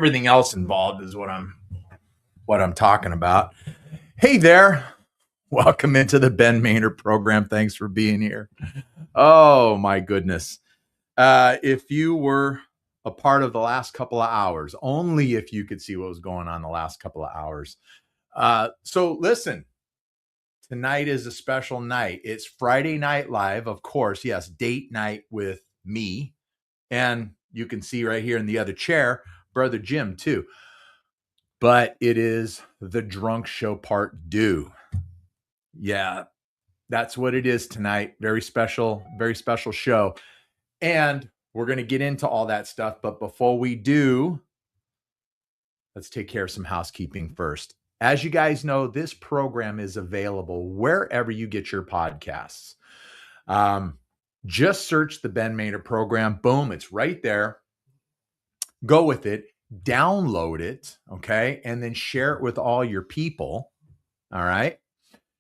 everything else involved is what I'm talking about. Hey there. Welcome into the Ben Maynard program. Thanks for being here. Oh my goodness. If you were a part of the last couple of hours, only if you could see what was going on the last couple of hours. So listen, tonight is a special night. It's Friday Night Live, of course. Yes, date night with me. And you can see right here in the other chair, Brother Jim too. But it is the Drunk Show Part Deux. Yeah, that's what it is tonight. Very special show. And we're going to get into all that stuff. But before we do, let's take care of some housekeeping first. As you guys know, this program is available wherever you get your podcasts. Just search the Ben Maynard program. Boom, it's right there. Go with it. Download it, okay? And then share it with all your people, all right?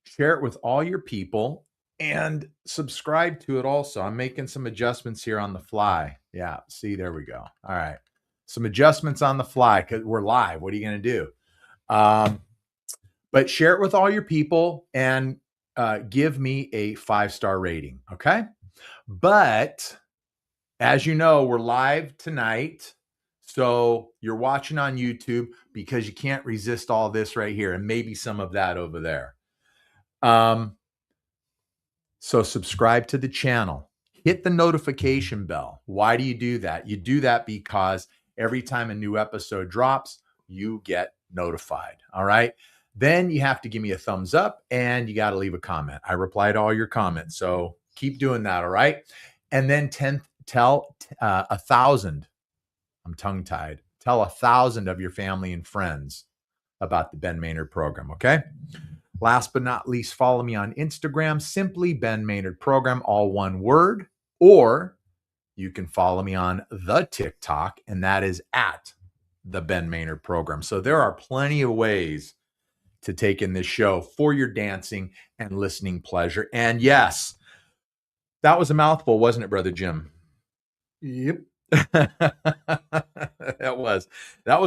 Share it with all your people and subscribe to it also. I'm making some adjustments here on the fly. Yeah, see, there we go. All right. Some adjustments on the fly because we're live. What are you going to do? But share it with all your people and give me a 5-star rating, okay? But as you know, we're live tonight. So you're watching on YouTube because you can't resist all this right here and maybe some of that over there. So subscribe to the channel. Hit the notification bell. Why do you do that? You do that because every time a new episode drops, you get notified. All right. Then you have to give me a thumbs up and you got to leave a comment. I reply to all your comments. So keep doing that. All right. And then tell 1,000. I'm tongue tied. Tell 1,000 of your family and friends about the Ben Maynard program. Okay. Last but not least, follow me on Instagram, simply Ben Maynard program, all one word, or you can follow me on the TikTok, and that is at the Ben Maynard program. So there are plenty of ways to take in this show for your dancing and listening pleasure. And yes, that was a mouthful, wasn't it, Brother Jim? Yep. That was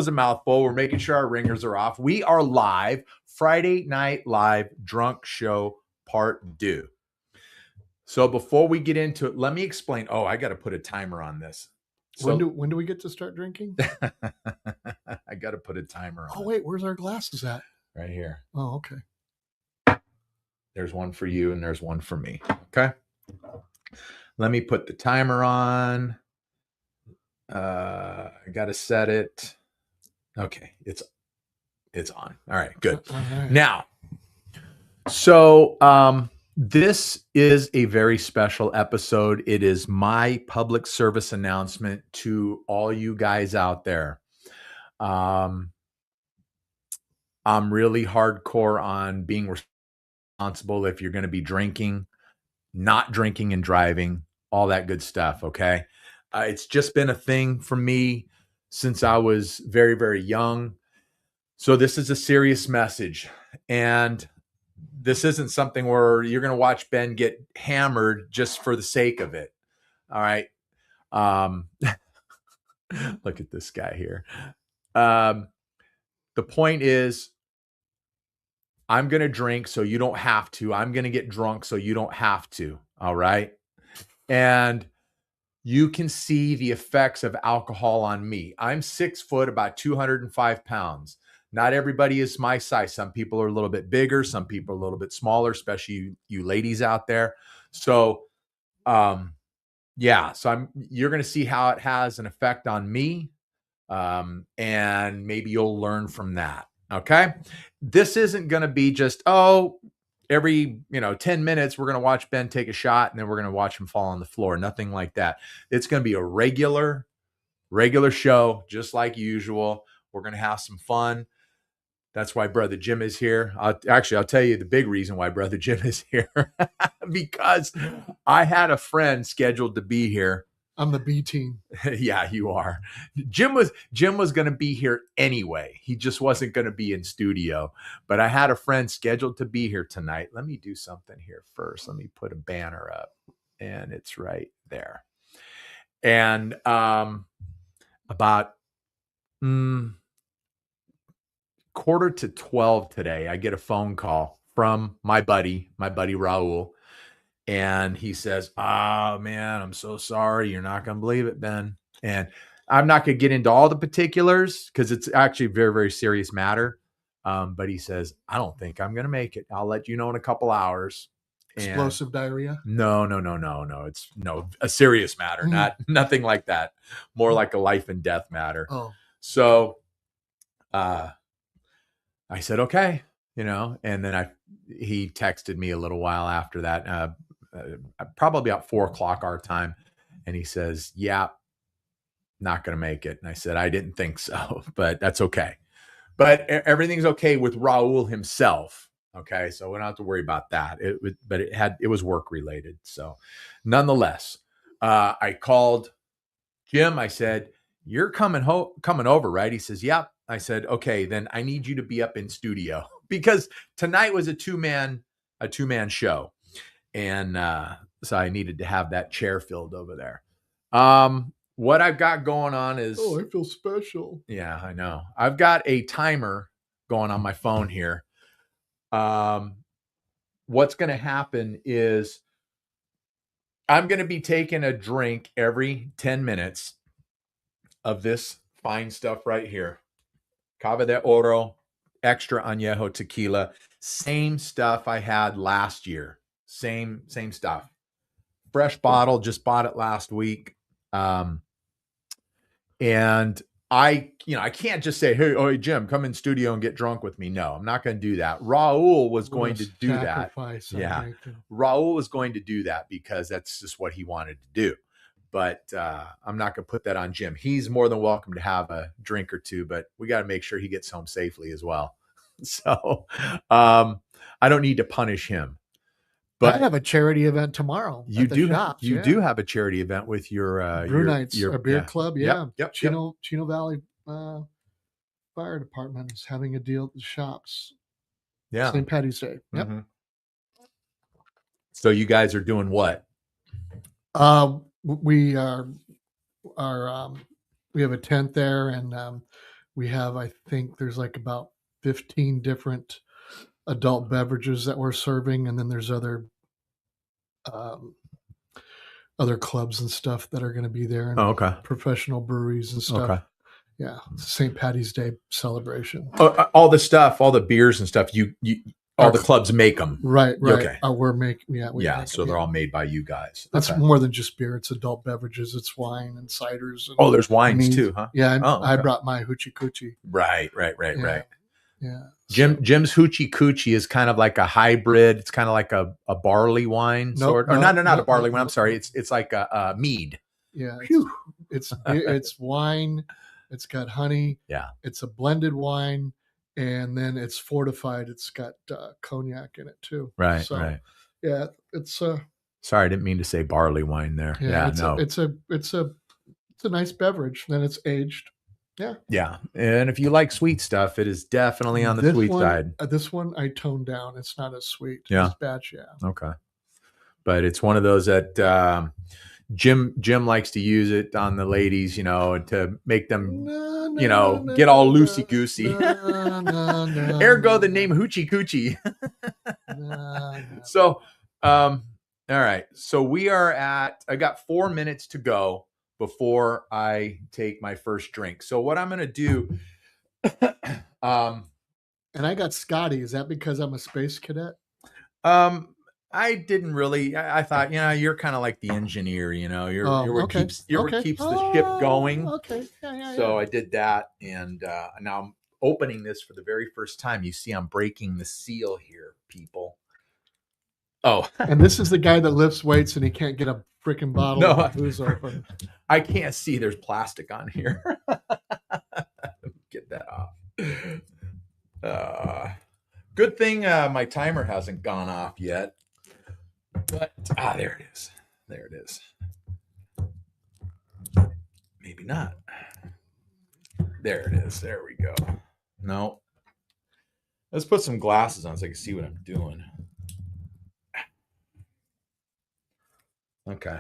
a mouthful. We're making sure our ringers are off. We are live, Friday Night Live Drunk Show Part Deux. So before we get into it, let me explain. Oh, I got to put a timer on this. So, when do we get to start drinking? I got to put a timer on. Oh, wait, where's our glasses at? Right here. Oh, okay. There's one for you and there's one for me. Okay. Let me put the timer on. I got to set it. Okay. It's on. All right, good. All right. Now, so this is a very special episode. It is my public service announcement to all you guys out there. I'm really hardcore on being responsible if you're going to be drinking, not drinking and driving, all that good stuff, okay? It's just been a thing for me since I was very, very young. So this is a serious message. And this isn't something where you're going to watch Ben get hammered just for the sake of it. All right. Look at this guy here. The point is, I'm going to drink so you don't have to. I'm going to get drunk so you don't have to. All right. And you can see the effects of alcohol on me. I'm 6 foot, about 205 pounds. Not everybody is my size. Some people are a little bit bigger. Some people are a little bit smaller, especially you ladies out there. So, yeah. So you're going to see how it has an effect on me. And maybe you'll learn from that. Okay. This isn't going to be just, every 10 minutes, we're going to watch Ben take a shot and then we're going to watch him fall on the floor. Nothing like that. It's going to be a regular show, just like usual. We're going to have some fun. That's why Brother Jim is here. I'll tell you the big reason why Brother Jim is here. Because I had a friend scheduled to be here. I'm the B team. Yeah, you are. Jim was going to be here anyway. He just wasn't going to be in studio. But I had a friend scheduled to be here tonight. Let me do something here first. Let me put a banner up. And it's right there. And about 11:45 today, I get a phone call from my buddy Raul. And he says, "Oh man, I'm so sorry. You're not going to believe it, Ben." And I'm not going to get into all the particulars because it's actually a very, very serious matter. But he says, "I don't think I'm going to make it. I'll let you know in a couple hours." And Explosive diarrhea? no. It's a serious matter, nothing like that. More like a life and death matter. Oh, So I said, okay, and then he texted me a little while after that, probably about 4:00 our time. And he says, yeah, not going to make it. And I said, I didn't think so, but that's okay. But everything's okay with Raul himself. Okay. So we don't have to worry about that. It was work related. So nonetheless, I called Jim. I said, you're coming over, right? He says, yep. I said, okay, then I need you to be up in studio because tonight was a two-man show. And so I needed to have that chair filled over there. What I've got going on is, I feel special. Yeah, I know. I've got a timer going on my phone here. What's going to happen is I'm going to be taking a drink every 10 minutes of this fine stuff right here. Cava de Oro, extra añejo tequila. Same stuff I had last year. Same stuff. Fresh bottle, just bought it last week. And I can't just say, hey, Jim, come in studio and get drunk with me. No, I'm not going to do that. Raul was going to do that. Yeah. Raul was going to do that because that's just what he wanted to do. But I'm not going to put that on Jim. He's more than welcome to have a drink or two, but we got to make sure he gets home safely as well. So I don't need to punish him. But I have a charity event tomorrow. You do have a charity event with your Brew Nights, our beer club. Yeah. Yep. Chino Valley Fire Department is having a deal at the shops. Yeah. St. Patty's Day. Yep. Mm-hmm. So you guys are doing what? We we have a tent there, and we have, I think there's like about 15 different adult beverages that we're serving, and then there's other clubs and stuff that are going to be there, and professional breweries and stuff. Okay. Yeah, it's a St. Patty's Day celebration. All the stuff, all the beers and stuff, all the clubs make them. Right. Okay. We're making, so they're all made by you guys. That's more than just beer. It's adult beverages. It's wine and ciders. And there's wines too, huh? Yeah, I brought my hoochie coochie. Right. Yeah. Jim's hoochie coochie is kind of like a hybrid. It's kind of like a barley wine sort. Or not a barley wine. I'm sorry. It's like a mead. Yeah. It's wine. It's got honey. Yeah. It's a blended wine, and then it's fortified. It's got cognac in it too. Right. So, right. Yeah. It's sorry, I didn't mean to say barley wine there. Yeah. It's a nice beverage. Then it's aged. Yeah. Yeah. And if you like sweet stuff, it is definitely on the sweet side. This one I toned down. It's not as sweet. Yeah. This batch, yeah. Okay. But it's one of those that Jim likes to use it on the ladies, to make them, get all loosey goosey. Ergo the name Hoochie Coochie. So, all right. So I got 4 minutes to go before I take my first drink. So what I'm going to do, and I got Scotty. Is that because I'm a space cadet? I didn't really. I thought, you're kind of like the engineer. You're what keeps the ship going. Okay. Yeah. So I did that, and now I'm opening this for the very first time. You see, I'm breaking the seal here, people. Oh, and this is the guy that lifts weights, and he can't get a freaking bottle of booze open. I can't see. There's plastic on here. Get that off. Good thing my timer hasn't gone off yet. But there it is. There it is. Maybe not. There it is. There we go. No. Let's put some glasses on so I can see what I'm doing. Okay.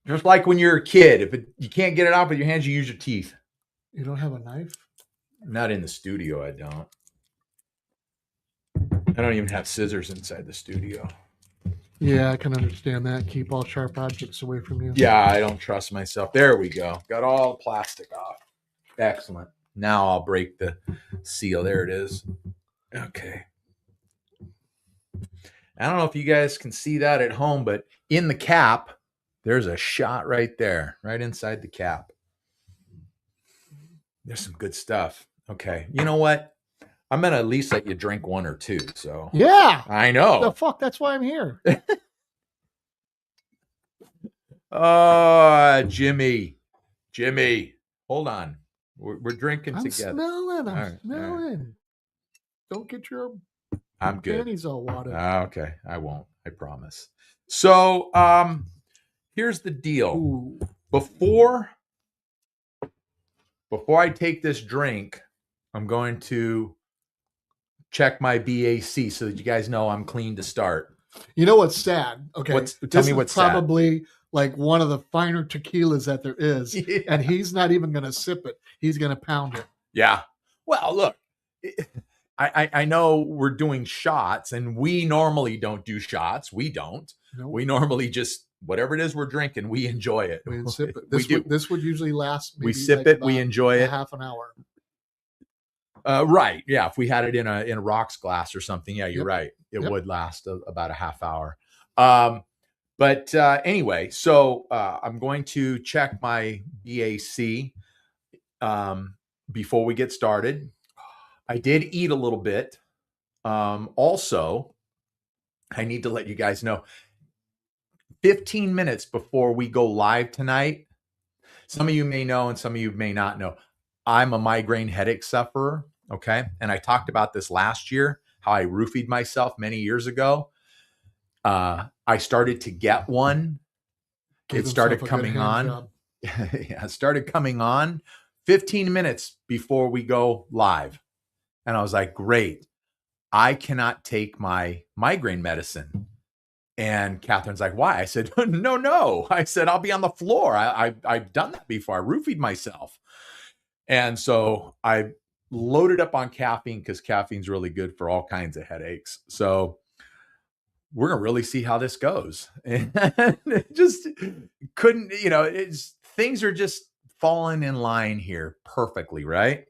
Just like when you're a kid, you can't get it off with your hands, you use your teeth. You don't have a knife? Not in the studio, I don't. I don't even have scissors inside the studio. Yeah, I can understand that. Keep all sharp objects away from you. Yeah, I don't trust myself. There we go. Got all the plastic off. Excellent. Now I'll break the seal. There it is. Okay. I don't know if you guys can see that at home, but in the cap, there's a shot right there, right inside the cap. There's some good stuff. Okay. You know what? I'm going to at least let you drink one or two. So, yeah. I know. The fuck? That's why I'm here. Oh, Jimmy. Hold on. We're drinking together. I'm smelling. Don't get your I'm good. panties all watered. Okay. I won't. I promise. So, here's the deal. Ooh. Before I take this drink, I'm going to check my BAC so that you guys know I'm clean to start. You know what's sad? Okay. Tell me what's probably sad. Like one of the finer tequilas that there is. Yeah. And he's not even going to sip it. He's going to pound it. Yeah. Well, look, I know we're doing shots, and we normally don't do shots. We don't. Nope. We normally just, whatever it is we're drinking, we enjoy it. We sip it. This would usually last. We sip it. We enjoy it. Half an hour. Right. Yeah. If we had it in a rocks glass or something, yeah, you're right. It would last about a half hour. But anyway, so I'm going to check my BAC before we get started. I did eat a little bit. Also, I need to let you guys know, 15 minutes before we go live tonight, some of you may know and some of you may not know, I'm a migraine headache sufferer. Okay. And I talked about this last year, how I roofied myself many years ago. I started to get one. It started coming on. Yeah, it started coming on 15 minutes before we go live. And I was like, great. I cannot take my migraine medicine. And Catherine's like, why? I said, no. I said, I'll be on the floor. I've done that before. I roofied myself. And so I loaded up on caffeine because caffeine's really good for all kinds of headaches. So we're going to really see how this goes. And it just couldn't, things are just falling in line here perfectly, right?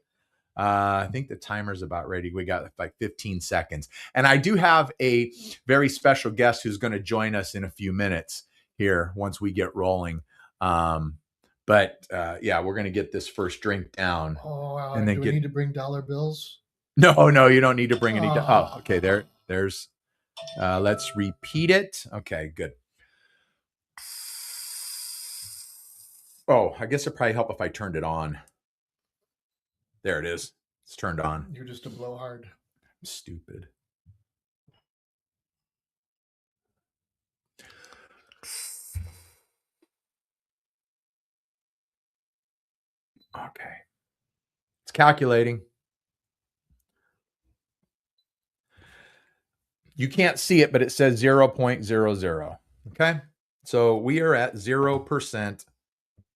I think the timer's about ready. We got like 15 seconds. And I do have a very special guest who's going to join us in a few minutes here once we get rolling. But yeah, we're going to get this first drink down. Oh, wow. And then do we need to bring dollar bills? No, you don't need to bring any. Oh, okay. There's, let's repeat it. Okay, good. Oh, I guess it'd probably help if I turned it on. There it is. It's turned on. You're just a blowhard. Stupid. Okay. It's calculating. You can't see it, but it says 0.00. Okay. So we are at 0%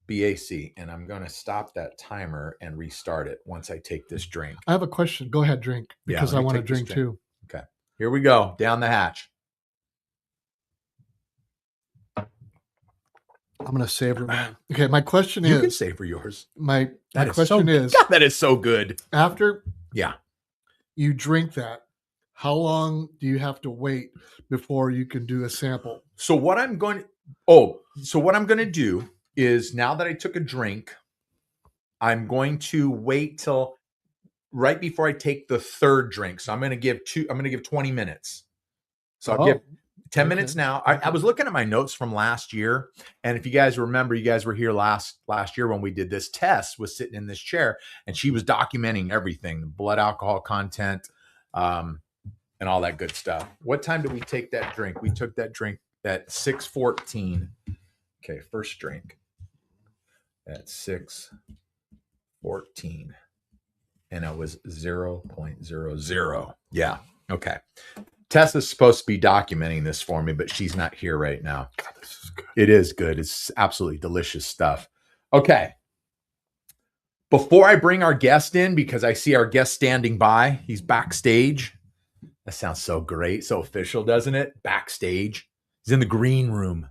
BAC, and I'm going to stop that timer and restart it once I take this drink. I have a question. Go ahead, drink, because I want to drink too. Okay. Here we go. Down the hatch. I'm going to savor mine. Okay. My question is. You can savor yours. My question is. God, that is so good. After you drink that, how long do you have to wait before you can do a sample? So what I'm going to do is, now that I took a drink, I'm going to wait till right before I take the third drink. So I'm going to give 20 minutes. So I'll give 10 minutes now. I was looking at my notes from last year. And if you guys remember, you guys were here last year when we did this. Tess was sitting in this chair and she was documenting everything, the blood alcohol content, and all that good stuff. What time did we take that drink? We took that drink at 6:14. Okay, first drink at 6:14. And it was 0.00. Yeah. Okay. Tessa's supposed to be documenting this for me, but she's not here right now. God, this is good. It is good. It's absolutely delicious stuff. Okay. Before I bring our guest in, because I see our guest standing by, he's backstage. That sounds so great, so official, doesn't it? Backstage. He's in the green room.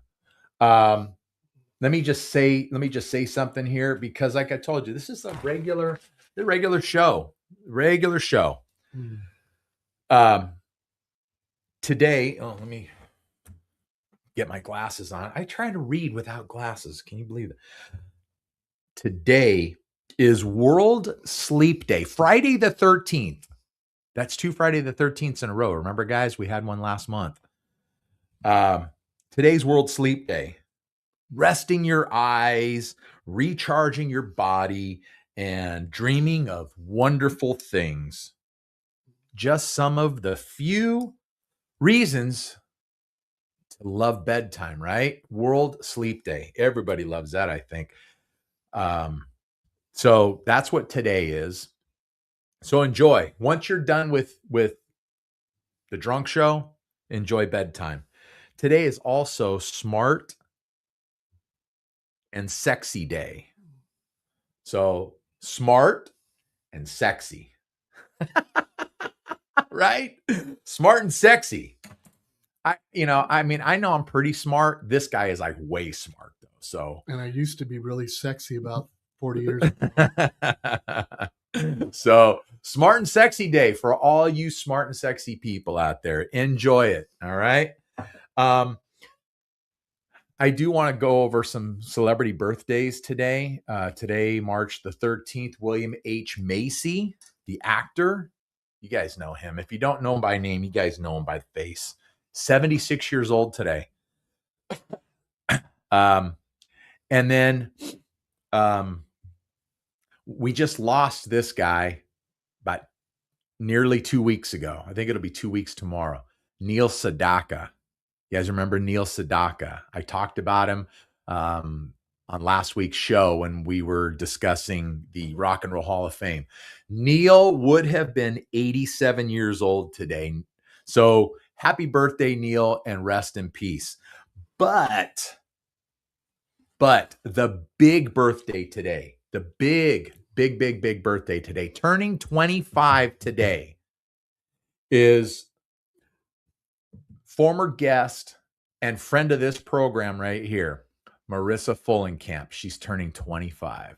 Let me just say something here, because like I told you, this is the regular show. Regular show. Today, let me get my glasses on. I try to read without glasses. Can you believe it? Today is World Sleep Day, Friday the 13th. That's 2 Friday the 13th in a row. Remember, guys, we had one last month. Today's World Sleep Day. Resting your eyes, recharging your body, and dreaming of wonderful things. Just some of the few reasons to love bedtime, right? World Sleep Day. Everybody loves that, I think. So that's what today is. So enjoy. Once you're done with the drunk show, enjoy bedtime. Today is also Smart and Sexy Day. So smart and sexy. Right? Smart and sexy. I know I'm pretty smart. This guy is like way smart though. So, and I used to be really sexy about 40 years ago. So, Smart and Sexy Day for all you smart and sexy people out there. Enjoy it. All right. I do want to go over some celebrity birthdays today. Today, March the 13th, William H. Macy, the actor. You guys know him. If you don't know him by name, you guys know him by the face. 76 years old today. And then we just lost this guy about nearly 2 weeks ago. I think it'll be 2 weeks tomorrow. Neil Sedaka. You guys remember Neil Sedaka? I talked about him on last week's show when we were discussing the Rock and Roll Hall of Fame. Neil would have been 87 years old today. So happy birthday, Neil, and rest in peace. But the big birthday today, the big birthday today, turning 25 today, is former guest and friend of this program right here, Marissa Fullenkamp. She's turning 25.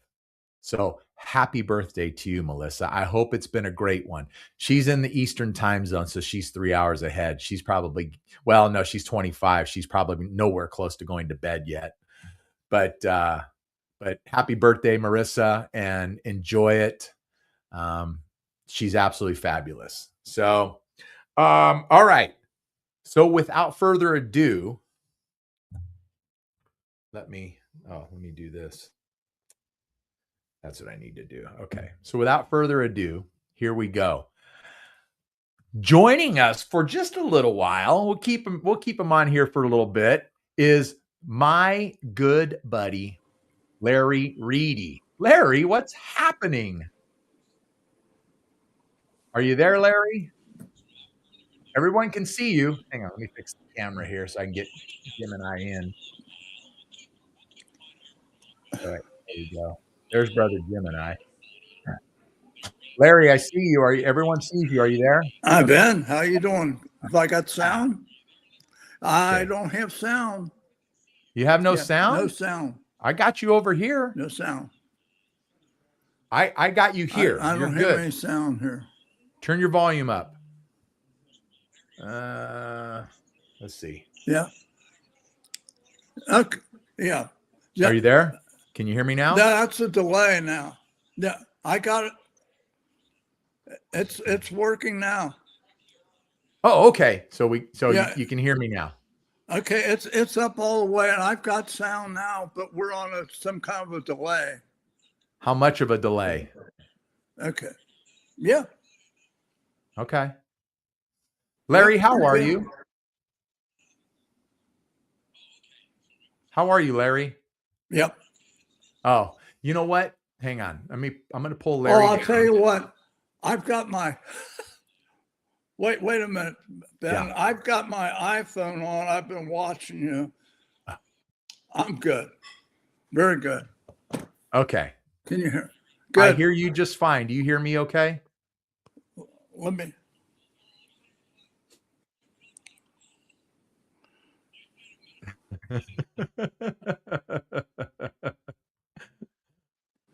So happy birthday to you, Melissa. I hope it's been a great one. She's in the Eastern time zone, so she's 3 hours ahead. She's probably, well, no, she's 25. She's probably nowhere close to going to bed yet. But happy birthday, Marissa, and enjoy it. She's absolutely fabulous. So, all right. So without further ado, let me do this. That's what I need to do. Okay. So without further ado, here we go. Joining us for just a little while, we'll keep him on here for a little bit, is my good buddy, Larry Reedy. Larry, what's happening? Are you there, Larry? Everyone can see you. Hang on, let me fix the camera here so I can get Jim and I in. All right, there you go. There's brother Jim and I. Larry, I see you. Everyone sees you. Are you there? Hi, Ben. How you doing? Have I got sound? I don't have sound. You have no sound? No sound. I got you over here. No sound. I got you here. I don't have any sound here. Turn your volume up. Let's see. Yeah. Okay. Yeah. Are you there? Can you hear me now? That's a delay now. Yeah, I got it. It's working now. Oh, okay. So you can hear me now. Okay, it's up all the way, and I've got sound now, but we're on some kind of a delay. How much of a delay? Okay. Yeah. Okay. Larry, how are you? How are you, Larry? Yep. Oh, you know what? Hang on. I'm going to pull Larry. Oh, I'll tell you what. I've got my wait a minute, Ben. Yeah. I've got my iPhone on. I've been watching you. I'm good. Very good. Okay. Can you hear? Good. I hear you just fine. Do you hear me okay? Let me.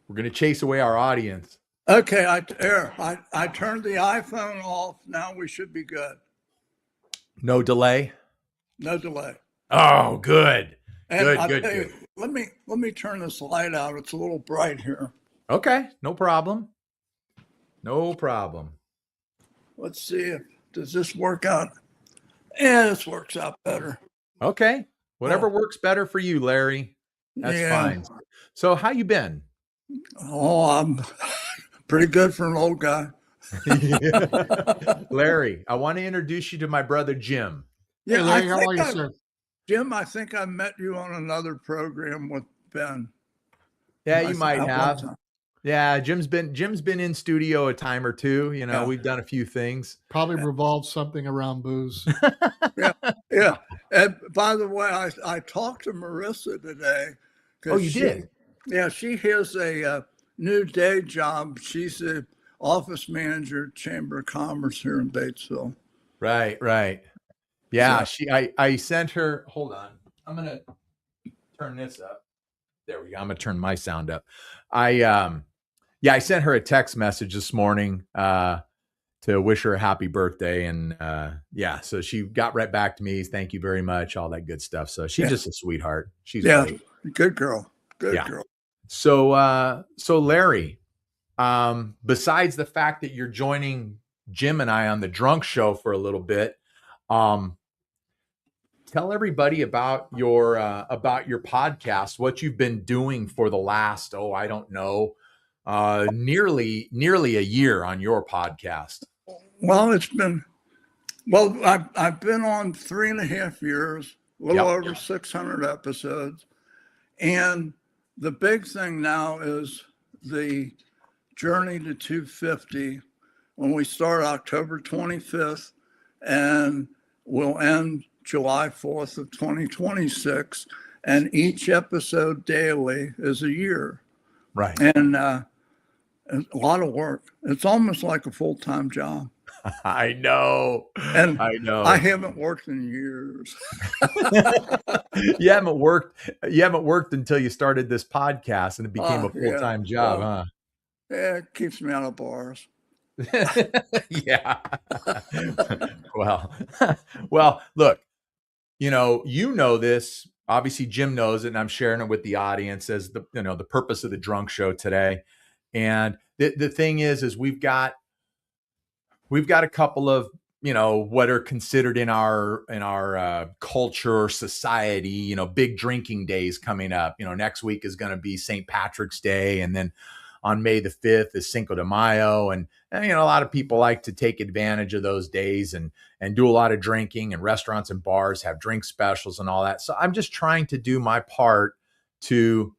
We're going to chase away our audience. Okay, I turned the iPhone off. Now we should be good. No delay? No delay. Oh, good. And Good. Let me turn this light out. It's a little bright here. Okay, no problem. No problem. Let's see does this work out? Yeah, this works out better. Okay. Whatever works better for you, Larry. That's fine. So how you been? Oh, I'm pretty good for an old guy. Larry, I want to introduce you to my brother, Jim. Yeah, hey, Larry, how are you, sir? Jim, I think I met you on another program with Ben. Yeah, you might have. Yeah, Jim's been in studio a time or two. You know, we've done a few things. Probably revolves something around booze. Yeah. And by the way, I talked to Marissa today. Oh, you did? Yeah, she has a new day job. She's the office manager at Chamber of Commerce here in Batesville. Right. Yeah, I sent her. Hold on, I'm gonna turn this up. There we go. I'm gonna turn my sound up. I sent her a text message this morning to wish her a happy birthday, and so she got right back to me. Thank you very much, all that good stuff. So she's just a sweetheart. She's great. Good girl. Good girl. So Larry, besides the fact that you're joining Jim and I on the Drunk Show for a little bit, tell everybody about your podcast, what you've been doing for the last, I don't know, nearly a year on your podcast. Well, I've been on 3.5 years, a little over 600 episodes. And the big thing now is the journey to 250 when we start October 25th and we'll end July 4th of 2026. And each episode daily is a year. Right. And a lot of work. It's almost like a full-time job. I know. I haven't worked in years. You haven't worked until you started this podcast and it became a full-time job, huh? Yeah, it keeps me out of bars. Yeah. Well, look, you know this. Obviously, Jim knows it, and I'm sharing it with the audience as the purpose of the Drunk Show today. And the thing is we've got a couple of what are considered in our culture or society, big drinking days coming up. Next week is going to be St. Patrick's Day, and then on May the 5th is Cinco de Mayo, and a lot of people like to take advantage of those days and do a lot of drinking, and restaurants and bars have drink specials and all that. So I'm just trying to do my part to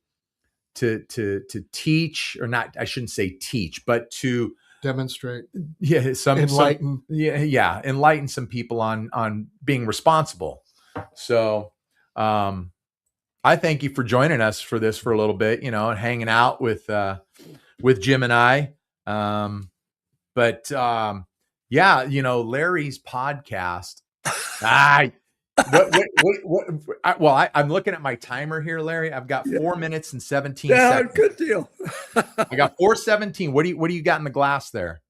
teach, or not, I shouldn't say teach, but to demonstrate. Yeah, enlighten. Enlighten some people on being responsible. So I thank you for joining us for this for a little bit, and hanging out with Jim and I. Larry's podcast. I'm looking at my timer here, Larry. I've got 4 minutes and 17 seconds. Good deal. I got 4:17. What do you got in the glass there?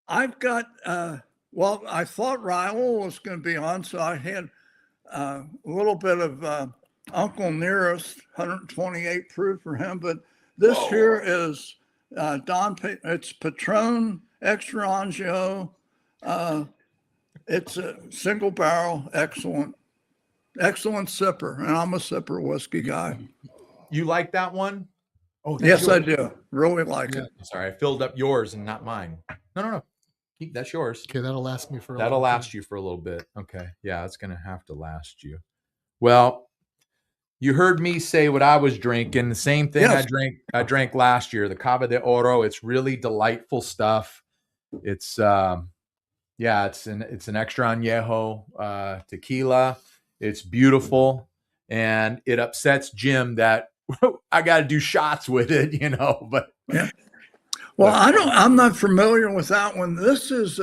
I've got I thought Raul was going to be on, so I had a little bit of Uncle Nearest 128 proof for him. But this here is it's Patron Extra Angio. It's a single barrel, excellent sipper, and I'm a sipper whiskey guy. You like that one? Oh, yes, I do. Really like it. Sorry, I filled up yours and not mine. No. That's yours. Okay, that'll last me for a That'll last you for a little bit. Okay. Yeah, it's going to have to last you. Well, you heard me say what I was drinking. The same thing I drank last year, the Cava de Oro. It's really delightful stuff. It's it's an extra añejo tequila. It's beautiful, and it upsets Jim that I got to do shots with it, but Well, I'm not familiar with that one. This is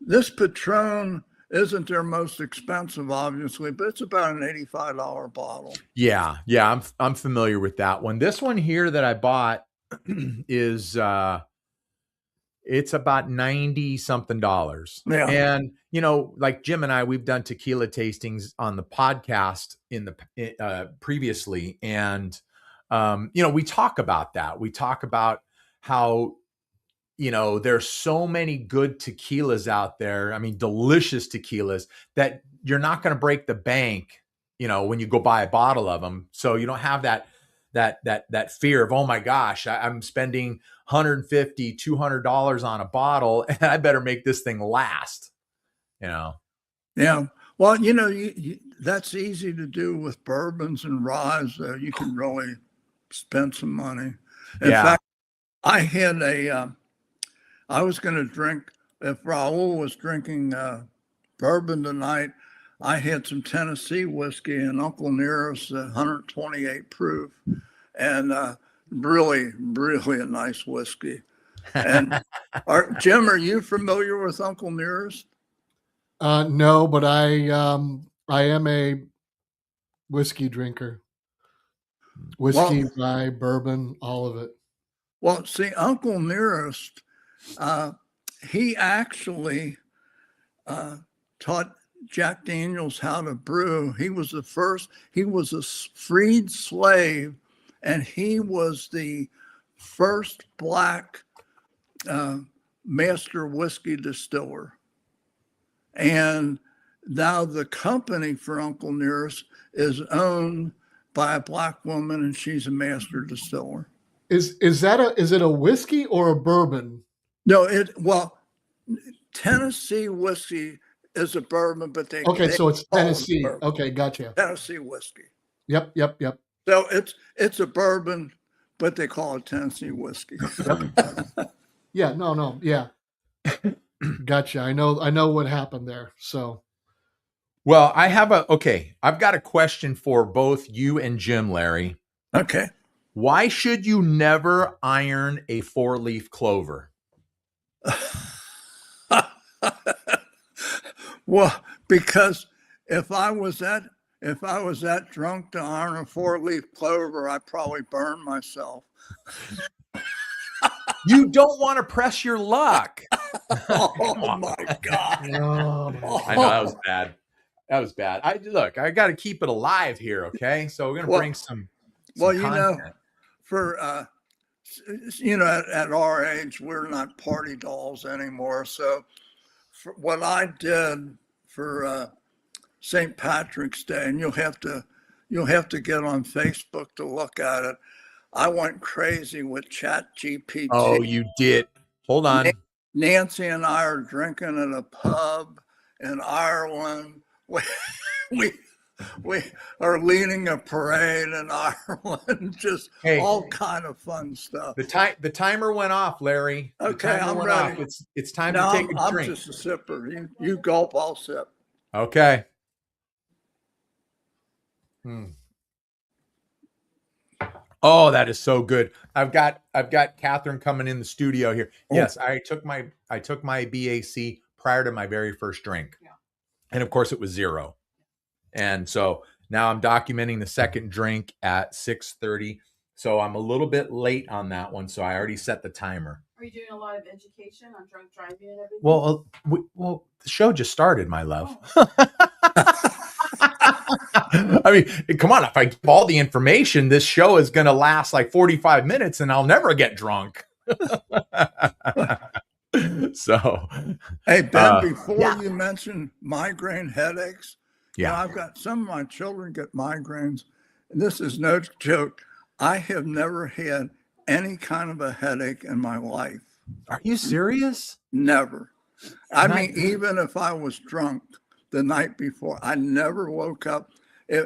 this Patron isn't their most expensive, obviously, but it's about an $85 bottle. Yeah, I'm familiar with that one. This one here that I bought is it's about 90 something dollars. Yeah. And like Jim and I, we've done tequila tastings on the podcast in the previously, and we talk about that. We talk about how there's so many good tequilas out there. I mean, delicious tequilas that you're not going to break the bank, when you go buy a bottle of them. So you don't have that fear of, oh my gosh, I'm spending $150, $200 on a bottle, and I better make this thing last. Yeah. Well, that's easy to do with bourbons and ryes. You can really spend some money. In fact, I had I was going to drink, if Raul was drinking bourbon tonight, I had some Tennessee whiskey and Uncle Nearest 128 proof, and really, really a nice whiskey. And Jim, are you familiar with Uncle Nearest? No, but I am a whiskey drinker. Whiskey, rye, bourbon, all of it. Well, see, Uncle Nearest, he actually taught Jack Daniels how to brew. He was the first. He was a freed slave, and he was the first black master whiskey distiller. And now the company for Uncle Nearest is owned by a black woman, and she's a master distiller. Is it a whiskey or a bourbon? No, Tennessee whiskey is a bourbon, but so it's Tennessee. Okay, gotcha. Tennessee whiskey. Yep. So it's a bourbon, but they call it Tennessee whiskey. Yeah, no, yeah. Gotcha. I know what happened there. So, well, I've got a question for both you and Jim, Larry. Okay. Why should you never iron a 4-leaf clover? Well, because if I was that drunk to iron a 4-leaf clover, I'd probably burn myself. You don't want to press your luck. Oh my God. I know that was bad. I got to keep it alive here. Okay. So we're going to bring some content. For, at our age, we're not party dolls anymore. So what I did for St. Patrick's Day, and you'll have to get on Facebook to look at it. I went crazy with ChatGPT. Oh, you did. Hold on. Nancy and I are drinking at a pub in Ireland. We are leading a parade in Ireland. Just all kind of fun stuff. The timer went off, Larry. Okay, I'm ready. It's time to take a drink. I'm just a sipper. You gulp, I'll sip. Okay. Oh, that is so good. I've got Catherine coming in the studio here. Oh. Yes, I took my BAC prior to my very first drink. Yeah. And of course it was 0. And so now I'm documenting the second drink at 6:30. So I'm a little bit late on that one. So I already set the timer. Are you doing a lot of education on drunk driving and everything? Well, the show just started, my love. Oh. I mean, come on. If I give all the information, this show is going to last like 45 minutes and I'll never get drunk. So, hey, Ben, before you mention migraine headaches, I've got some of my children get migraines. And this is no joke. I have never had any kind of a headache in my life. Are you serious? Never. I mean, even if I was drunk the night before, I never woke up.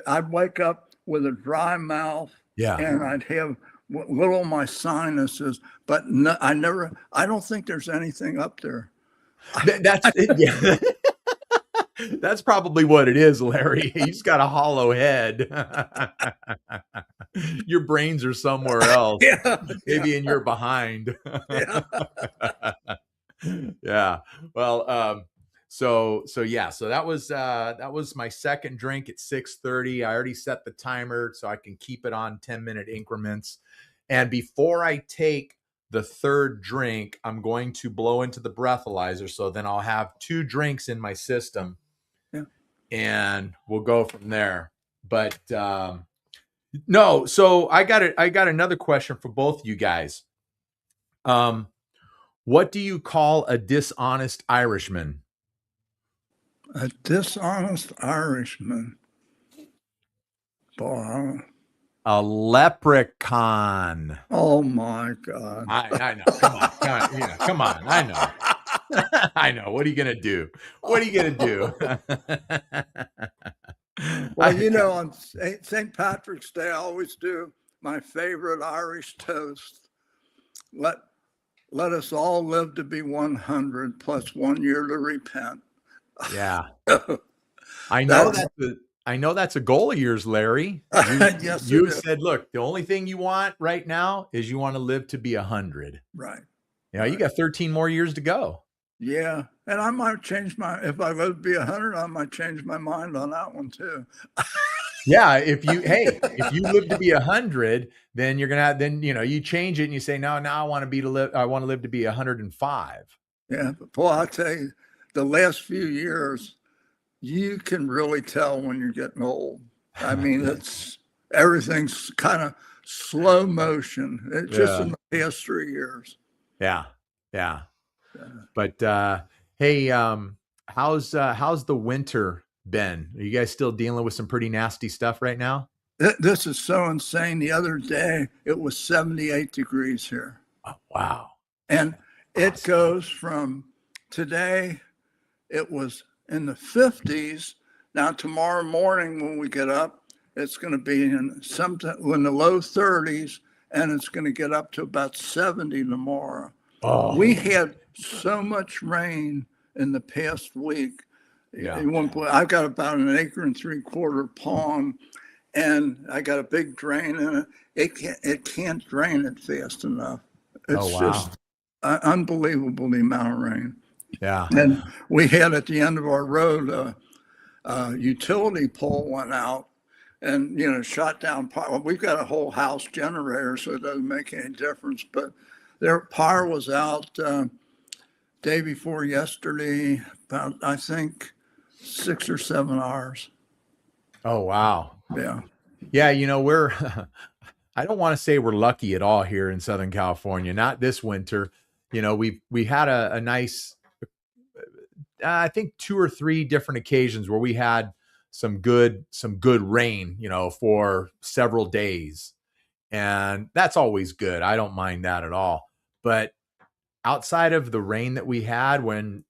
I'd wake up with a dry mouth, and I'd have little of my sinuses, but no, I don't think there's anything up there. That's it. Yeah. That's probably what it is, Larry. He's got a hollow head. Your brains are somewhere else. Yeah, Maybe in your behind. yeah. Yeah. Well, so that was my second drink at 6:30. I already set the timer so I can keep it on 10-minute increments. And before I take the third drink, I'm going to blow into the breathalyzer. So then I'll have 2 drinks in my system. Yeah. And we'll go from there. But no, so I got another question for both you guys. What do you call a dishonest Irishman? A dishonest Irishman. Boy, A leprechaun. oh my God. I know. Come on. Yeah, come on. I know. I know. What are you gonna do? What are you gonna do? Well, you know, on St. Patrick's Day, I always do my favorite Irish toast. Let us all live to be 100 plus 1 year to repent. Yeah. I know that's a goal of yours, Larry. Yes, You it is. said, look, the only thing you want right now is you want to live to be 100. Right. Yeah, you got 13 more years to go. Yeah. And I might change if I live to be 100, I might change my mind on that one too. Yeah, if you live to be 100, then you're gonna you change it and you say, no, now I want to live to be 105. Yeah, but boy, I tell you, the last few years, you can really tell when you're getting old. I mean, everything's kind of slow motion. It's just in the past 3 years. Yeah. But hey, how's the winter been? Are you guys still dealing with some pretty nasty stuff right now? This is so insane. The other day, it was 78 degrees here. Oh, wow. And it goes from today, it was in the 50s. Now, tomorrow morning when we get up, it's going to be in the low 30s, and it's going to get up to about 70 tomorrow. Oh. We had so much rain in the past week. Yeah. At one point, I've got about 1 3/4 acre pond, and I got a big drain in it. It can't drain it fast enough. It's just unbelievable the amount of rain. Yeah. And we had at the end of our road a utility pole went out and shot down power. Well, we've got a whole house generator, so it doesn't make any difference. But their power was out day before yesterday, about I think 6 or 7 hours. Oh, wow. Yeah. Yeah, we're I don't want to say we're lucky at all here in Southern California. Not this winter. We had a nice I think 2 or 3 different occasions where we had some good rain, for several days. And that's always good. I don't mind that at all. But outside of the rain that we had and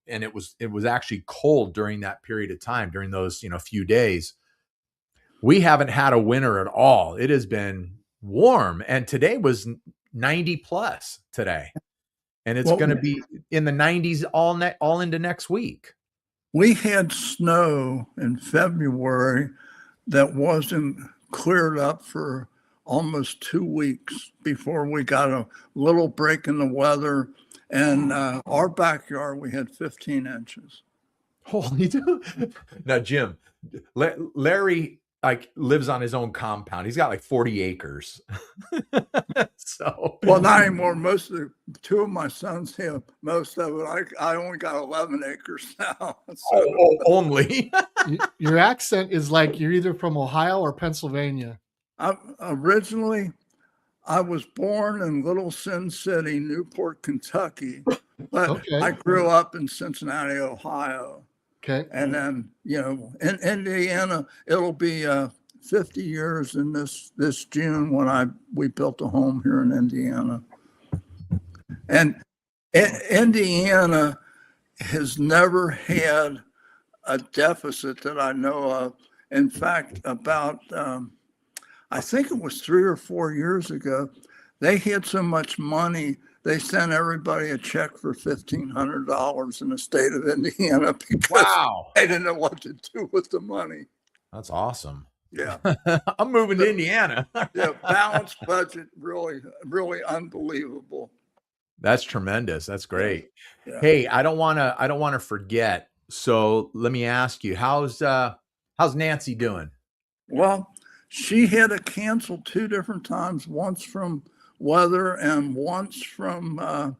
it was actually cold during that period of time, during those, few days, we haven't had a winter at all. It has been warm. And today was 90 plus today. And it's going to be in the 90s all into next week. We had snow in February that wasn't cleared up for almost 2 weeks before we got a little break in the weather. And our backyard, we had 15 inches. Holy dude. Now, Jim, Larry lives on his own compound. He's got 40 acres. So, well, not anymore. Most of the 2 of my sons have most of it. I only got 11 acres now. So. Only. Your accent is like you're either from Ohio or Pennsylvania. Originally, I was born in Little Sin City, Newport, Kentucky, but I grew up in Cincinnati, Ohio. Okay. And then, in Indiana, it'll be 50 years in this June when we built a home here in Indiana. And Indiana has never had a deficit that I know of. In fact, about I think it was 3 or 4 years ago, they had so much money they sent everybody a check for $1,500 in the state of Indiana because Wow. they didn't know what to do with the money. That's awesome. Yeah. I'm moving to Indiana. Yeah, balanced budget, really, really unbelievable. That's tremendous. That's great. Yeah. Hey, I don't want to forget. So let me ask you, how's Nancy doing? Well, she had to cancel 2 different times, once from weather and once from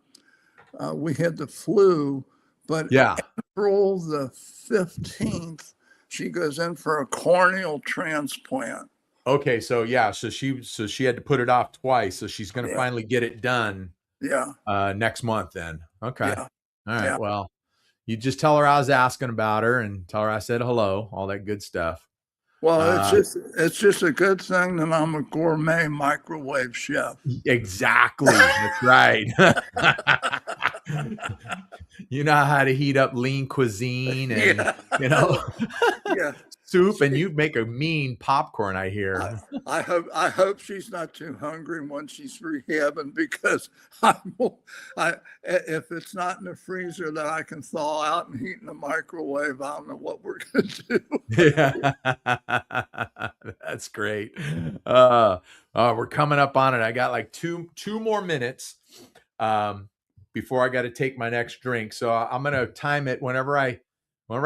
we had the flu. But Yeah. April the 15th, she goes in for a corneal transplant. Okay, so yeah, so she had to put it off twice, so she's going to Yeah. finally get it done Yeah. next month then. Okay. Yeah. All right. Yeah. Well, you just tell her I was asking about her and tell her I said hello, all that good stuff. Well, it's just a good thing that I'm a gourmet microwave chef. Exactly. That's right. You know how to heat up lean cuisine and Yeah. soup, and you make a mean popcorn, I hear. I hope she's not too hungry when she's rehabbing, because if it's not in the freezer that I can thaw out and heat in the microwave, I don't know what we're going to do. Yeah. That's great. We're coming up on it. I got like two more minutes before I got to take my next drink. So I'm going to time it whenever I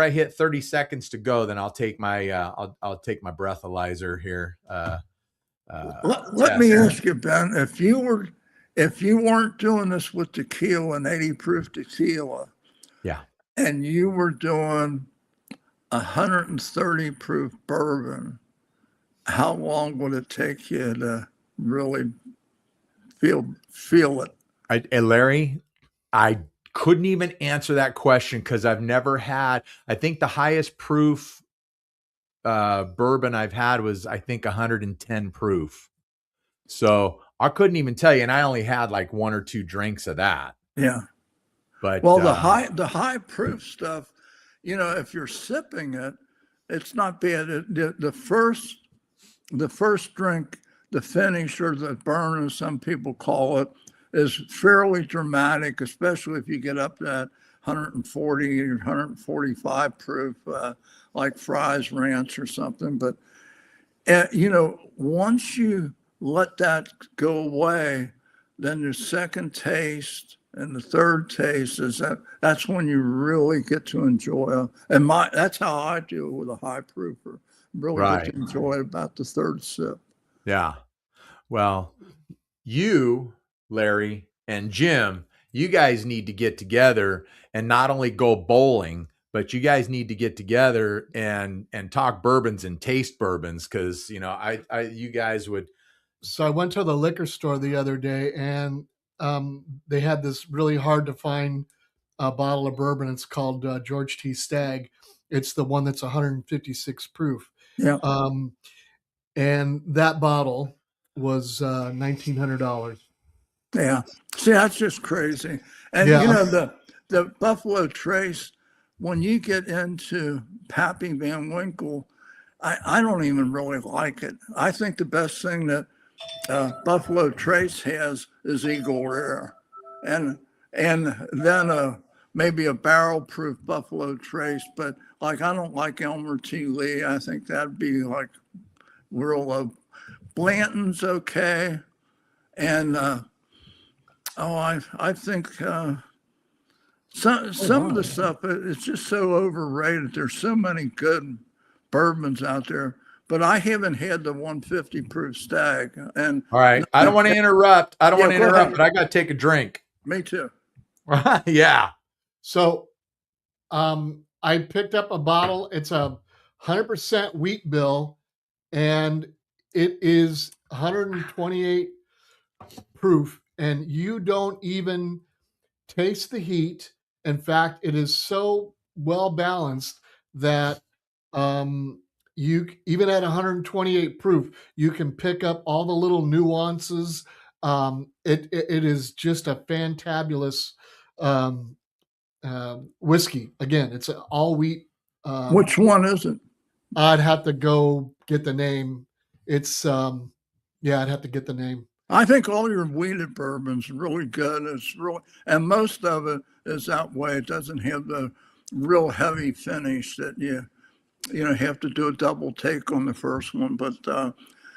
hit 30 seconds to go, then I'll take my I'll take my breathalyzer here. Let me ask you, Ben, if you weren't doing this with tequila and 80 proof tequila, yeah, and you were doing 130 proof bourbon, how long would it take you to really feel it? Larry, I couldn't even answer that question because I've never had. I think the highest proof bourbon I've had was, I think, 110 proof. So I couldn't even tell you, and I only had like 1 or 2 drinks of that. Yeah. But well, the high proof stuff, if you're sipping it, it's not bad. The first drink, the finish, or the burn, as some people call it, is fairly dramatic, especially if you get up to that 140 or 145 proof, like Fry's Ranch or something. But once you let that go away, then the second taste and the third taste that's when you really get to enjoy it. That's how I do it with a high proofer. Really get to enjoy it about the third sip. Yeah. Well, you, Larry, and Jim, you guys need to get together and not only go bowling, but you guys need to get together and talk bourbons and taste bourbons, because you guys would. So I went to the liquor store the other day, and they had this really hard to find bottle of bourbon. It's called George T. Stagg. It's the one that's 156 proof. Yeah. And that bottle was $1,900. Yeah. See, that's just crazy. And the Buffalo Trace, when you get into Pappy Van Winkle, I don't even really like it. I think the best thing that Buffalo Trace has is Eagle Rare, and then maybe a barrel proof Buffalo Trace. But I don't like Elmer T. Lee. I think that'd be like real low. Blanton's okay, and I think some of the stuff, it's just so overrated. There's so many good bourbons out there, but I haven't had the 150 proof Stag. And all right, I don't want to interrupt. But I got to take a drink. Me too. Yeah. So, I picked up a bottle. It's a 100% wheat bill, and it is 128 proof, and you don't even taste the heat. In fact, it is so well balanced that you, even at 128 proof, you can pick up all the little nuances. It is just a fantabulous whiskey. Again, it's an all wheat. Which one is it? I'd have to go get the name. It's I'd have to get the name. I think all your wheated bourbon's really good. It's really, and most of it is that way. It doesn't have the real heavy finish that you know have to do a double take on the first one. But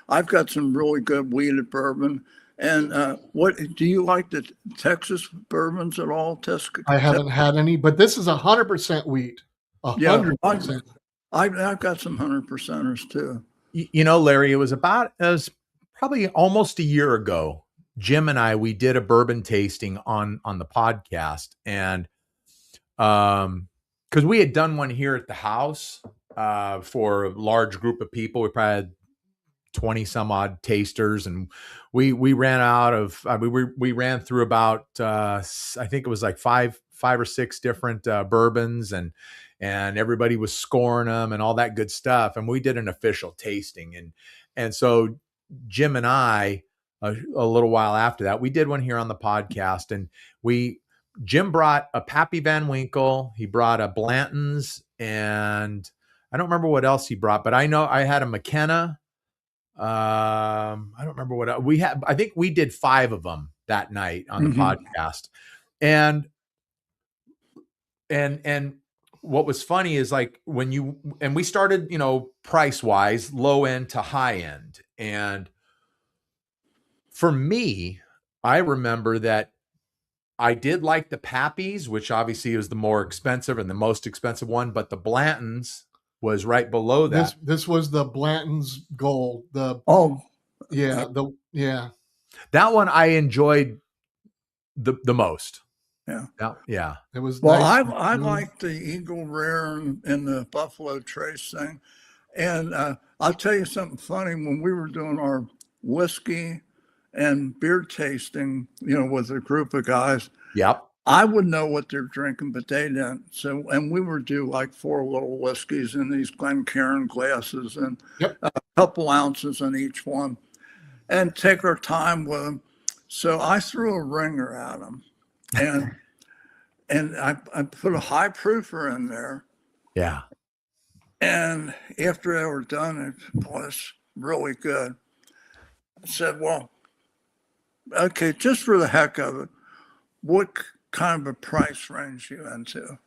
I've got some really good wheated bourbon. And what do you like the Texas bourbons at all? I haven't had any, but this is 100% wheat. Yeah, 100%. I've got some 100%ers too. You know, Larry, it was probably almost a year ago. Jim and I, we did a bourbon tasting on the podcast, and because we had done one here at the house for a large group of people. We probably had 20 some odd tasters, and we ran out of we ran through about I think it was like five or six different bourbons, and everybody was scoring them and all that good stuff, and we did an official tasting, and so Jim and I a little while after that, we did one here on the podcast, and Jim brought a Pappy Van Winkle, he brought a Blanton's, and I don't remember what else he brought, but I know I had a McKenna. I don't remember what we had. I think we did 5 of them that night on the podcast. And what was funny is like when we started, you know, price wise, low end to high end. And for me, I remember that I did like the Pappies, which obviously was the more expensive and the most expensive one, but the Blanton's was right below that. This was the Blanton's Gold. That one I enjoyed the most. Yeah. It was well. nice. I like the Eagle Rare and the Buffalo Trace thing, and I'll tell you something funny. When we were doing our whiskey and beer tasting, you know, with a group of guys, I would know what they're drinking, but they didn't. So, and we would do like 4 little whiskeys in these Glencairn glasses and a couple ounces in each one, and take our time with them. So I threw a ringer at them, and I put a high proofer in there. Yeah. And after they were done, it was really good. I said, well, okay, just for the heck of it, what kind of a price range you into?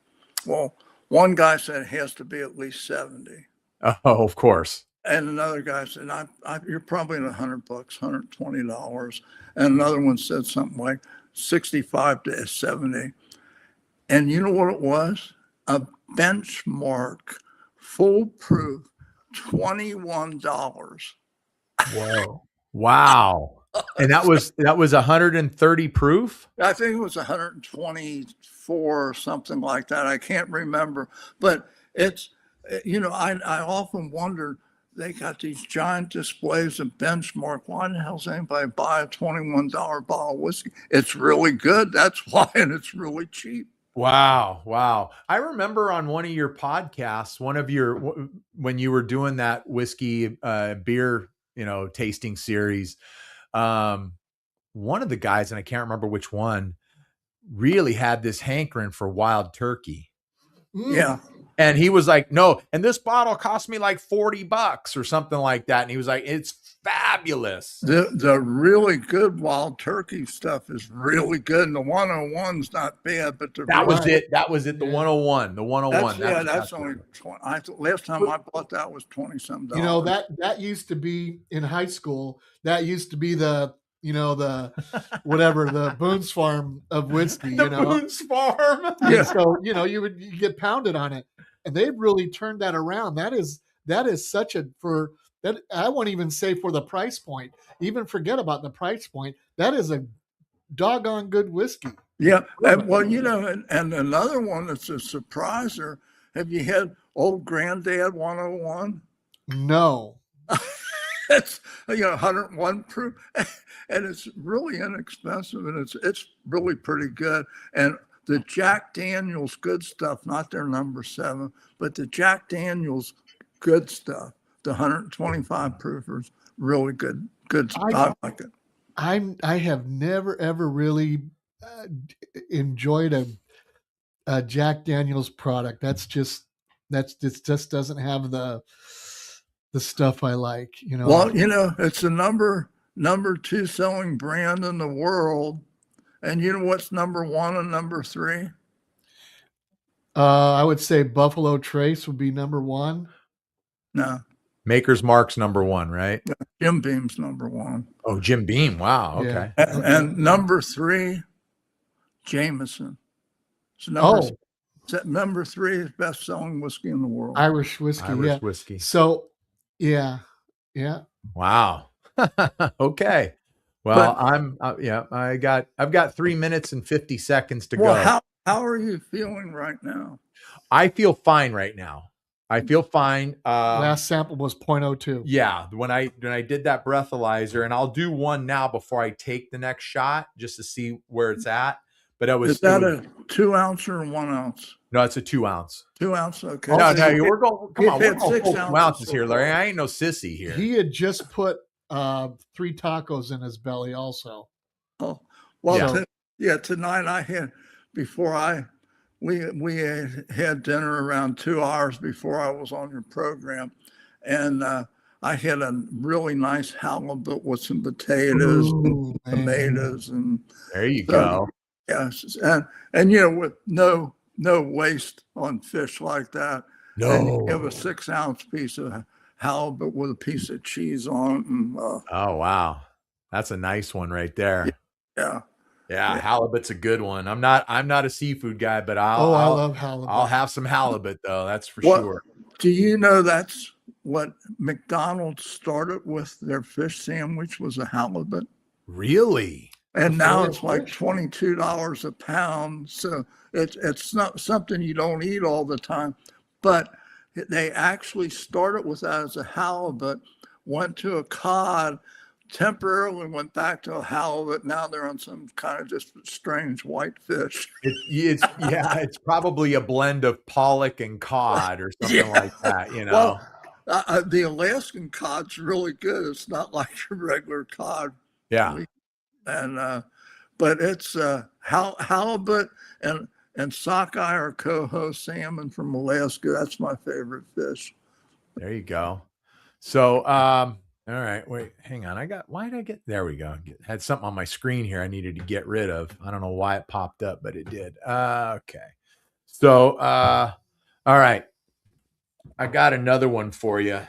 Well, one guy said it has to be at least 70. Oh, of course. And another guy said, you're probably at $100, $120. And another one said something like 65 to 70. And you know what it was? A benchmark, foolproof, $21. Whoa. Wow. And that was 130 proof? I think it was 124 or something like that. I can't remember. But it's, you know, I often wonder, they got these giant displays of benchmark. Why the hell does anybody buy a $21 bottle of whiskey? It's really good. That's why, and it's really cheap. Wow. I remember on one of your podcasts, when you were doing that whiskey beer, you know, tasting series, one of the guys, and I can't remember which one, really had this hankering for wild turkey. Yeah. And he was like, no, and this bottle cost me like $40 or something like that. And he was like, it's fabulous. The really good wild turkey stuff is really good. And the 101's not bad, but that was it. The 101. The 101. That's only 20. Last time I bought that was $20-some. You know, that used to be in high school. That used to be the whatever, the Boone's Farm of whiskey, Boone's Farm. Yeah. So, you get pounded on it, and they've really turned that around. That is such that I won't even say for the price point, even forget about the price point. That is a doggone good whiskey. Yeah. And, well, and another one that's a surpriser. Have you had Old Granddad 101? No. It's 101 proof, and it's really inexpensive, and it's really pretty good. And the Jack Daniel's good stuff, not their number 7, but the Jack Daniel's good stuff, the 125 proofers, really good stuff. I like it. I have never ever really enjoyed a Jack Daniel's product. It just doesn't have the stuff I like. Well, it's the number #2 selling brand in the world. And you know what's #1 and #3? I would say Buffalo Trace would be #1. No, Maker's Mark's #1, right? Jim Beam's #1. Oh, Jim Beam. Wow. Yeah. Okay. And #3, Jameson. So #3 is best-selling whiskey in the world. Irish whiskey. Irish whiskey. So, yeah. Wow. Okay. Well, I've got 3 minutes and 50 seconds to Well, go. how are you feeling right now? I feel fine right now. I feel fine. Last sample was 0.02. Yeah, when I did that breathalyzer, and I'll do one now before I take the next shot just to see where it's at. But Is that a 2 ounce or a 1 ounce? No, it's a 2 ounce. 2 ounce, okay. No, we're going. Come on, we're had going 6 full 2 ounces ounces so here, far. Larry. I ain't no sissy here. He had just put 3 tacos in his belly also. Oh, well, Yeah. tonight we had dinner around 2 hours before I was on your program, and I had a really nice halibut with some potatoes and tomatoes, and There you go. yes, and you know, with no waste on fish like that. No. And you have a 6 ounce piece of halibut with a piece of cheese on it, and Oh wow, that's a nice one right there. yeah. Yeah, halibut's a good one. I'm not a seafood guy, but I love halibut. I'll have some halibut though. That's for What- sure. Do you know that's what McDonald's started with their fish sandwich was a halibut? Really? And now fillet it's of like fish? $22 a pound. So it's not something you don't eat all the time, but they actually started with that as a halibut, went to a cod, temporarily went back to a halibut. Now they're on some kind of just strange white fish. It's probably a blend of pollock and cod or something like that, you know. Well, the Alaskan cod's really good. It's not like your regular cod. Yeah. And but it's halibut and sockeye or coho salmon from Alaska. That's my favorite fish. There you go. So, all right, wait, hang on. There we go. Had something on my screen here I needed to get rid of. I don't know why it popped up, but it did. Okay. So, all right. I got another one for you.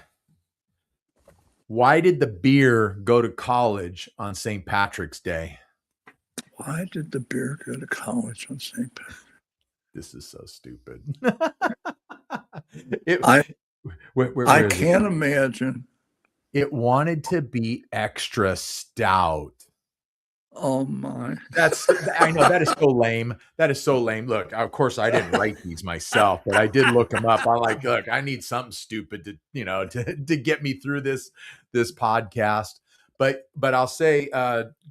Why did the beer go to college on St. Patrick's Day? Why did the beer go to college on St. Patrick's? This is so stupid. I can't imagine. It wanted to be extra stout. Oh my. I know that is so lame. That is so lame. Look, of course I didn't write these myself, but I did look them up. I'm like, look, I need something stupid to get me through this podcast. But I'll say,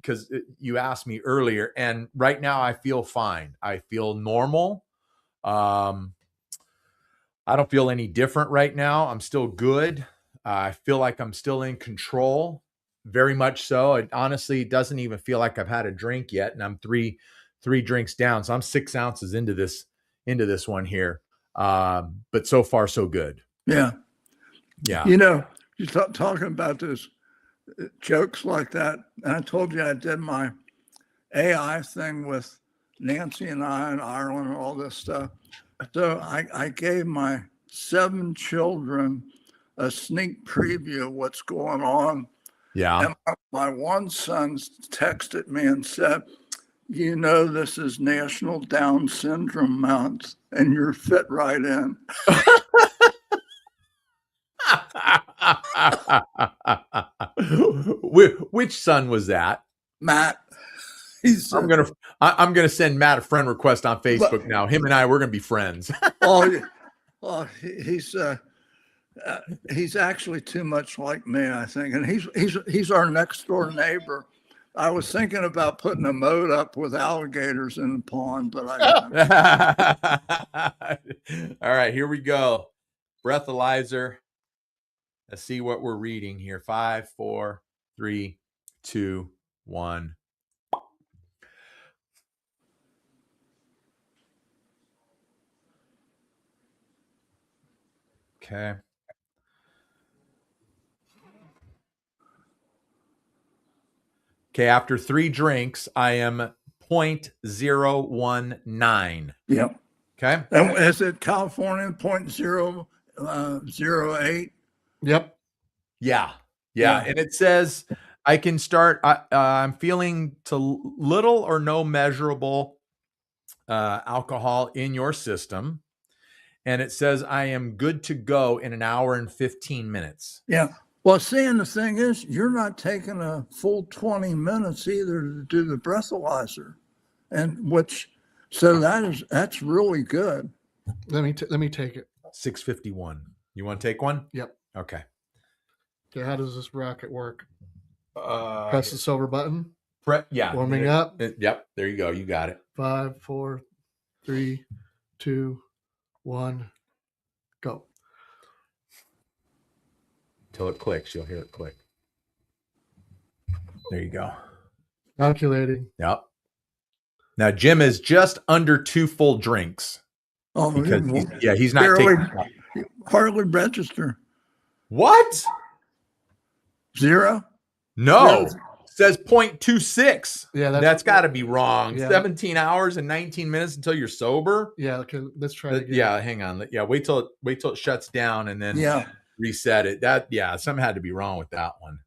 because you asked me earlier, and right now I feel fine. I feel normal. I don't feel any different right now. I'm still good. I feel like I'm still in control. Very much so. It honestly doesn't even feel like I've had a drink yet, and I'm three drinks down. So I'm 6 ounces into this one here. But so far so good. Yeah. Yeah. You know, you talking about this jokes like that, and I told you I did my AI thing with Nancy and I in Ireland and all this stuff. So I gave my 7 children a sneak preview of what's going on. Yeah. And my one son texted me and said, you know, this is National Down Syndrome Month, and you're fit right in. Which son was that? Matt. I'm gonna send Matt a friend request on Facebook now. Him and I, we're gonna be friends. He's actually too much like me, I think, and he's our next door neighbor. I was thinking about putting a moat up with alligators in the pond, but all right, here we go. Breathalyzer. Let's see what we're reading here. 5, 4, 3, 2, 1. Okay. Okay, after 3 drinks, I am 0.019. Yep. Okay. And is it California 0.008? Yep. Yeah. Yeah. And it says I can start. I'm feeling to little or no measurable alcohol in your system. And it says I am good to go in an hour and 15 minutes. Yeah. Well, seeing the thing is, you're not taking a full 20 minutes either to do the breathalyzer, so that's really good. Let me take it. 6:51. You want to take one? Yep. Okay. Okay. How does this rocket work? Press the silver button. Yeah. Warming up. Yep. There you go. You got it. 5, 4, 3, 2, 1, go. Till it clicks. You'll hear it click. There you go. Calculating. Yep. Now Jim is just under 2 full drinks. Oh, Because he's not taking hardly register. What? 0? No. Zero. Says 0.26. Yeah, that's got to be wrong. Yeah. 17 hours and 19 minutes until you're sober. Yeah. Okay. Let's try it again. Yeah, hang on. Yeah, wait till it shuts down and then reset it. Something had to be wrong with that one.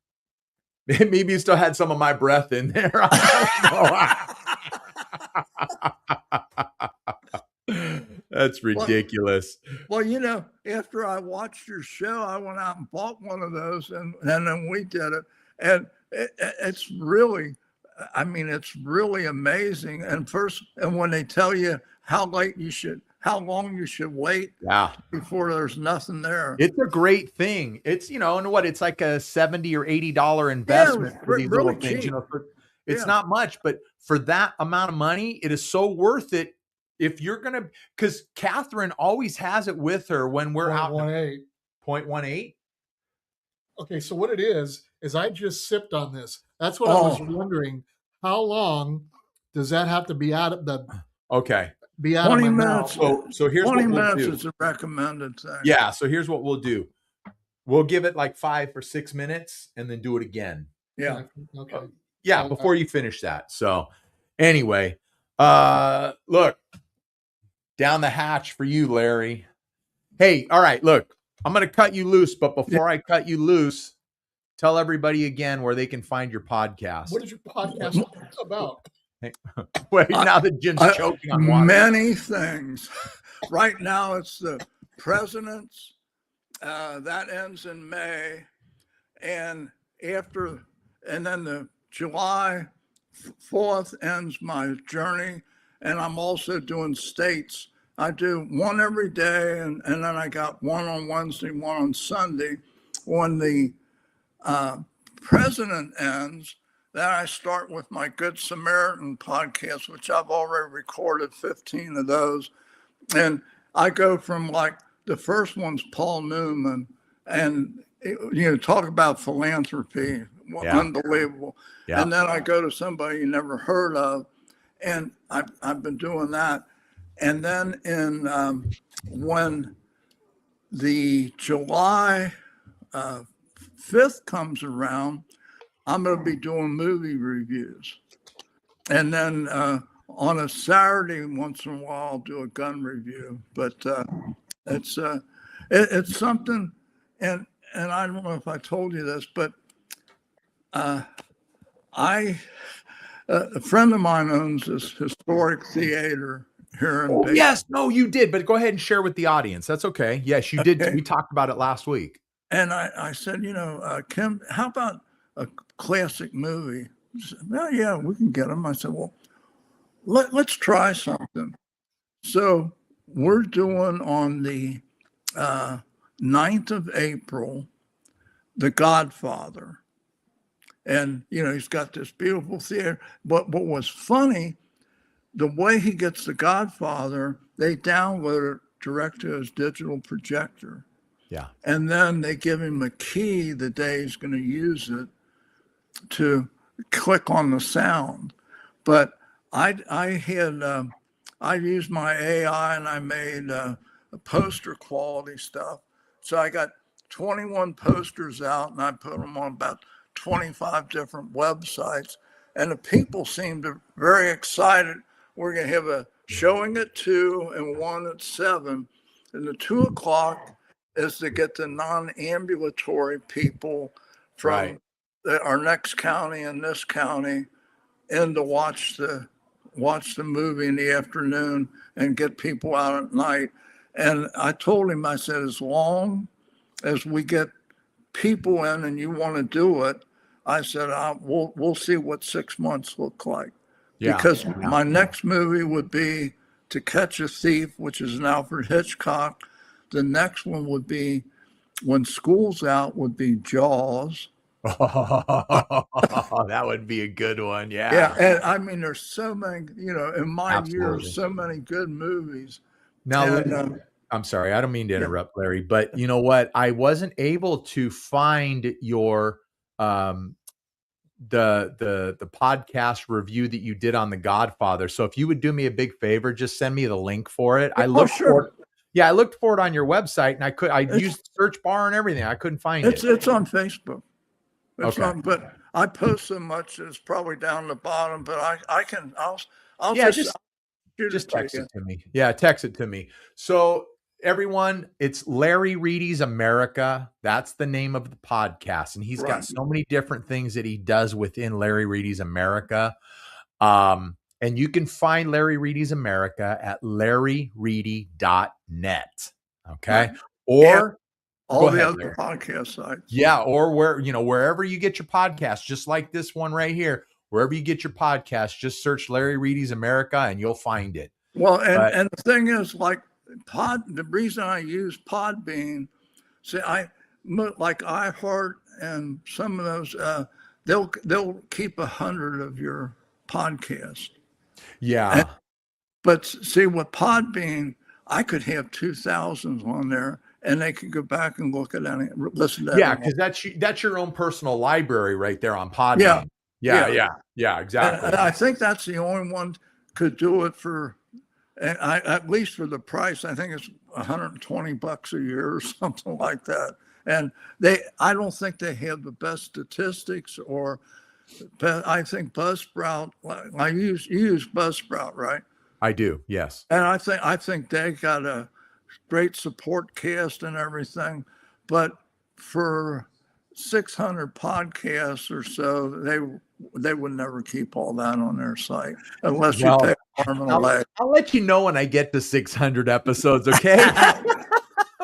Maybe you still had some of my breath in there. I don't know. That's ridiculous. Well, after I watched your show, I went out and bought one of those, and then we did it, and it's really, it's really amazing. And when they tell you how long you should wait, before there's nothing there, it's a great thing. It's it's like a $70 or $80 investment for these really little things. cheap. It's not much, but for that amount of money, it is so worth it. If you're gonna, because Catherine always has it with her when we're out. 0.18. Okay, so what it is I just sipped on this. That's what I was wondering. How long does that have to be out of the? Okay. Be out 20 of my minutes. mouth? So here's 20 what we'll minutes do. is a recommended thing. Yeah. So here's what we'll do. We'll give it like 5 or 6 minutes and then do it again. Yeah. Okay. Yeah. Before you finish that. So anyway, look, down the hatch for you, Larry. Hey, all right, look, I'm going to cut you loose, but before I cut you loose, tell everybody again where they can find your podcast. What is your podcast about? Wait, now that Jim's choking on water. Many things. Right now, it's the president's. That ends in May, and then the July 4th ends my journey, and I'm also doing states. I do one every day, and then I got one on Wednesday, one on Sunday. When the president ends, then I start with my Good Samaritan podcast, which I've already recorded 15 of those. And I go from like the first one's Paul Newman, and talk about philanthropy, unbelievable. Yeah. And then I go to somebody you never heard of, and I've been doing that. And then when the July 5th comes around, I'm going to be doing movie reviews. And then on a Saturday, once in a while, I'll do a gun review. But it's something, and I don't know if I told you this, but a friend of mine owns this historic theater here in Bay. Yes, no, you did, but go ahead and share with the audience. That's okay. Yes, you did. We talked about it last week. And I said, Kim, how about a classic movie? He said, well, yeah, we can get them. I said, well, let's try something. So we're doing on the 9th of April, The Godfather. And, he's got this beautiful theater. But what was funny, the way he gets The Godfather, they download it direct to his digital projector. Yeah. And then they give him a key the day he's going to use it to click on the sound. But I used my AI and I made a poster quality stuff. So I got 21 posters out and I put them on about 25 different websites. and the people seemed very excited. We're going to have a showing at 2 and one at 7. And the 2 o'clock is to get the non-ambulatory people from our next county and this county in to watch the movie in the afternoon and get people out at night. And I told him, I said, as long as we get people in and you want to do it, I said, we'll see what 6 months look like. Yeah. Because my next movie would be To Catch a Thief, which is an Alfred Hitchcock. The next one would be, when school's out, would be Jaws. That would be a good one. Yeah. Yeah. And I mean, there's so many, in my Absolutely. years, so many good movies. Now, And, I'm sorry, I don't mean to interrupt, Larry, but you know what? I wasn't able to find your the podcast review that you did on The Godfather. So if you would do me a big favor, just send me the link for it. I looked for it. Yeah, I looked for it on your website, and I used the search bar and everything. I couldn't find it. It's on Facebook. Okay. But I post so much that it's probably down the bottom. But I'll just shoot it to text you. it to me. Yeah, text it to me. So everyone, it's Larry Reedy's America. That's the name of the podcast. And he's got so many different things that he does within Larry Reedy's America. And you can find Larry Reedy's America at larryreedy.net. Okay. Right. Or all the other podcast sites. Yeah. Or wherever you get your podcast, just like this one right here, wherever you get your podcast, just search Larry Reedy's America and you'll find it. Well, and the thing is, like the reason I use Podbean, like iHeart and some of those, they'll keep 100 of your podcast. Yeah. But see, with Podbean, I could have 2,000 on there, and they could go back and look at any, listen to. Yeah, because that's your own personal library right there on Podbean. Yeah, exactly. And I think that's the only one could do it for, at least for the price. I think it's $120 a year or something like that. And I don't think they have the best statistics, but I think Buzzsprout. You use Buzzsprout, right? I do, yes. And I think they got a great support cast and everything, but for 600 podcasts or so, they would never keep all that on their site unless you pay arm and a leg. I'll let you know when I get to 600 episodes, okay?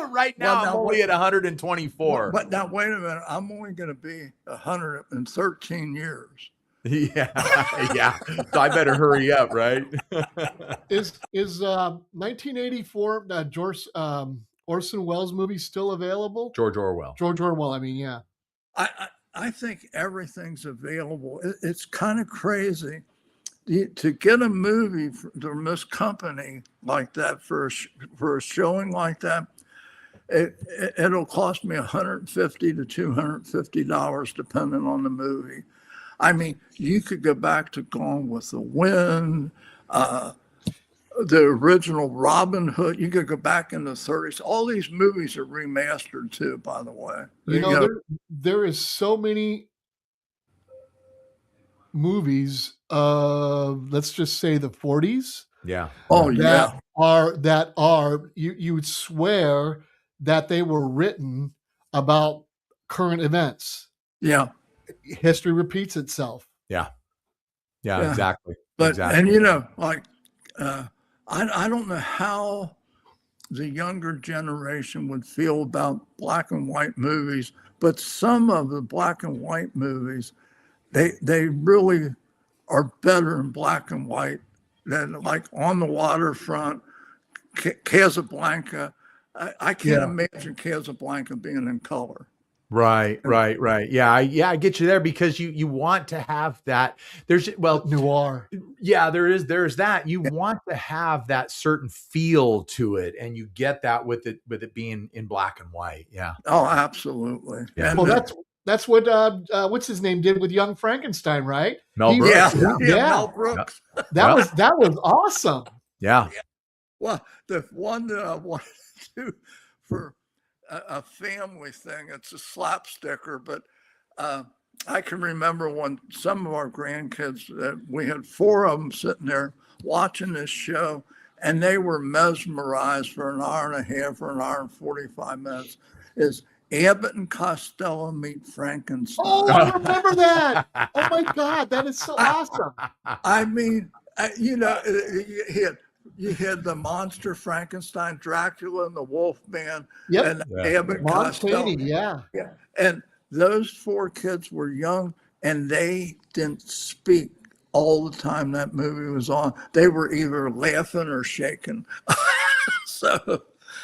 Right now, I'm only at 124. But now, wait a minute. I'm only going to be 113 years. Yeah. So I better hurry up, right? Is 1984 Orson Welles movie still available? George Orwell. I mean, yeah. I think everything's available. It's kind of crazy to get a movie from this company like that for a showing like that. It'll cost me $150 to $250 depending on the movie. I mean, you could go back to Gone with the Wind, the original Robin Hood. You could go back in the 30s. All these movies are remastered too, by the way. There is so many movies of, let's just say, the 40s. Yeah. Oh, that are you would swear that they were written about current events. Yeah. History repeats itself. Yeah, exactly. But exactly. And I don't know how the younger generation would feel about black and white movies, but some of the black and white movies, they really are better in black and white than, like, On the Waterfront, Casablanca. I can't imagine Casablanca being in color. Right. Yeah, I get you there because you want to have that. There's noir. Yeah, there's that. You want to have that certain feel to it, and you get that with it being in black and white. Yeah. Oh, absolutely. Yeah. Well, that's what what's his name did with Young Frankenstein, right? Mel Brooks. Mel Brooks. That was awesome. Yeah. Well, the one that I wanted to do for a family thing, it's a slapsticker, but I can remember when some of our grandkids, we had 4 of them sitting there watching this show, and they were mesmerized for an hour and a half or an hour and 45 minutes. Is Abbott and Costello meet Frankenstein. Oh, I remember that. Oh my God, that is so awesome. I mean, you had the monster Frankenstein, Dracula, and the Wolfman, Yep. and Yeah. Abbott Lon Costello. Chaney, yeah. Yeah. And those 4 kids were young, and they didn't speak all the time that movie was on. They were either laughing or shaking. So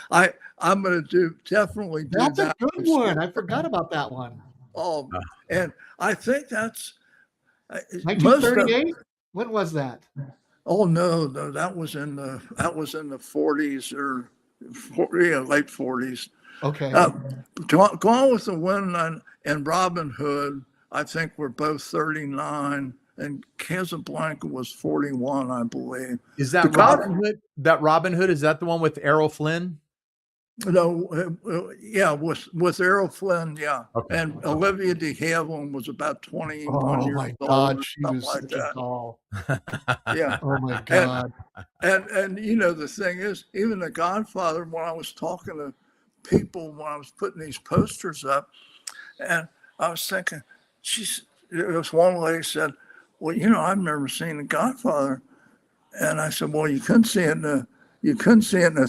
I'm going to definitely do That's that. a good one. I forgot about that one. Oh, and I think that's most of, 1938? When was that? oh no, that was in the 40s or late 40s. Okay. Gone with the Wind and Robin Hood, I think were both 39, and Casablanca was 41, I believe. Is that Robin Hood? That Robin Hood, is that the one with Errol Flynn? No, yeah, with Errol Flynn, yeah. Okay. And Olivia de Havilland was about 21 Oh years my old. God, or she something was like such a that. doll. Yeah. Oh my God. And you know, the thing is, even The Godfather, when I was talking to people, when I was putting these posters up, and I was thinking, there was one lady said, well, you know, I've never seen The Godfather. And I said, well, you couldn't see it in the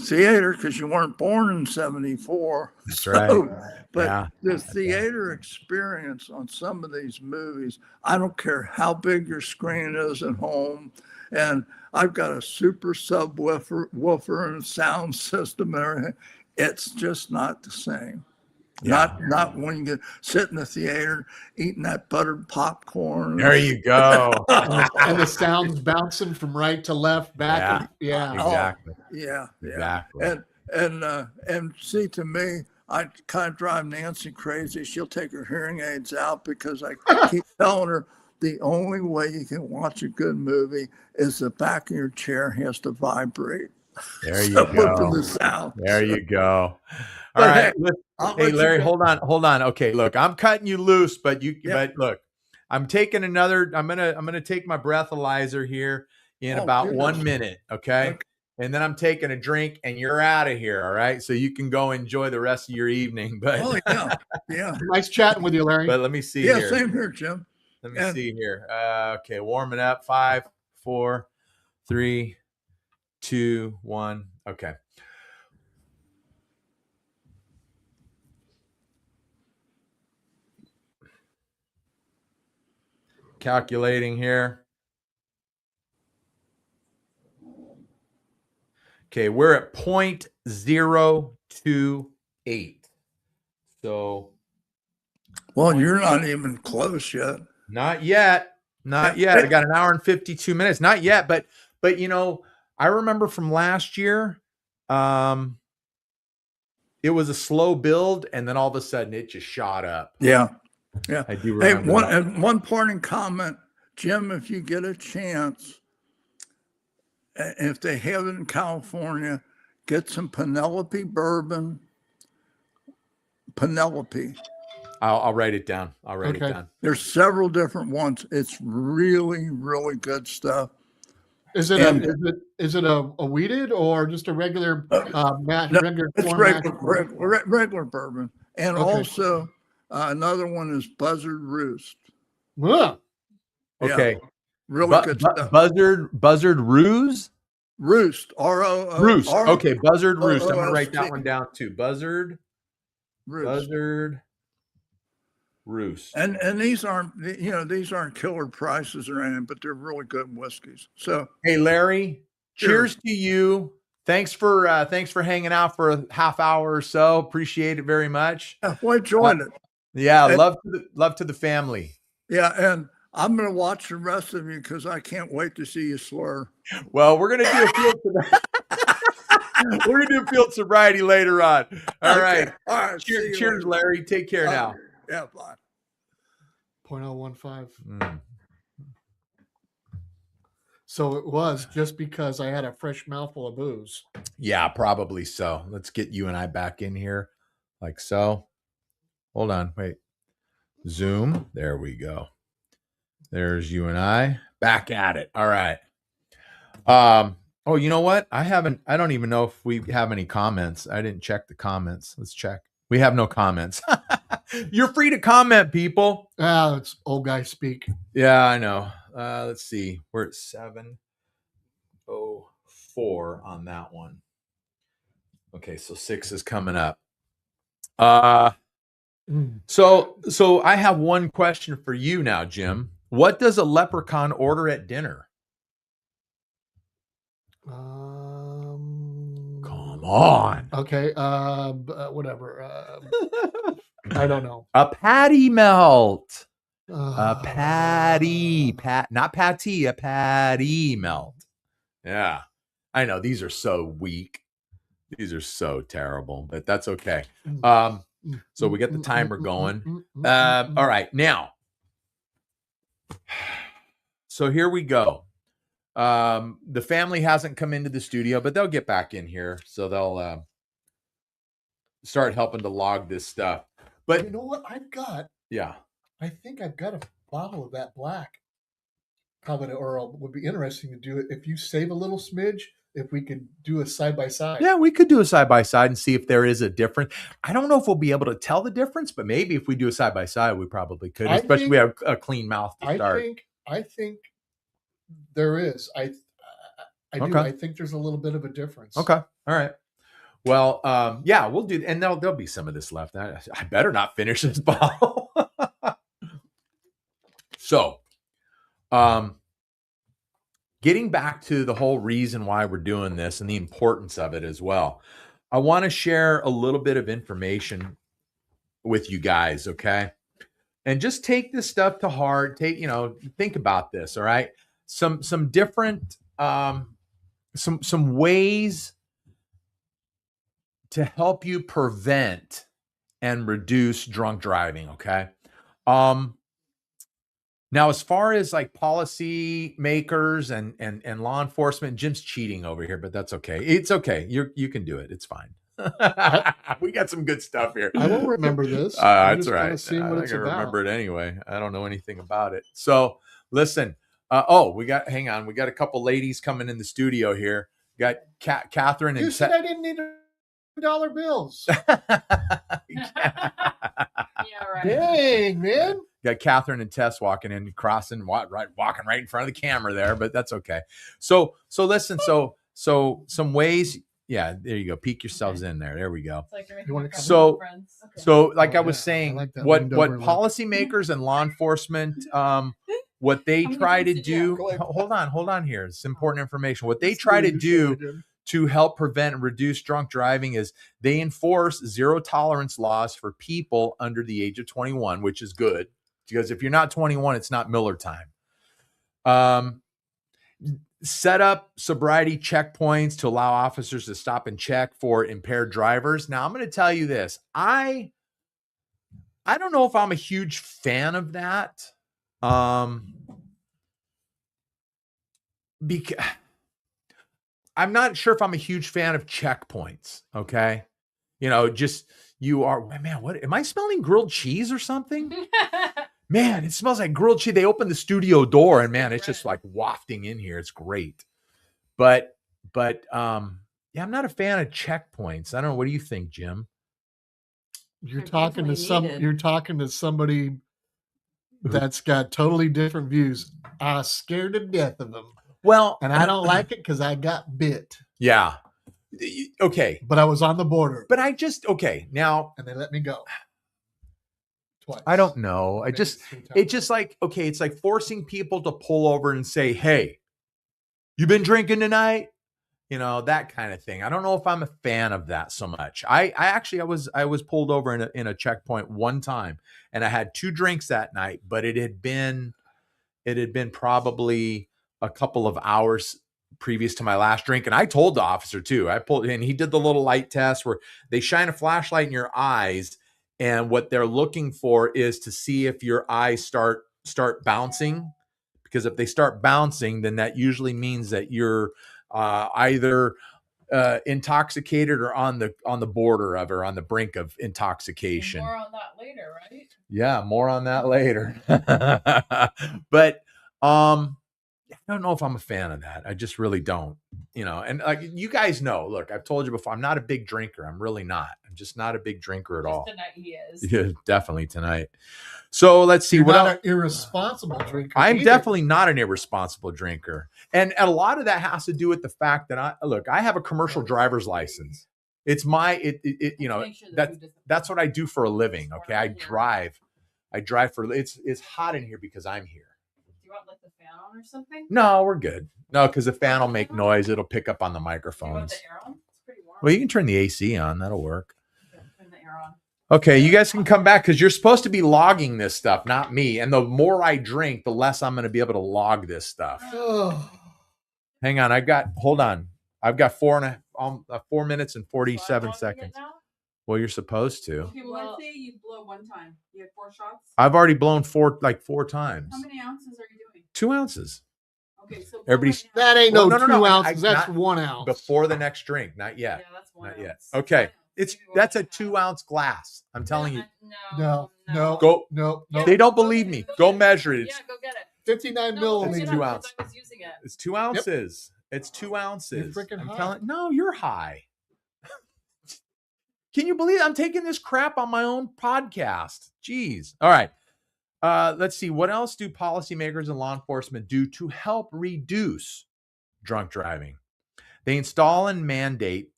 theater because you weren't born in 74. That's right. But Yeah. the theater experience on some of these movies, I don't care how big your screen is at home. And I've got a super subwoofer and sound system and everything. It's just not the same. Yeah. Not when you sit in the theater eating that buttered popcorn. There you go. And the sounds bouncing from right to left, back. Yeah. And, Exactly. Yeah. Exactly. And see, to me, I kind of drive Nancy crazy. She'll take her hearing aids out because I keep telling her the only way you can watch a good movie is the back of your chair has to vibrate. There you go. The sound. There you go. All right. Hey, Larry, hold on. Okay, look, I'm cutting you loose, but look, I'm gonna take my breathalyzer here in about 1 minute. Okay. And then I'm taking a drink and you're out of here. All right. So you can go enjoy the rest of your evening. But yeah. Nice chatting with you, Larry. But let me see here. Yeah, same here, Jim. Let me see here. Okay, warming up. 5, 4, 3, 2, 1. Okay. Calculating here. Okay, we're at 0.028. So, well, you're not even close yet. Not yet. I got an hour and 52 minutes. Not yet, but you know, I remember from last year, it was a slow build, and then all of a sudden it just shot up. Yeah. I do remember. One parting comment, Jim, if you get a chance, if they have it in California, get some Penelope bourbon. Penelope. I'll write it down. It down. There's several different ones. It's really, really good stuff. Is it a wheated or just a regular It's regular bourbon. And also another one is Buzzard Roost. Yeah. Okay. Yeah, really good stuff. Buzzard Ruse? Roost. R-O-O. Roost. Okay, Buzzard Roost. I'm going to write that one down too. Buzzard Roost. And these aren't killer prices or anything, but they're really good whiskeys. So hey, Larry, cheers to you. Thanks for hanging out for a half hour or so. Appreciate it very much. Yeah, well, I enjoyed it. Yeah, love to the family. Yeah, and I'm going to watch the rest of you because I can't wait to see you slur. Well, we're going to do a field we're going to do a field sobriety later on. All right. Cheers, Larry. Take care now. Yeah, bye. 0.015. So it was just because I had a fresh mouthful of booze. Yeah, probably so. Let's get you and I back in here like so. Hold on. Wait. Zoom. There we go. There's you and I back at it. All right. Oh, you know what? I don't even know if we have any comments. I didn't check the comments. Let's check. We have no comments. You're free to comment, people. It's old guy speak. Yeah, I know. Let's see. We're at 7:04 on that one. Okay, so 6 is coming up. So I have one question for you now, Jim. What does a leprechaun order at dinner? Come on. Okay. Whatever. I don't know. A patty melt. A Not not patty, a patty melt. Yeah. I know these are so weak. These are so terrible, but that's okay. So we get the timer going. All right, now. So here we go. The family hasn't come into the studio, but they'll get back in here. So they'll start helping to log this stuff. But you know what I've got? Yeah. I think I've got a bottle of that black. Probably, or it would be interesting to do it if you save a little smidge. If we could do a side by side. Yeah, we could do a side by side and see if there is a difference. I don't know if we'll be able to tell the difference, but maybe if we do a side by side, we probably could, especially if we have a clean mouth to start. I think there is. I do. Okay. I think there's a little bit of a difference. Okay. All right. Well, yeah, we'll do, and there'll be some of this left. I better not finish this bottle. So, getting back to the whole reason why we're doing this and the importance of it as well, I want to share a little bit of information with you guys, okay? And just take this stuff to heart. Think about this, all right? Some different some ways to help you prevent and reduce drunk driving, okay? Now, as far as like policy makers and law enforcement, Jim's cheating over here, but that's okay. It's okay. You can do it. It's fine. We got some good stuff here. I won't remember this. That's right. I'm what it's gonna about. remember it anyway. I don't know anything about it. So listen. Hang on. We got a couple ladies coming in the studio here. We got Catherine and You said I didn't need $1 bills. Yeah, right. Dang, man. Got Catherine and Tess walking in, walking right in front of the camera there, but that's okay. So listen, so some ways, yeah, there you go. Peek yourselves in there. There we go. It's like You wanna come So, like I was I saying, like that what leaned over look. policymakers and law enforcement, what they I'm try to gonna sit do, down. hold on here. It's important information. What they try to do to help prevent and reduce drunk driving is they enforce zero tolerance laws for people under the age of 21, which is good because if you're not 21, it's not Miller time. Set up sobriety checkpoints to allow officers to stop and check for impaired drivers. Now, I'm going to tell you this. I don't know if I'm a huge fan of that. Because I'm not sure if I'm a huge fan of checkpoints. Okay. What am I smelling grilled cheese or something? Man, it smells like grilled cheese. They opened the studio door and man, it's just like wafting in here. It's great. But I'm not a fan of checkpoints. I don't know. What do you think, Jim? You're They're talking to definitely needed. you're talking to somebody that's got totally different views. I'm scared to death of them. Well, And I don't like it because I got bit. yeah. Okay. But I was on the border. But now And they let me go. Twice. I don't know. Maybe It's just like, okay, it's like forcing people to pull over and say, hey, you been drinking tonight? That kind of thing. I don't know if I'm a fan of that so much. I was pulled over in a checkpoint one time and I had 2 drinks that night, but it had been probably a couple of hours previous to my last drink. And I told the officer too, and he did the little light test where they shine a flashlight in your eyes. And what they're looking for is to see if your eyes start bouncing, because if they start bouncing, then that usually means that you're either intoxicated or on the border of, or on the brink of intoxication. More on that later, right? Yeah, more on that later. But I don't know if I'm a fan of that. I just really don't. And like you guys know, look, I've told you before, I'm not a big drinker. I'm really not. I'm just not a big drinker at all. Tonight he is. Yeah, definitely tonight. So let's see. You're what not else? an irresponsible drinker. I'm either. definitely not an irresponsible drinker. And a lot of that has to do with the fact that I have a commercial driver's license. It's my, Make sure that that's what I do for a living. Okay. I drive for, it's hot in here because I'm here. Do you want like the fan on or something? No, we're good. No, because the fan will make noise. It'll pick up on the Do you want microphones. the air on? It's pretty warm. Well, you can turn the AC on. That'll work. Turn the air on. Okay, you guys can come back because you're supposed to be logging this stuff, not me. And the more I drink, the less I'm going to be able to log this stuff. Oh. Hang on. Hold on. I've got 4 minutes and 47 seconds. Well, you're supposed to. Okay, well, let's say you blow one time. You have 4 shots. I've already blown 4 times. How many ounces are you doing? 2 ounces. Okay, so Everybody's- blow right That ain't Well, no, no, 2 I- ounces. That's not 1 ounce. Before the next drink. Not now. yet. Yeah, that's 1 Not ounce. yet. Okay. Maybe That's a 1.5. 2 ounce glass. I'm telling you. No. Go. No. They don't believe me. Go measure it. Yeah, go get it. 59 No, milliliters. It's look it 2 up, ounce. 'cause I was using it. It's 2 ounces. It's 2 ounces. freaking I'm high. No, you're high. Can you believe I'm taking this crap on my own podcast? Jeez. All right. Let's see. What else do policymakers and law enforcement do to help reduce drunk driving? They install and mandate.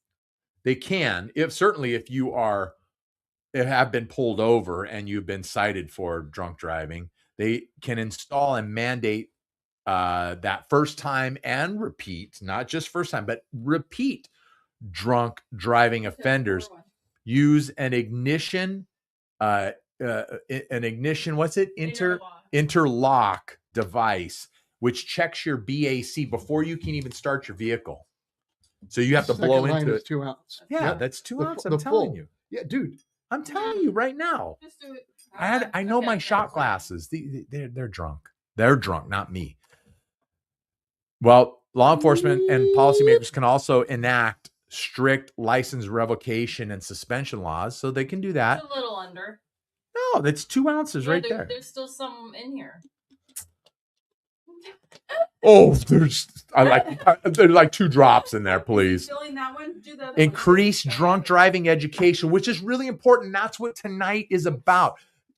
They can, if you have been pulled over and you've been cited for drunk driving, they can install and mandate that first time and repeat, not just first time, but repeat drunk driving offenders use an ignition, what's it? Interlock device, which checks your BAC before you can even start your vehicle. So you have to blow Second line into is it. 2 ounces. Yeah, Yep. that's 2 The- ounces. the I'm telling full. you. Yeah, dude. I'm telling you right now. Just do it. I know my shot glasses. They're drunk. They're drunk, not me. Well, law enforcement and policymakers can also enact strict license revocation and suspension laws, so they can do that. It's a little under. No, that's 2 ounces Yeah, right there- there. There's still some in here. Oh, there's like 2 drops in there, please. Filling that one, do the other one. Increase drunk driving education, which is really important. That's what tonight is about.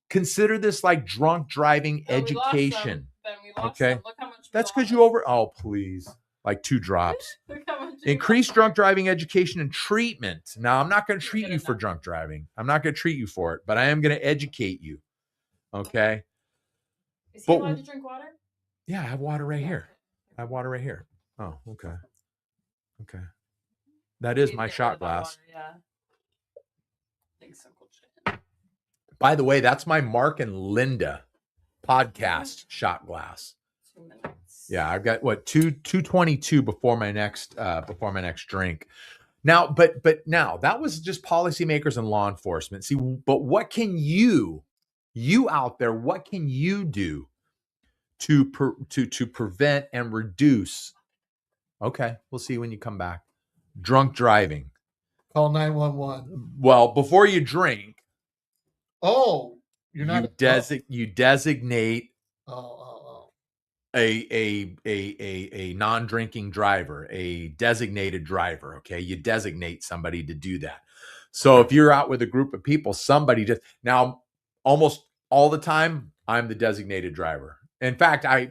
Consider this like drunk driving Oh, we lost education. some. Ben, we lost Okay. some. Look how much we That's because lost. oh, please. Like 2 drops. Look how much we Increase lost. drunk driving education and treatment. Now, I'm not going to treat Good you for enough. drunk driving. I'm not going to treat you for it, but I am going to educate you. Okay. Is he But- allowed to drink water? Yeah, I have water right here. I have water right here. Oh, okay. Okay. That is He'd my get shot rid of that glass. water, yeah. Thanks, Uncle Chin. By the way, that's my Mark and Linda podcast shot glass. 2 minutes. Yeah, I've got 222 before my next drink. Now, but now that was just policymakers and law enforcement. See, but what can you out there, what can you do to prevent and reduce? Okay, we'll see when you come back. Drunk driving. Call 911. Well, before you drink, Oh, you're not. you designate Oh. a non-drinking driver, a designated driver. Okay, you designate somebody to do that. So if you're out with a group of people, somebody just now almost all the time I'm the designated driver. In fact, I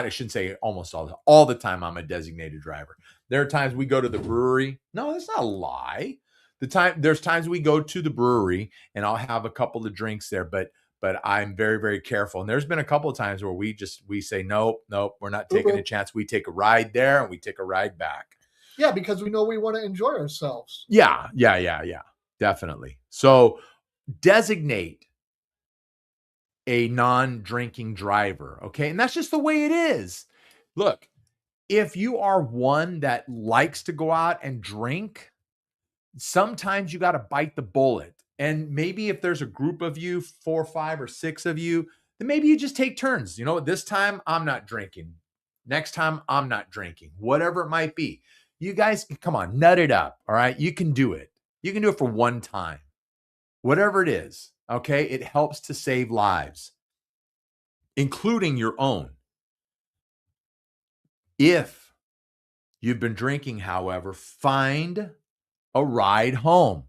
shouldn't say almost all the time I'm a designated driver. There are times we go to the brewery. No, that's not a lie. There's times we go to the brewery and I'll have a couple of drinks there, but I'm very, very careful. And there's been a couple of times where we say, nope, we're not taking a chance. We take a ride there and we take a ride back. Yeah, because we know we want to enjoy ourselves. Yeah, definitely. So designate a non-drinking driver, okay? And that's just the way it is. Look, if you are one that likes to go out and drink, sometimes you got to bite the bullet. And maybe if there's a group of you, 4, 5, or 6 of you, then maybe you just take turns. You know, this time I'm not drinking. Next time I'm not drinking. Whatever it might be. You guys, come on, nut it up. All right. You can do it. You can do it for one time, whatever it is. Okay. It helps to save lives, including your own. If you've been drinking, however, find a ride home.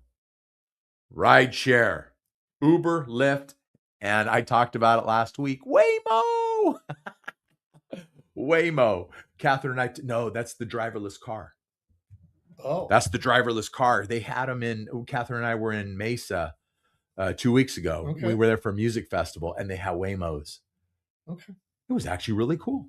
Ride share, Uber, Lyft, and I talked about it last week. Waymo. Waymo. Catherine and I, no, that's the driverless car. Oh, That's the driverless car. They had them in, Catherine and I were in Mesa 2 weeks ago. Okay. We were there for a music festival and they had Waymos. okay. It was actually really cool.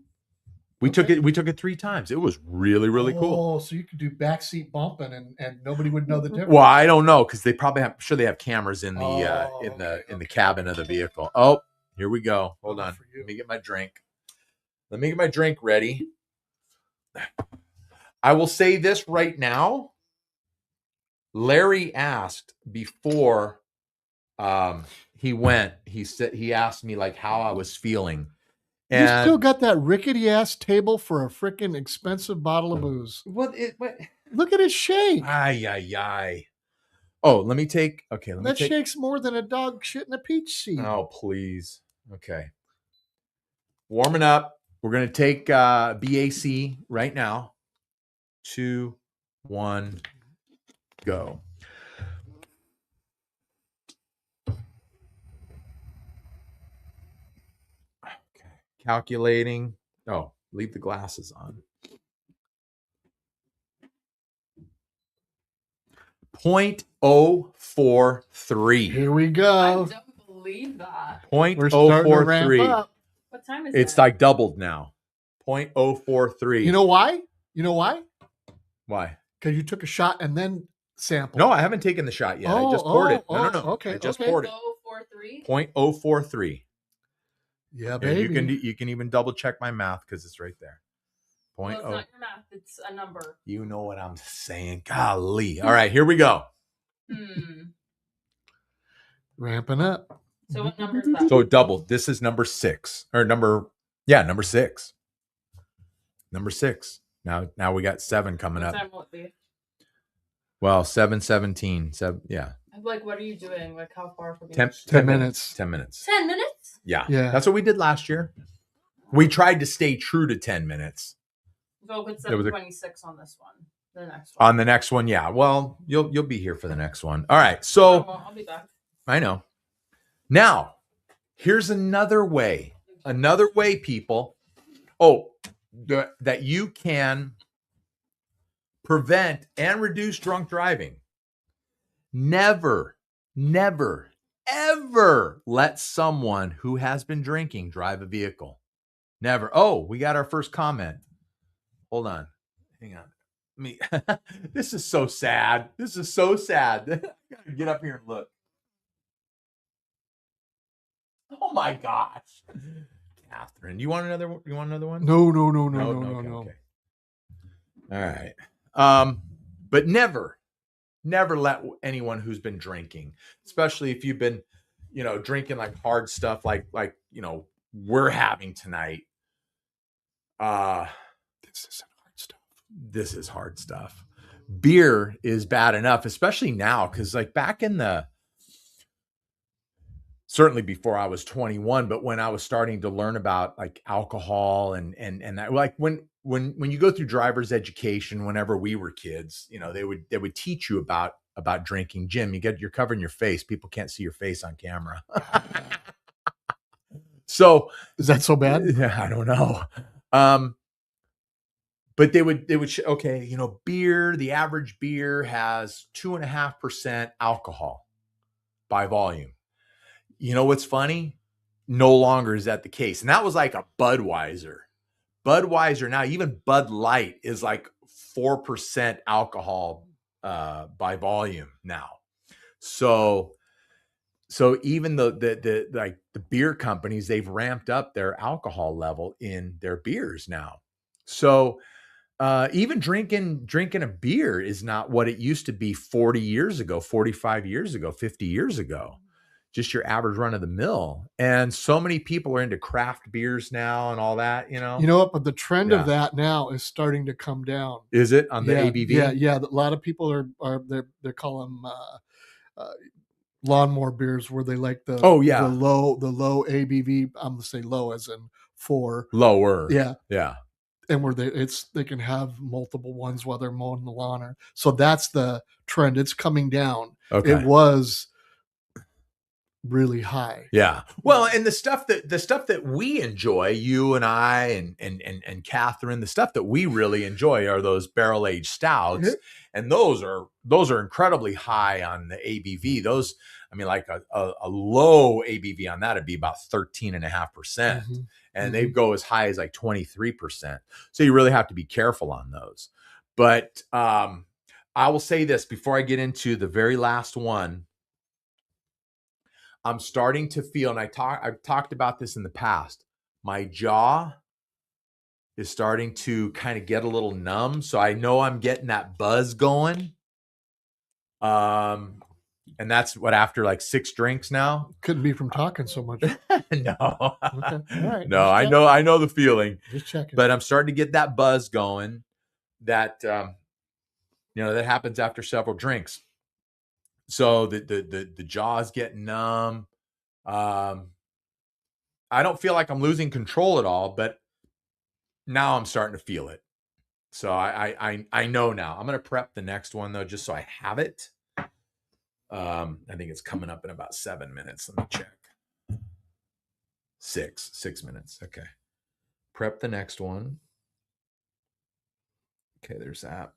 We took it 3 times. It was really, really cool. Oh, so you could do backseat bumping and nobody would know the difference. Well, I don't know because they probably have. I'm sure they have cameras in the Oh, in the cabin of the vehicle. Oh, here we go. Hold on. For you. Let me get my drink. Let me get my drink ready. I will say this right now. Larry asked before he went. He asked me like how I was feeling. You And still got that rickety ass table for a freaking expensive bottle of booze. what? Look at it shake. Ay. Oh, let me take. Okay, let me That take. shakes more than a dog shit in a peach seed. Oh, please. Okay. Warming up. We're going to take BAC right now. 2, 1, go. Okay. Calculating. Oh, leave the glasses on. 0.043. Here we I go. don't believe that. We're starting to ramp 0.043. up. What time is It's that? like doubled now. 0.043. You know why? You know why? Why? Because you took a shot and then sampled. No, I haven't taken the shot yet. I just poured it. No. Okay. I just okay. poured it. 043. 0.043. Yeah, And baby. you can even double check my math because it's right there. Well, Point it's oh. not your math. It's a number. You know what I'm saying. Golly. All right, here we go. Ramping up. So what number is that? So double. This is number 6. Or number 6. Number 6. Now we got 7 coming What up. time will it be? Well, 7:17. 7, yeah. Like, what are you doing? Like, how far from 10 each? 10 minutes. 10 minutes. 10 minutes? Yeah. Yeah. That's what we did last year. We tried to stay true to 10 minutes. So it's There was a- 7:26 on this one. The next one. On the next one, yeah. Well, you'll be here for the next one. All right. Oh, So well, I'll be back. I know. Now, here's another way. Another way, people. That you can prevent and reduce drunk driving. Never, ever let someone who has been drinking drive a vehicle. Never. Oh, we got our first comment. Hold on. Hang on. This is so sad. This is so sad. I gotta get up here and look. Oh my gosh. Catherine, you want another one? You want another one? No. Okay. All right. But never let anyone who's been drinking, especially if you've been, drinking like hard stuff like we're having tonight. This isn't hard stuff. This is hard stuff. Beer is bad enough, especially now, because like back in certainly before I was 21, but when I was starting to learn about like alcohol and that, like when you go through driver's education, whenever we were kids, they would teach you about drinking. Jim, you're covering your face. People can't see your face on camera. So Is that so bad? yeah, I don't know. But they would okay, beer, the average beer has 2.5% alcohol by volume. You know what's funny? No longer is that the case. And that was like a Budweiser. Budweiser now, even Bud Light is like 4% alcohol by volume now. So even the beer companies, they've ramped up their alcohol level in their beers now. So even drinking a beer is not what it used to be 40 years ago, 45 years ago, 50 years ago. just your average run of the mill. And so many people are into craft beers now and all that, You know what? But the trend Yeah. of that now is starting to come down. Is it on the Yeah, ABV? yeah. A lot of people are they call them lawnmower beers, where they like the Oh, yeah. the low ABV. I'm gonna say low as in 4. Lower. Yeah, Yeah. and where they can have multiple ones while they're mowing the lawn. So that's the trend. It's coming down. Okay. It was really high. Yeah. Well, and the stuff that we enjoy, you and I and Catherine, the stuff that we really enjoy are those barrel aged stouts. Mhm. And those are incredibly high on the ABV. Those, I mean, like a low ABV on that would be about 13.5%. Mhm. And they go as high as like 23%. So you really have to be careful on those. But I will say this before I get into the very last one. I'm starting to feel, and I've talked about this in the past, my jaw is starting to kind of get a little numb. So I know I'm getting that buzz going. And that's what, after like 6 drinks now? Couldn't be from talking so much. No. Okay. All right. No, I know the feeling. Just checking. But I'm starting to get that buzz going that that happens after several drinks. So the jaw's getting numb. I don't feel like I'm losing control at all, but now I'm starting to feel it. So I know now. I'm gonna prep the next one though, just so I have it. I think it's coming up in about 7 minutes. Let me check. 6 minutes. Okay. Prep the next one. Okay, there's that.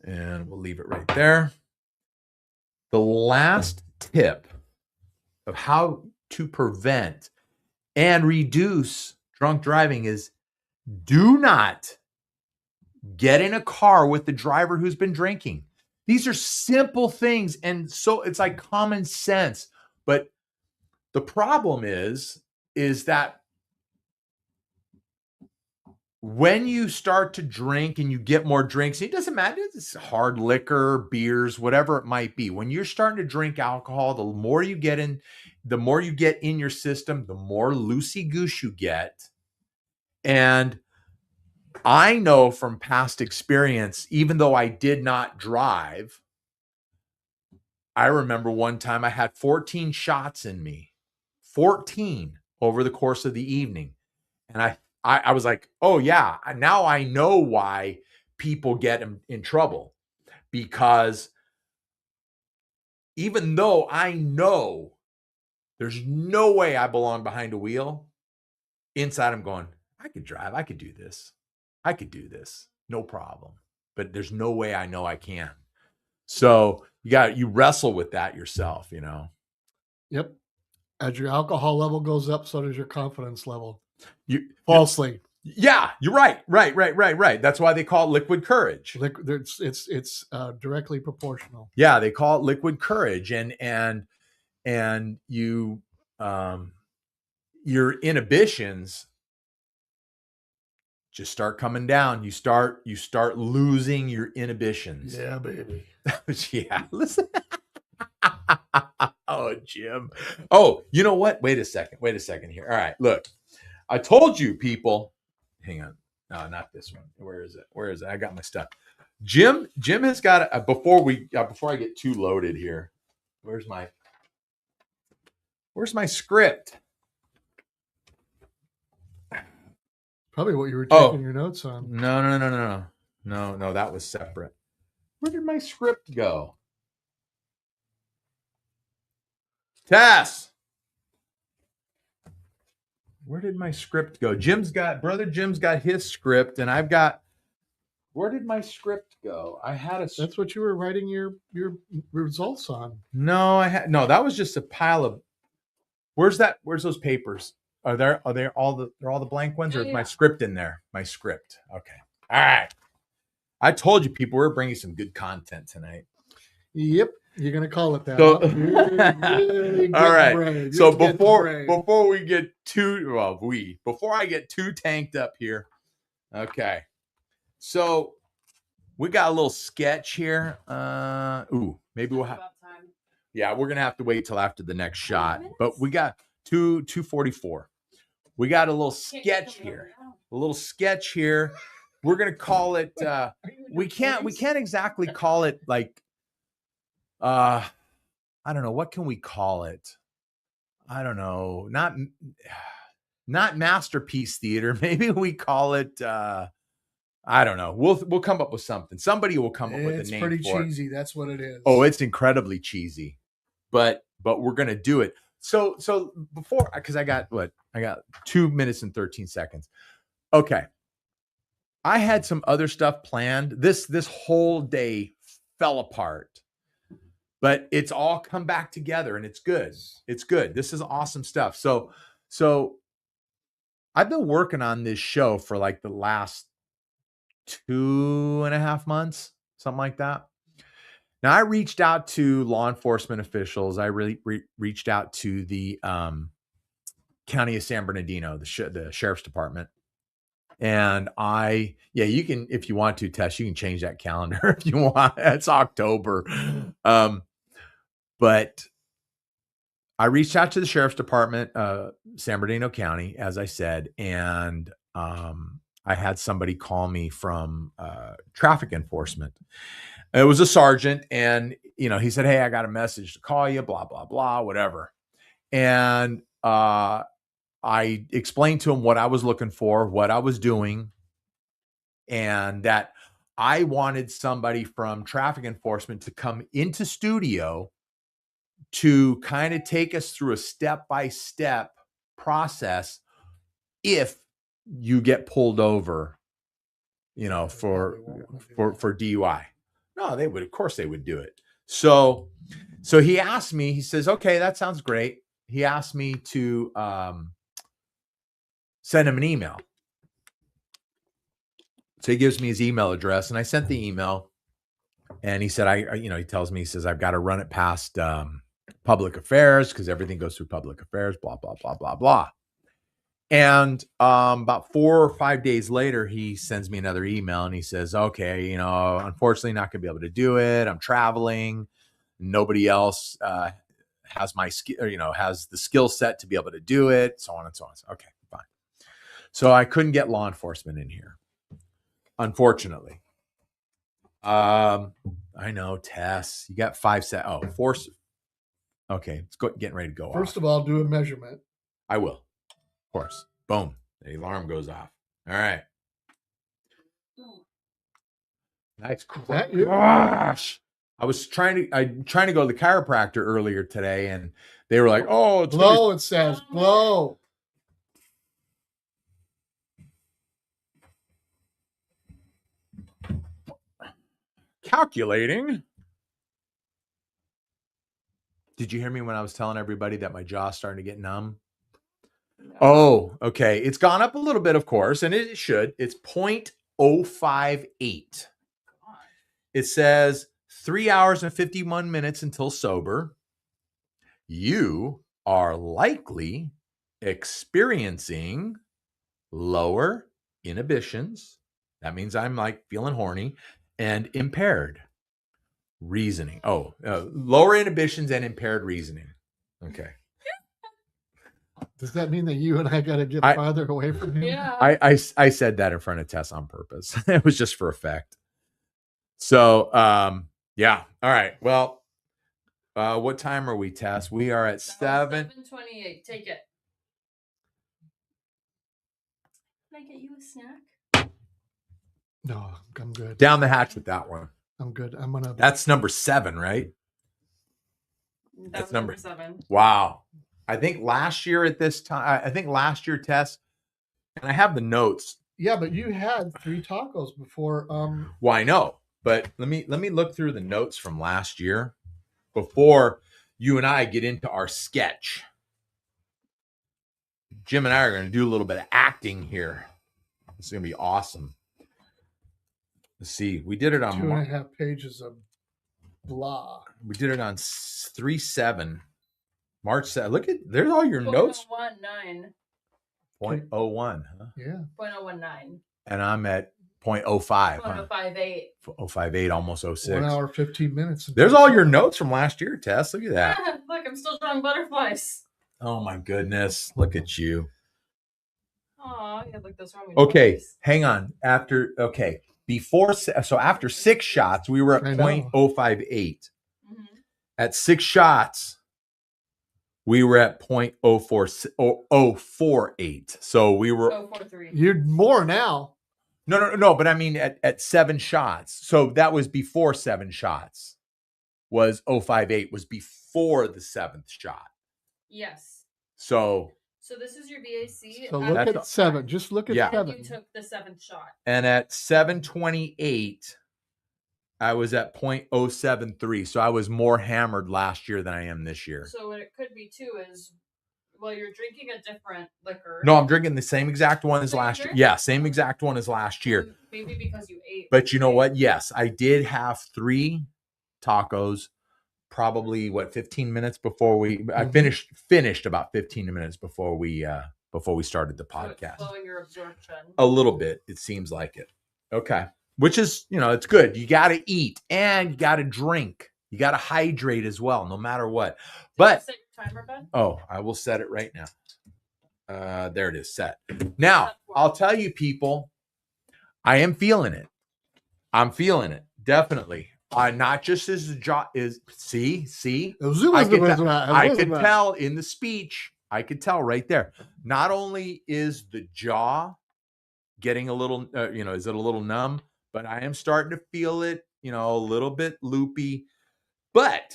And we'll leave it right there. The last tip of how to prevent and reduce drunk driving is do not get in a car with the driver who's been drinking. These are simple things. And so it's like common sense. But the problem is that when you start to drink and you get more drinks, it doesn't matter. It's hard liquor, beers, whatever it might be. When you're starting to drink alcohol, the more you get in your system, the more loosey-goose you get. And I know from past experience, even though I did not drive, I remember one time I had 14 shots in me, 14 over the course of the evening. And I was like, oh yeah, now I know why people get in trouble. Because even though I know there's no way I belong behind a wheel, inside I'm going, I could drive, I could do this. I could do this, no problem. But there's no way I know I can. So you wrestle with that yourself, Yep. As your alcohol level goes up, so does your confidence level. Falsely. Yeah, you're right. Right. That's why they call it liquid courage. It's directly proportional. Yeah, they call it liquid courage, and you your inhibitions just start coming down. You start losing your inhibitions. Yeah, baby. Yeah. Listen. Oh, Jim. Oh, you know what? Wait a second here. All right, look. I told you, people. Hang on. No, not this one. Where is it? I got my stuff. Jim has got before I get too loaded here. Where's my script? Probably what you were taking your notes on. No, that was separate. Where did my script go? Tess. Where did my script go? Brother Jim's got his script, and I've got. Where did my script go? I had a. That's what you were writing your results on. No, that was just a pile of. Where's those papers? Are they all the blank ones, or is my script in there? My script. Okay. All right. I told you, people, we're bringing some good content tonight. Yep. You're gonna call it that. So, All right. So before I get too tanked up here, okay. So we got a little sketch here. Maybe we'll have. Yeah, we're gonna have to wait till after the next shot. minutes? But we got 2:44. We got a little Can't get sketch them here. now. A little sketch here. We're gonna call it. Are you in We your can't 20s? exactly call it like. I don't know, what can we call it? I don't know. Not masterpiece theater. Maybe we call it. I don't know. We'll come up with something. Somebody will come up with a It's name pretty for it. cheesy. That's what it is. Oh, it's incredibly cheesy, but we're gonna do it. So before, because I got 2 minutes and 13 seconds. Okay, I had some other stuff planned. This whole day fell apart, but it's all come back together, and it's good. It's good. This is awesome stuff. So I've been working on this show for like the last 2.5 months, something like that. Now, I reached out to law enforcement officials. I really reached out to the County of San Bernardino, the sheriff's department. And you can, if you want to, Tess, you can change that calendar if you want. It's October. But I reached out to the sheriff's department, San Bernardino County, as I said, and I had somebody call me from traffic enforcement. It was a sergeant, and he said, "Hey, I got a message to call you, blah, blah, blah, whatever." And I explained to him what I was looking for, what I was doing, and that I wanted somebody from traffic enforcement to come into studio to kind of take us through a step-by-step process if you get pulled over, for DUI. No, they would, of course they would do it. So he asked me, he says, "Okay, that sounds great." He asked me to send him an email. So he gives me his email address, and I sent the email, and he said, he tells me, he says, "I've got to run it past public affairs because everything goes through public affairs, blah, blah, blah, blah, blah." And about 4 or 5 days later, he sends me another email, and he says, "Okay, unfortunately not going to be able to do it. I'm traveling. Nobody else has my skill, or, has the skill set to be able to do it, so on and so on." So, okay, fine. So I couldn't get law enforcement in here, unfortunately. I know, Tess, you got 5 sets. Oh, 4. Okay, it's getting ready to go First off. of all, do a measurement. I will, of course. Boom, the alarm goes off. All right. Nice. That you? Gosh, I was trying to go to the chiropractor earlier today, and they were like, "Oh, it's gonna be Blow, it says. Blow. calculating." Did you hear me when I was telling everybody that my jaw's starting to get numb? No. Oh, okay. It's gone up a little bit, of course, and it should. It's 0.058. It says 3 hours and 51 minutes until sober. You are likely experiencing lower inhibitions. That means I'm like feeling horny, and impaired reasoning. Oh, lower inhibitions and impaired reasoning. Okay. Does that mean that you and I got to get farther away from him? Yeah. I said that in front of Tess on purpose. It was just for effect. So, yeah. All right. Well, what time are we, Tess? We are at 7:28. Take it. Can I get you a snack? No, I'm good. Down the hatch with that one. I'm good. That's number 7, right? That's number 7. Wow. I think last year at this time, Tess, and I have the notes. Yeah, but you had 3 tacos before. Well, I know, but let me look through the notes from last year before you and I get into our sketch. Jim and I are going to do a little bit of acting here. It's going to be awesome. Let's see. We did it on 2.5 pages of blah. We did it on 3/7, March 7. Look at there's all your notes. 0.019. 0.01, huh? Yeah. 0.019. and I'm at 0.05. Huh? 0.058. 058, almost 06. 1 hour, 15 minutes. There's all your notes from last year, Tess. Look at that. Look, I'm still drawing butterflies. Oh my goodness. Look at you. Oh, yeah, look, those wrong. Okay, hang on. After 6 shots, we were at I know. 0.058. Mm-hmm. At 6 shots, we were at 0.048. So we were 043. You're more now. no, but I mean at 7 shots. So that was before 7 shots. Was 058 was before the 7th shot. Yes. So this is your BAC. So look at 7. Just look at Yeah. 7. You took the 7th shot. and at 728, I was at 0.073. So I was more hammered last year than I am this year. So what it could be too is, well, you're drinking a different liquor. No, I'm drinking the same exact one as Same last year. drink? Yeah, same exact one as last year. Maybe because you ate. But you know what? Yes, I did have 3 tacos. Probably 15 minutes before I finished about 15 minutes before we started the So it's podcast. slowing your absorption. A little bit, it seems like it. Okay. Which is, it's good. You got to eat and you got to drink. You got to hydrate as well, no matter what. But Did you set your timer, Ben? oh, I will set it right now. There it is, set. Now, I'll tell you people, I am feeling it. I'm feeling it, definitely. Not just as a jaw is see. I could tell in the speech. I could tell right there. Not only is the jaw getting a little, is it a little numb, but I am starting to feel it, a little bit loopy. But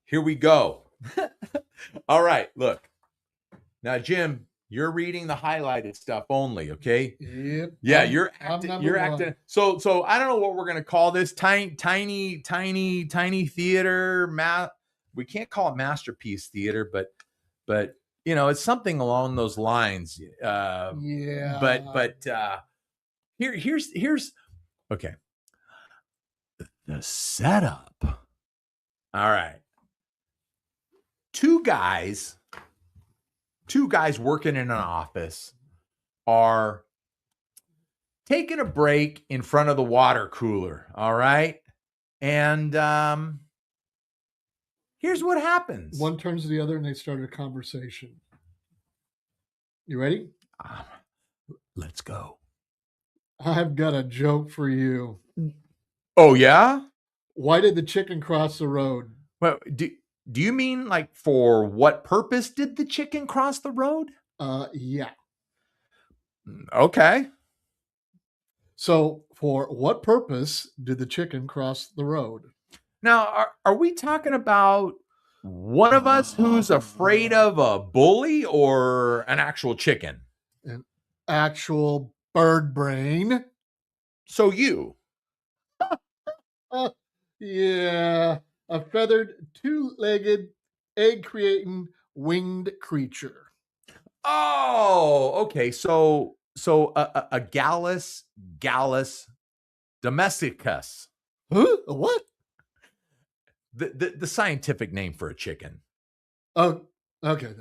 here we go. All right, look. Now, Jim, you're reading the highlighted stuff only, okay? Yep. Yeah, you're acting. So I don't know what we're gonna call this. Tiny theater. We can't call it masterpiece theater, but it's something along those lines. Yeah. But here's okay. The setup. All right. Two guys working in an office are taking a break in front of the water cooler. All right. And here's what happens. One turns to the other and they started a conversation. You ready? Let's go. I've got a joke for you. Oh, yeah? Why did the chicken cross the road? Well, do you mean like for what purpose did the chicken cross the road? Yeah. Okay. So for what purpose did the chicken cross the road? Now, are we talking about one of us who's afraid of a bully or an actual chicken? An actual bird brain. So you. Yeah. A feathered, 2-legged, egg-creating, winged creature. Oh, okay. So a Gallus domesticus. Huh? A what? The scientific name for a chicken. Oh, okay.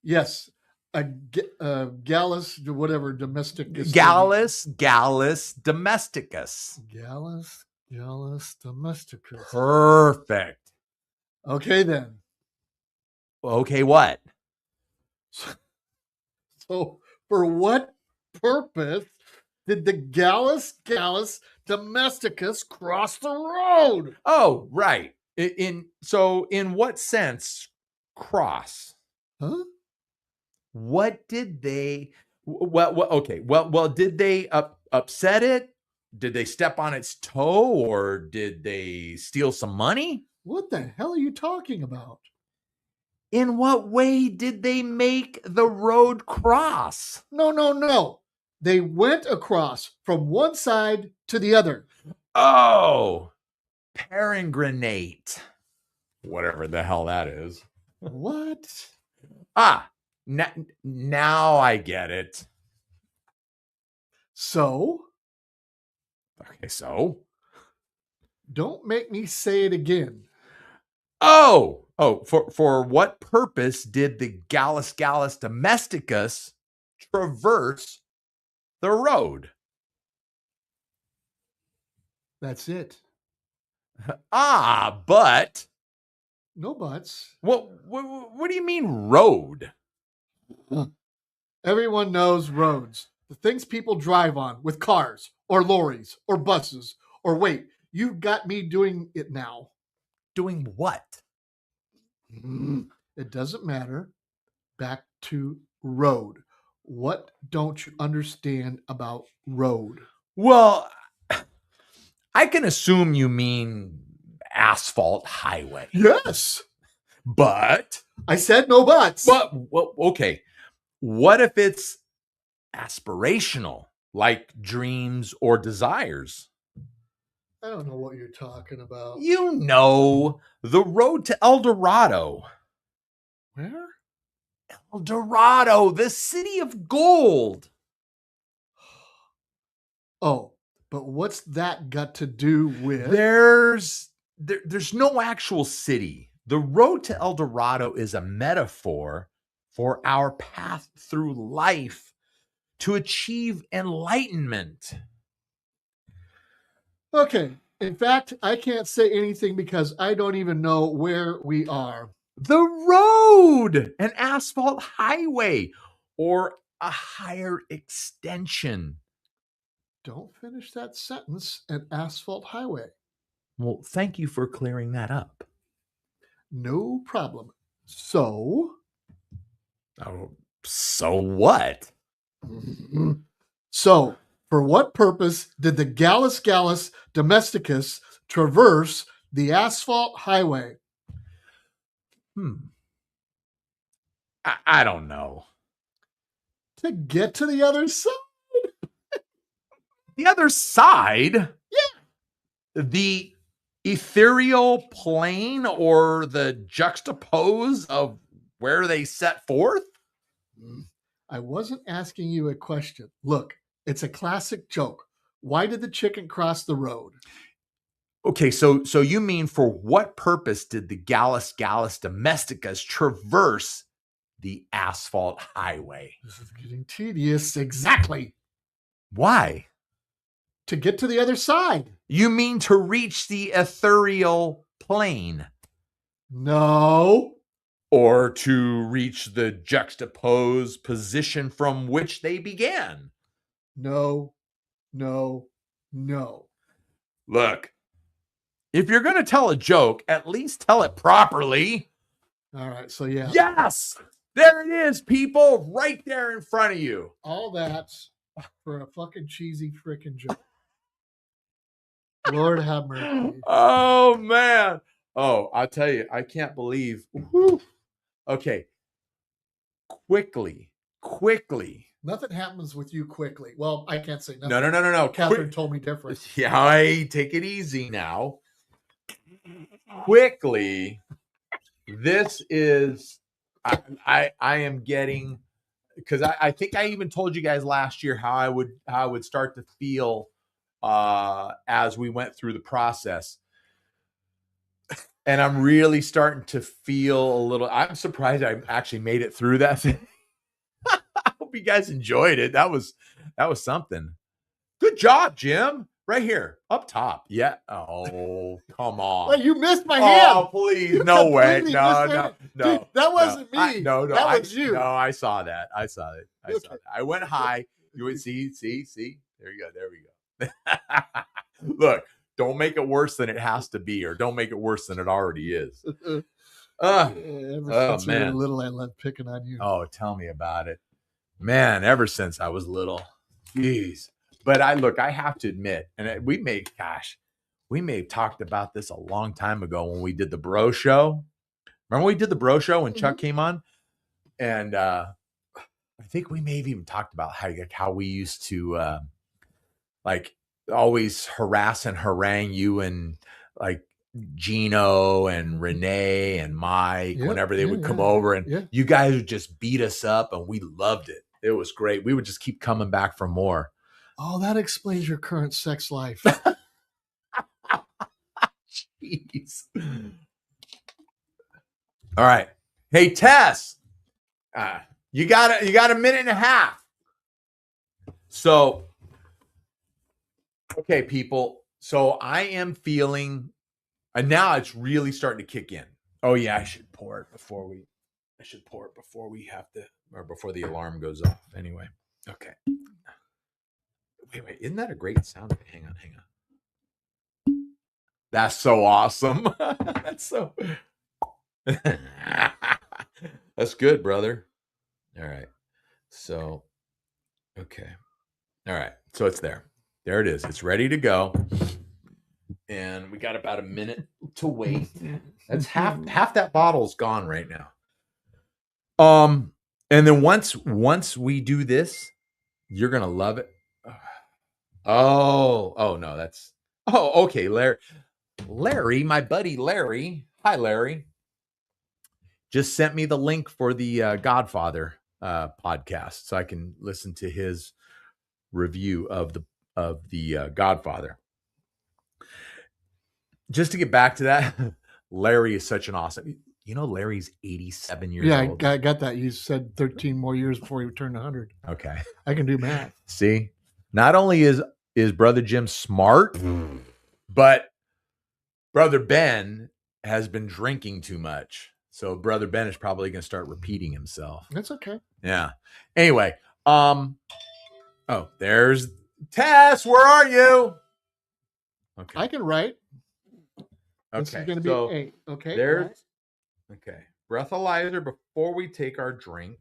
Yes. A Gallus, whatever, domesticus. Gallus domesticus. Gallus domesticus. Perfect. Okay, then. Okay, what? So, for what purpose did the Gallus domesticus cross the road? Oh, right. In what sense cross? Huh? What did they? Well, did they upset it? Did they step on its toe, or did they steal some money? What the hell are you talking about? In what way did they make the road cross? No. They went across from one side to the other. Oh, peregrinate. Whatever the hell that is. What? Now I get it. So? Okay, so? Don't make me say it again. Oh, for what purpose did the Gallus domesticus traverse the road. That's it. But No buts. what do you mean road? Everyone knows roads. The things people drive on with cars or lorries or buses or wait, you've got me doing it now. Doing what? It doesn't matter. Back to road. What don't you understand about road? Well, I can assume you mean asphalt highway. Yes. But I said no buts. well, okay. What if it's aspirational, like dreams or desires? I don't know what you're talking about. You know, the road to El Dorado. Where? El Dorado, the city of gold. Oh, but what's that got to do with? There's no actual city. The road to El Dorado is a metaphor for our path through life to achieve enlightenment. Okay. In fact, I can't say anything because I don't even know where we are. The road, an asphalt highway, or a higher extension. Don't finish that sentence. An asphalt highway. Well, thank you for clearing that up. No problem. So, Oh, so what? so for what purpose did the Gallus domesticus traverse the asphalt highway? I don't know. To get to the other side. The other side? Yeah. The ethereal plane or the juxtapose of where they set forth? I wasn't asking you a question. Look, it's a classic joke. Why did the chicken cross the road? Okay, so you mean for what purpose did the Gallus domesticus traverse the asphalt highway? This is getting tedious. Exactly. Why? To get to the other side. You mean to reach the ethereal plane? No. Or to reach the juxtaposed position from which they began? No. No. No. Look, if you're going to tell a joke, at least tell it properly. All right, so yeah. Yes! There it is, people, right there in front of you. All that's for a fucking cheesy freaking joke. Lord have mercy. Oh, man. Oh, I'll tell you, I can't believe. Whew. Okay. Quickly. Nothing happens with you quickly. Well, I can't say nothing. No. Catherine told me different. Yeah, take it easy now. Quickly. This is, I am getting, because I think I even told you guys last year how I would start to feel as we went through the process. And I'm really starting to feel a little, I'm surprised I actually made it through that thing. I hope you guys enjoyed it. That was something. Good job, Jim. Right here, up top. Yeah. Oh, come on. Well, you missed my hand. Oh, please. No way. No. Dude, that wasn't me. No. That was you. No, I saw that. I saw it. I went high. You would see. There you go. There we go. Look, don't make it worse than it has to be, or don't make it worse than it already is. Ever since you were man. little, I loved picking on you. Oh, tell me about it. Man, ever since I was little. Jeez. But I have to admit, and we may have talked about this a long time ago when we did the bro show. Remember we did the bro show when Chuck came on? And I think we may have even talked about how we used to always harass and harangue you and like Gino and Renee and Mike whenever they would come over, and you guys would just beat us up, and we loved it. It was great. We would just keep coming back for more. Oh, that explains your current sex life. Jeez. All right. Hey, Tess, you got a minute and a half. So, okay, people. So I am feeling, and now it's really starting to kick in. Oh yeah, I should pour it before we have to, or before the alarm goes off. Anyway, okay. Wait, isn't that a great sound? Hang on. That's so awesome. That's so. That's good, brother. All right. So, okay. All right. So it's there. There it is. It's ready to go. And we got about a minute to wait. That's half that bottle's gone right now. And then once we do this, you're gonna love it. Oh no, that's okay. Larry, my buddy Larry. Hi, Larry. Just sent me the link for the Godfather podcast, so I can listen to his review of the Godfather. Just to get back to that, Larry is such an awesome. You know, Larry's 87 years old. Yeah, I got that. You said 13 more years before he turned 100. Okay. I can do math. See, not only is Brother Jim smart, but Brother Ben has been drinking too much. So Brother Ben is probably going to start repeating himself. That's okay. Yeah. Anyway, oh, there's Tess. Where are you? Okay. I can write. This is Okay. going to be So 8. Okay. there's right. okay. Breathalyzer before we take our drink.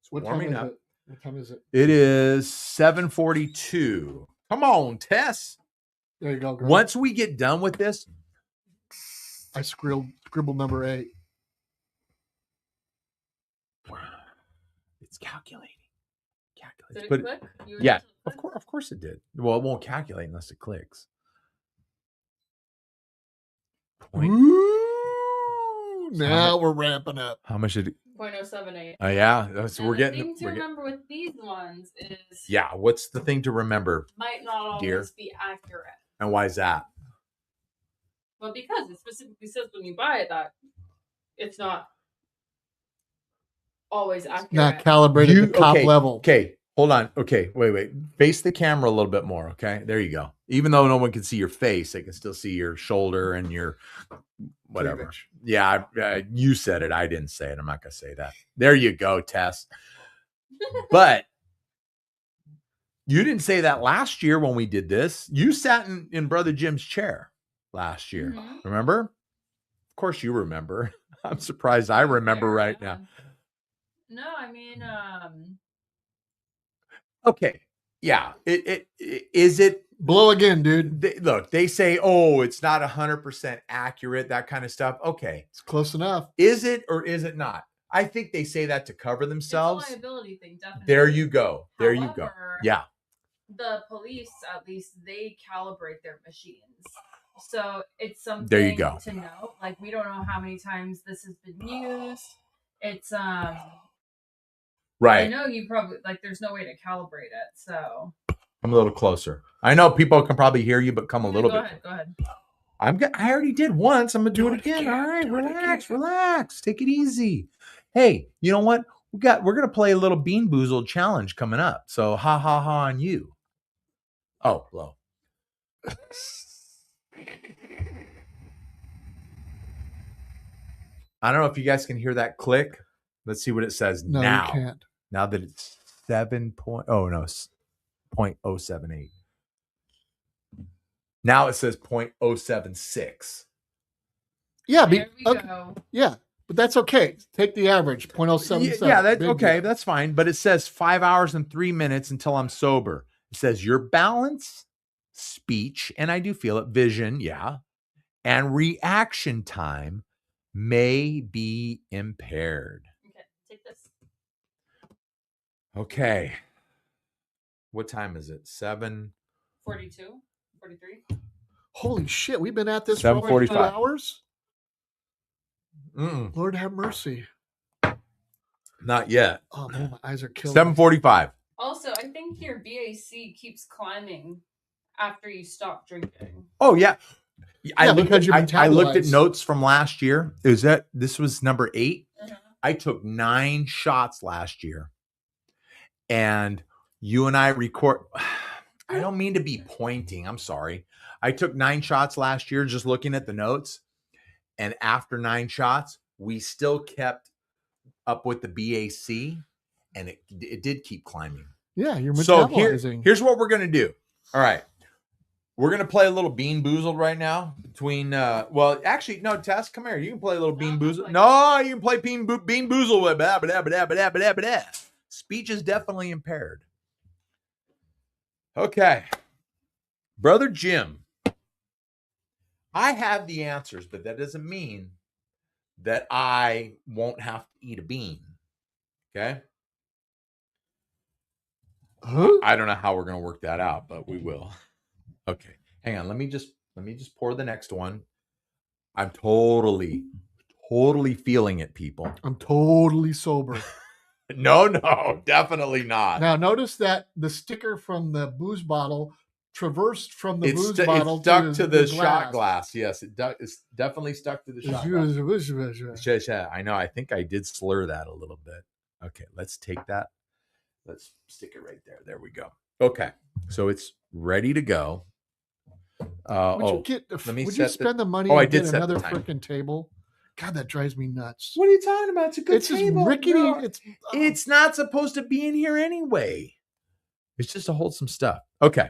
It's What time warming is up. it? What time is it? It is 7:42. Come on, Tess. There you go, girl. Once we get done with this, I scribbled number 8. it's calculating. Did it But click? You were yeah, able to click? of course it did. Well, it won't calculate unless it clicks. Point. Ooh, now we're ramping up. How much did it? 0.078. Oh yeah, so And we're the getting. thing to remember with these ones is Yeah, what's the thing to remember, might not always dear? be accurate. And why is that? Well, because it specifically says when you buy it that it's not always accurate. Not calibrated to cop level. Okay, hold on. Okay, wait. Face the camera a little bit more. Okay, there you go. Even though no one can see your face, they can still see your shoulder and your whatever. Cleavage. Yeah, you said it. I didn't say it. I'm not gonna say that. There you go, Tess. But you didn't say that last year when we did this. You sat in Brother Jim's chair last year. Mhm. Remember? Of course you remember. I'm surprised I remember Fair right enough. now. No, I mean, Okay. Yeah. It is it. Blow again, dude. Look, they say, oh, it's not 100% accurate, that kind of stuff. Okay. It's close enough. Is it or is it not? I think they say that to cover it's a themselves. liability thing, definitely. There you go. There you go. However, Yeah. the police, at least, they calibrate their machines. So it's something There you go. to know. Like, we don't know how many times this has been used. It's I Right. know you probably there's no way to calibrate it. So Come a little closer. I know people can probably hear you, but come a little bit. Go ahead. I already did once. I'm gonna do it again. All right, relax. Take it easy. Hey, you know what? We're gonna play a little Bean Boozled challenge coming up. So ha on you. Oh, blow. I don't know if you guys can hear that click. Let's see what it says No, now. you can't. Now that it's 0.078. Now it says 0.076. Yeah, There we okay. go. Yeah, but that's okay. Take the average, 0.077. Yeah, that's Big okay. deal. That's fine. But it says 5 hours and 3 minutes until I'm sober. It says your balance, speech, and I do feel it, vision, yeah, and reaction time may be impaired. Okay, take this. Okay. What time is it? 7. 42, 43. Holy shit, we've been at this for over 2 7:45. hours? Mm-mm, Lord have mercy. not yet. Oh, man, my eyes are killing. 7:45. Also, I think your BAC keeps climbing after you stop drinking. Oh yeah. I looked because you're I looked at metabolized. notes from last year. This was number 8. Uh-huh. I took 9 shots last year. And you and I record. I don't mean to be pointing. I'm sorry. I took 9 shots last year just looking at the notes. And after 9 shots, we still kept up with the BAC, and it did keep climbing. Yeah, you're So metabolizing. here's what we're going to do. All right. We're going to play a little Bean Boozled right now between, well, actually, no, Tess, come here. You can play a little Bean Boozled. No, you can play Bean Boozled with blah, blah, blah, blah, blah, blah, blah. Speech is definitely impaired. Okay. Brother Jim, I have the answers, but that doesn't mean that I won't have to eat a bean. Okay? Huh? I don't know how we're going to work that out, but we will. Okay. Hang on. Let me just pour the next one. I'm totally feeling it, people. I'm totally sober. No, definitely not. Now, notice that the sticker from the booze bottle traversed from the booze bottle it's stuck to the glass. shot glass. Yes, it's definitely stuck to the shot glass. I know. I think I did slur that a little bit. Okay, let's take that. Let's stick it right there. There we go. Okay, so it's ready to go. Would you spend the money I and did get set another the time. freaking table? God, that drives me nuts. What are you talking about? It's a good It's just table. rickety. No, it's not supposed to be in here anyway. It's just to hold some stuff. Okay.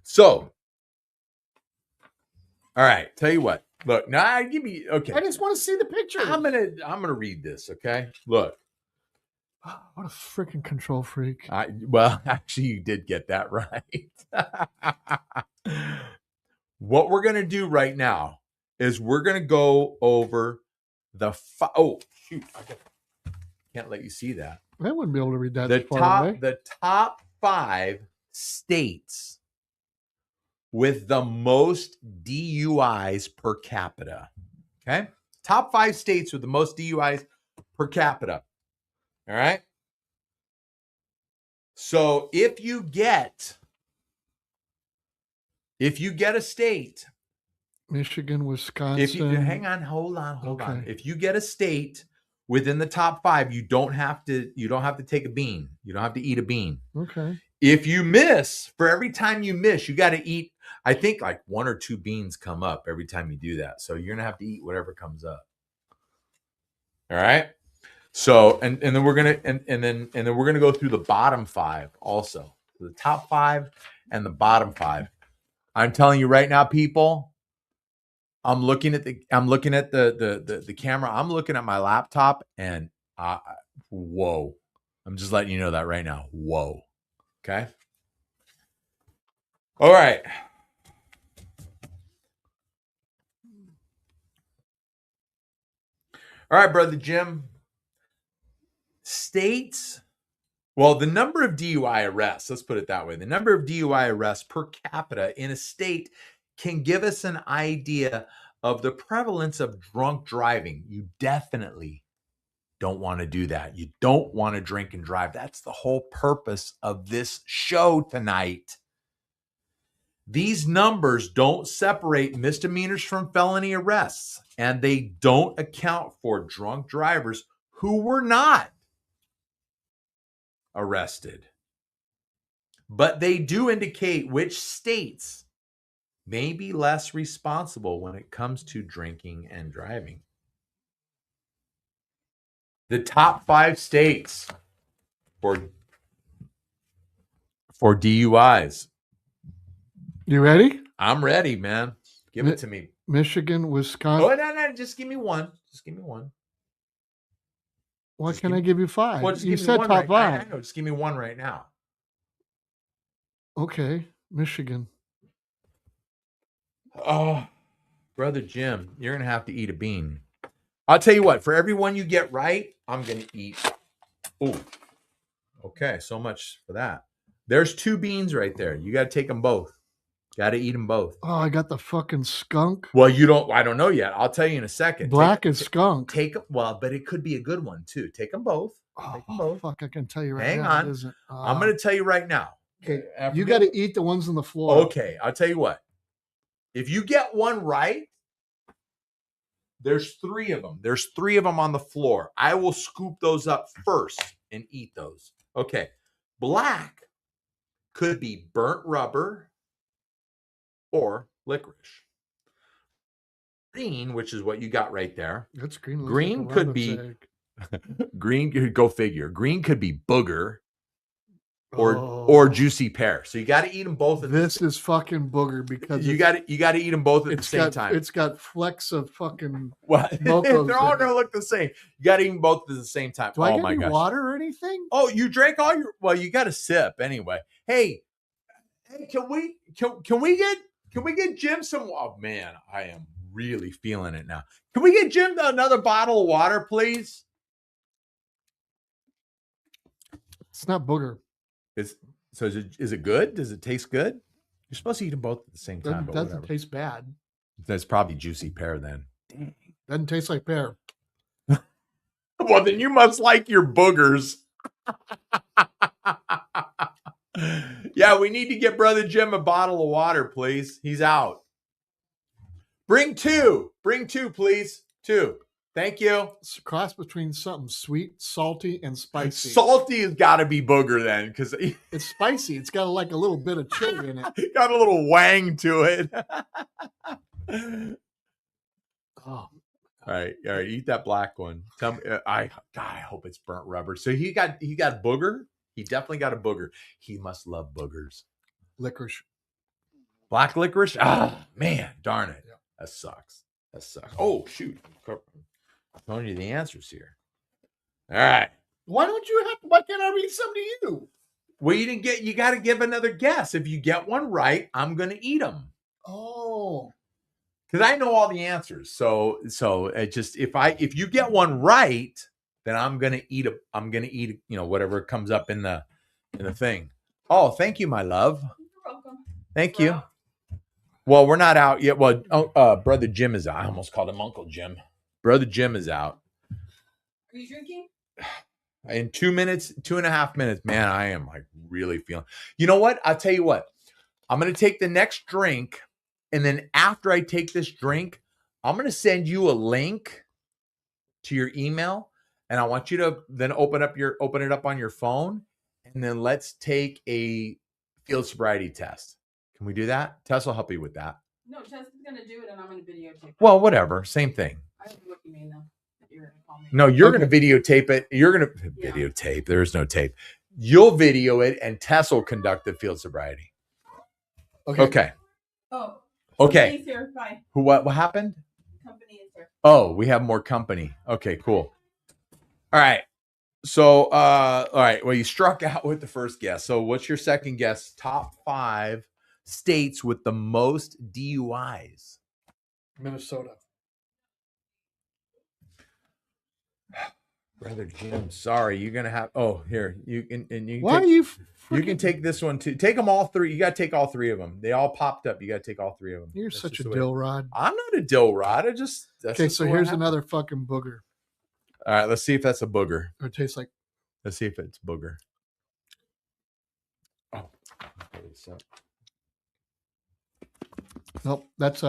So, all right. Tell you what. Look, now give me. Okay. I just want to see the picture. I'm gonna read this. Okay. Look. What a freaking control freak. Well, actually, you did get that right. What we're gonna do right now is we're gonna go over the. Oh shoot! I can't let you see that. I wouldn't be able to read that. The top 5 states with the most DUIs per capita. Okay? Top 5 states with the most DUIs per capita. All right? So if you get a state, Michigan, Wisconsin. hang on, hold on. If you get a state within the top 5, you don't have to take a bean. You don't have to eat a bean. Okay. If you miss, for every time you miss, you got to eat, I think like 1 or 2 beans come up every time you do that. So you're going to have to eat whatever comes up. All right? So and then we're going to and then we're going to go through the bottom 5 also. The top 5 and the bottom 5. I'm telling you right now, people, I'm looking at the camera. I'm looking at my laptop and whoa. I'm just letting you know that right now. Whoa. Okay. All right. All right, brother Jim. States. Well, the number of DUI arrests, let's put it that way. The number of DUI arrests per capita in a state can give us an idea of the prevalence of drunk driving. You definitely don't want to do that. You don't want to drink and drive. That's the whole purpose of this show tonight. These numbers don't separate misdemeanors from felony arrests, and they don't account for drunk drivers who were not arrested. But they do indicate which states may be less responsible when it comes to drinking and driving. The top 5 states for DUIs. You ready? I'm ready, man. Give it to me. Michigan, Wisconsin. Oh, no. Just give me one. Why can't I give you 5? Well, you said top 5. I know. Just give me one right now. Okay. Michigan. Oh, brother Jim, you're going to have to eat a bean. I'll tell you what, for every one you get right, I'm going to eat. Oh, okay. So much for that. There's 2 beans right there. You got to take them both. Got to eat them both. Oh, I got the fucking skunk. Well, I don't know yet. I'll tell you in a second. Black is skunk. But it could be a good one too. Take them both. Take them both. Fuck, I can tell you right Hang now. on. I'm going to tell you right now. Okay. You got to eat the ones on the floor. Okay. I'll tell you what. If you get one right, there's 3 of them. There's 3 of them on the floor. I will scoop those up first and eat those. Okay. Black could be burnt rubber or licorice. Green, which is what you got right there. That's green. Looks Green like a could rabbit's be egg. green. Go figure. Green could be booger or Oh. juicy pear. So you got to eat them both. This is fucking booger because you got to eat them both at the same time. It's got flecks of fucking. Well, Mocos they're all in it. going to look the same. You got to eat them both at the same time. Do I Oh get my any gosh. water or anything? Oh, you drank all your. Well, you got to sip anyway. Hey, can we get Jim some? Oh man, I am really feeling it now. Can we get Jim another bottle of water, please? It's not booger. Is it good? Does it taste good? You're supposed to eat them both at the same time. Doesn't, But doesn't whatever. taste bad. That's probably juicy pear then. Doesn't taste like pear. Well, then you must like your boogers. Yeah, we need to get Brother Jim a bottle of water, please. He's out. Bring two, please. 2. Thank you. It's a cross between something sweet, salty, and spicy. Salty has got to be booger then, because It's spicy. It's got like a little bit of chili in it. got a little wang to it. Oh, All right, eat that black one. Tell me, I hope it's burnt rubber. So he got booger. He definitely got a booger. He must love boogers. licorice. Black licorice. Ah, man, darn it. Yeah. That sucks. Oh shoot, I'm telling you the answers here. All right. Why can't I read some to you? Well, you got to give another guess. If you get one right, I'm gonna eat them. Oh. Because I know all the answers. So it just if you get one right, then I'm gonna eat whatever comes up in the thing. Oh, thank you, my love. You're welcome. Thank you. Well, we're not out yet. Well, Brother Jim is out. I almost called him Uncle Jim. Brother Jim is out. Are you drinking? In 2.5 minutes, man, I am like really feeling. You know what? I'll tell you what. I'm gonna take the next drink. And then after I take this drink, I'm going to send you a link to your email. And I want you to then open it up on your phone. And then let's take a field sobriety test. Can we do that? Tess will help you with that. No, Tess is gonna do it, and I'm gonna videotape. Well, whatever. Same thing. I don't know what you mean though. You're gonna call me. No, you're Okay. going to videotape it. You're going to videotape. There is no tape. You'll video it and Tess will conduct the field sobriety. Okay. Oh. Okay. Company's here. Bye. What happened? Company is here. Oh, we have more company. Okay, cool. All right. So, all right. Well, you struck out with the first guess. So, what's your second guess? Top 5 states with the most DUIs. Minnesota. Brother Jim, sorry, you're gonna have. Oh, here you can. And you can Why take, are you? you can take this one too. Take them all 3. You got to take all 3 of them. They all popped up. You got to take all 3 of them. You're That's such a just the way- dill rod. I'm not a dill rod. That's Okay, just so the way here's it happens. another fucking booger. All right, let's see if that's a booger. It tastes like. Let's see if it's booger. Oh, okay, so Nope, that's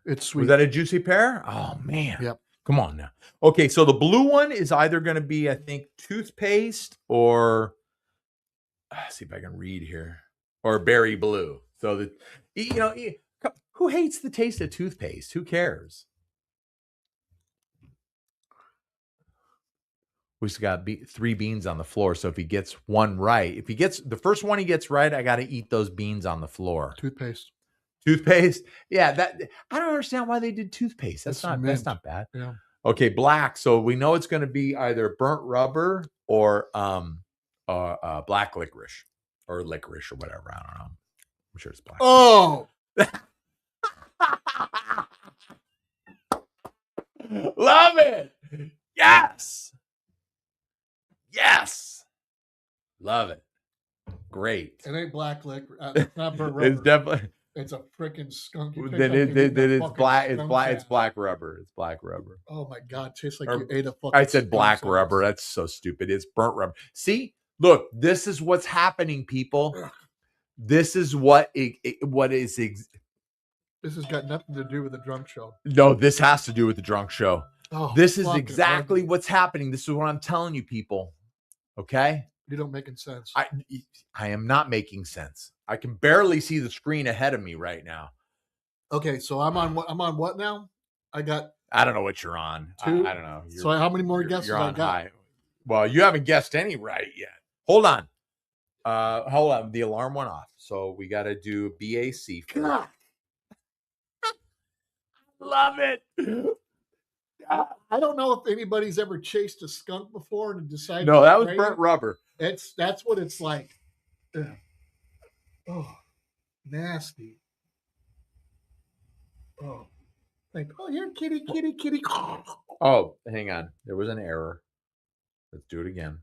it's sweet. was that a juicy pear? Oh man. Yep. Come on now. Okay, so the blue one is either going to be, I think, toothpaste or see if I can read here, or berry blue. So who hates the taste of toothpaste? Who cares? We've got 3 beans on the floor. So if he gets one right, if he gets the first one he gets right, I got to eat those beans on the floor. Toothpaste. Toothpaste. Yeah, that I don't understand why they did toothpaste. That's It's not bad. Yeah. Okay, black. So we know it's going to be either burnt rubber or black licorice or licorice or whatever. I don't know. I'm sure it's black. Oh, Love it. Yes. Yes. Love it. Great. it ain't black liquor. It's not burnt rubber. It's definitely It's a freaking skunk. You picked then up and ate that it's fucking black. It's skunk black. It's ass. black rubber. It's black rubber. Oh my god, tastes like Or- you ate a fucking. I said skunk black ass. rubber. That's so stupid. It's burnt rubber. See, look, this is what's happening, people. This is what is. This has got nothing to do with the drunk show. No, this has to do with the drunk show. Oh, This is fucking exactly ugly. what's happening. This is what I'm telling you, people. Okay? You don't making sense. I am not making sense. I can barely see the screen ahead of me right now. Okay, so I'm on what now? I got I don't know what you're on. two. I don't know. So how many more guesses You're I on got? high. Well, you haven't guessed any right yet. Hold on. Hold on. The alarm went off. So we got to do BAC first. God. Love it. I don't know if anybody's ever chased a skunk before and decided. No, to that was spray burnt it. rubber. That's what it's like. Ugh. Oh, nasty. Oh, like, oh, here, kitty. Oh, hang on. There was an error. Let's do it again.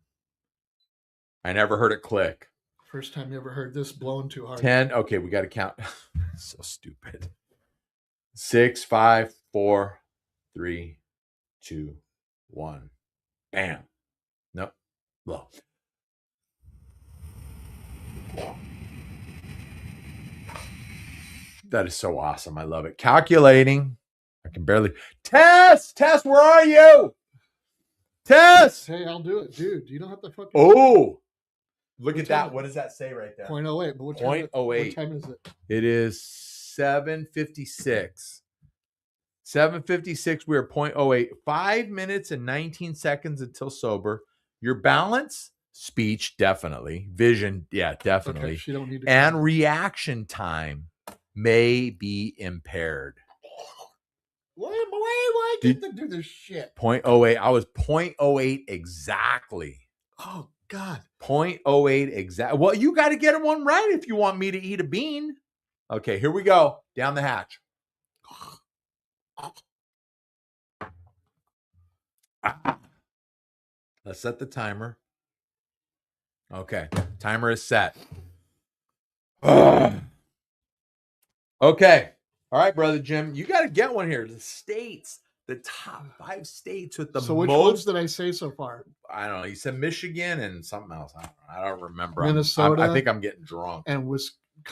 I never heard it click. First time you ever heard this blown too hard. 10. Okay, we got to count. So stupid. 6, 5, 4, 3, 2, 1. Bam. Nope. Low. That is so awesome. I love it. Calculating. I can barely. Tess, where are you? Tess. Hey, I'll do it, dude. You don't have to fucking. Oh, look What at that. time? What does that say right there? 0.08. But what time? 0.08. What time is it? It is 7:56. 7:56. We are 0.08. 5 minutes and 19 seconds until sober. Your balance, speech, definitely. Vision, yeah, definitely. Okay, she don't need to. And reaction time may be impaired. Why I get to do this shit? 0.08. I was 0.08 exactly. Oh God. 0.08 exact. Well, you got to get one right if you want me to eat a bean. Okay, here we go. Down the hatch. Let's set the timer. Okay, timer is set. Okay. All right, brother Jim, you got to get one here. The states, the top 5 states with the So which most. ones did I say so far? I don't know. You said Michigan and something else. I don't remember. Minnesota. I think I'm getting drunk. And